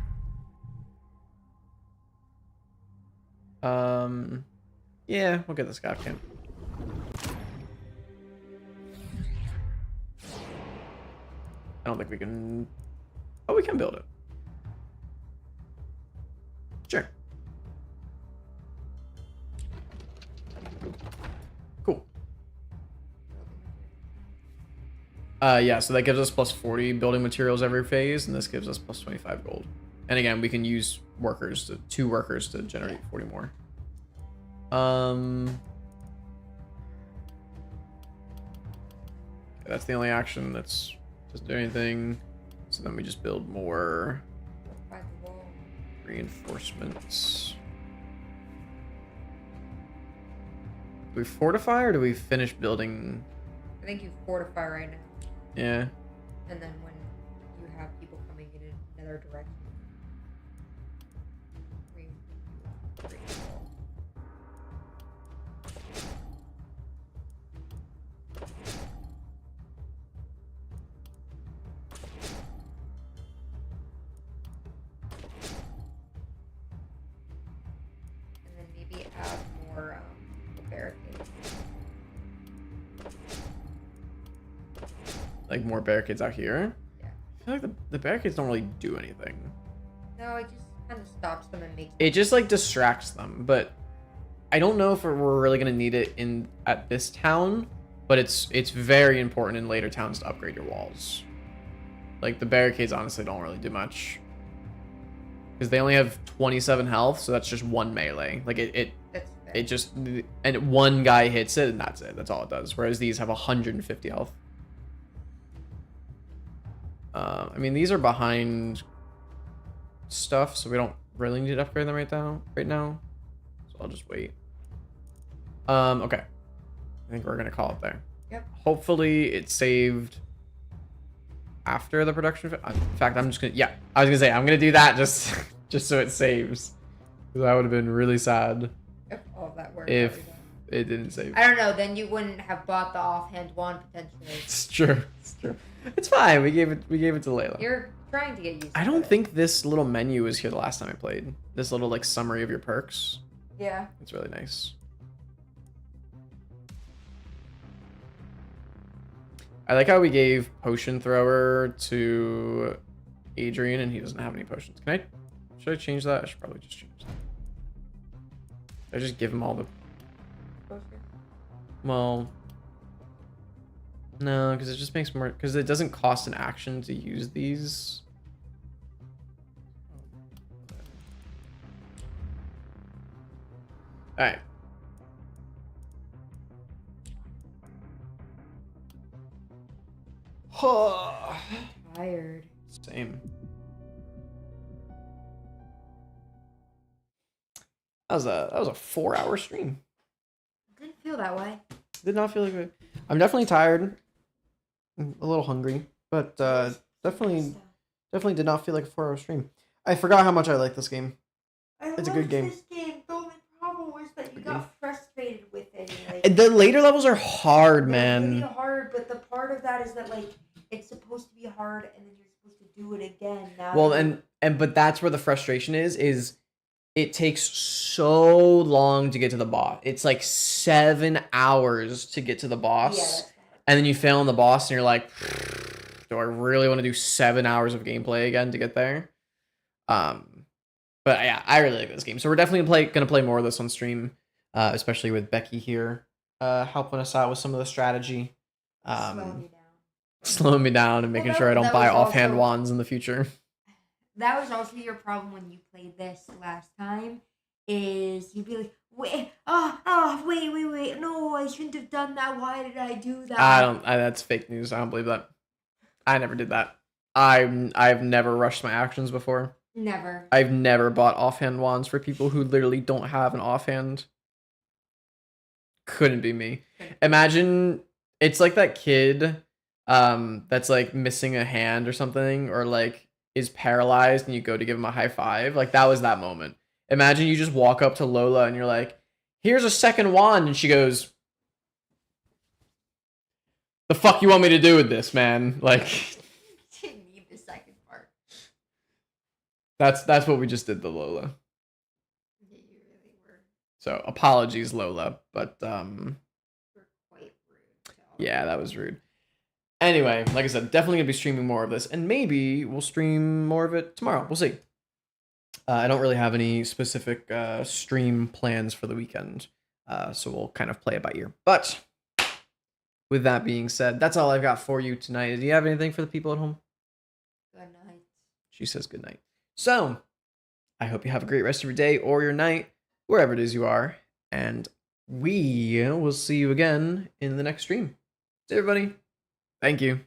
Speaker 1: Yeah, we'll get the scout camp. I don't think we can... Oh, we can build it. Sure. Cool. Yeah, so that gives us plus 40 building materials every phase, and this gives us plus 25 gold. And again, we can use workers, 2 workers to generate 40 more. Okay, that's the only action that's doesn't do anything. So then we just build more reinforcements. Do we fortify or do we finish building?
Speaker 2: I think you fortify right now.
Speaker 1: Yeah.
Speaker 2: And then when you have people coming in another direction. And then maybe add more barricades.
Speaker 1: Like more barricades out here?
Speaker 2: Yeah.
Speaker 1: I feel like the barricades don't really do anything.
Speaker 2: No, it just kind of stops them and makes
Speaker 1: It just like distracts them, but I don't know if we're really gonna need it at this town, but it's very important in later towns to upgrade your walls. Like the barricades honestly don't really do much. Because they only have 27 health, so that's just 1 melee. Like it just, and 1 guy hits it and that's it. That's all it does. Whereas these have 150 health. I mean, these are behind stuff, so we don't really need to upgrade them right now. So I'll just wait. Okay. I think we're gonna call it there.
Speaker 2: Yep.
Speaker 1: Hopefully it saved after the production. In fact, I'm just gonna, yeah, I was gonna say, I'm gonna do that just so it saves. Because that would have been really sad
Speaker 2: if all that worked.
Speaker 1: if It didn't save.
Speaker 2: I don't know. Then you wouldn't have bought the offhand wand potentially.
Speaker 1: It's true. It's true. It's fine. We gave it to Layla.
Speaker 2: You're trying to get used.
Speaker 1: I
Speaker 2: to
Speaker 1: don't
Speaker 2: it.
Speaker 1: think this little menu was here the last time I played. This little like summary of your perks.
Speaker 2: Yeah.
Speaker 1: It's really nice. I like how we gave potion thrower to Adrian and he doesn't have any potions. Should I change that? I should probably just change that. Should I just give him all the... Well... No, because it just makes more... Because it doesn't cost an action to use these. Alright.
Speaker 2: Tired.
Speaker 1: Same. That was a 4-hour stream.
Speaker 2: Didn't feel that way.
Speaker 1: Did not feel like it. I'm definitely tired. I'm a little hungry, but definitely did not feel like a 4-hour stream. I forgot how much I like this game. It's a good game.
Speaker 2: This game. The only problem was that you got frustrated with it.
Speaker 1: And the later levels are hard, man.
Speaker 2: They're really hard, but the part of that is that like it's supposed to be hard, and then you're supposed to do it again. Now.
Speaker 1: Well, but that's where the frustration is it takes so long to get to the boss. It's like 7 hours to get to the boss.
Speaker 2: Yeah,
Speaker 1: and then you fail on the boss and you're like, do I really want to do 7 hours of gameplay again to get there? But yeah, I really like this game. So we're definitely going to play more of this on stream, especially with Becky here helping us out with some of the strategy. Slowing me down and making sure I don't buy offhand wands in the future.
Speaker 2: That was also your problem when you played this last time, is you'd be like, wait, no, I shouldn't have done that. Why did I do that?
Speaker 1: That's fake news. I don't believe that. I never did that. I've never rushed my actions before.
Speaker 2: Never.
Speaker 1: I've never bought offhand wands for people who literally don't have an offhand. Couldn't be me. Imagine it's like that kid that's like missing a hand or something, or like is paralyzed and you go to give him a high five. Like that was that moment. Imagine you just walk up to Lola and you're like, here's a second wand, and she goes, the fuck you want me to do with this, man? Like
Speaker 2: Didn't need the second part.
Speaker 1: that's what we just did to Lola.
Speaker 2: Yeah, you really were.
Speaker 1: So apologies, Lola, but
Speaker 2: We're quite rude.
Speaker 1: yeah, that was rude. Anyway, like I said, definitely gonna be streaming more of this, and maybe we'll stream more of it tomorrow. We'll see. I don't really have any specific stream plans for the weekend, so we'll kind of play it by ear. But with that being said, that's all I've got for you tonight. Do you have anything for the people at home?
Speaker 2: Good night.
Speaker 1: She says good night. So, I hope you have a great rest of your day or your night, wherever it is you are, and we will see you again in the next stream. See everybody. Thank you.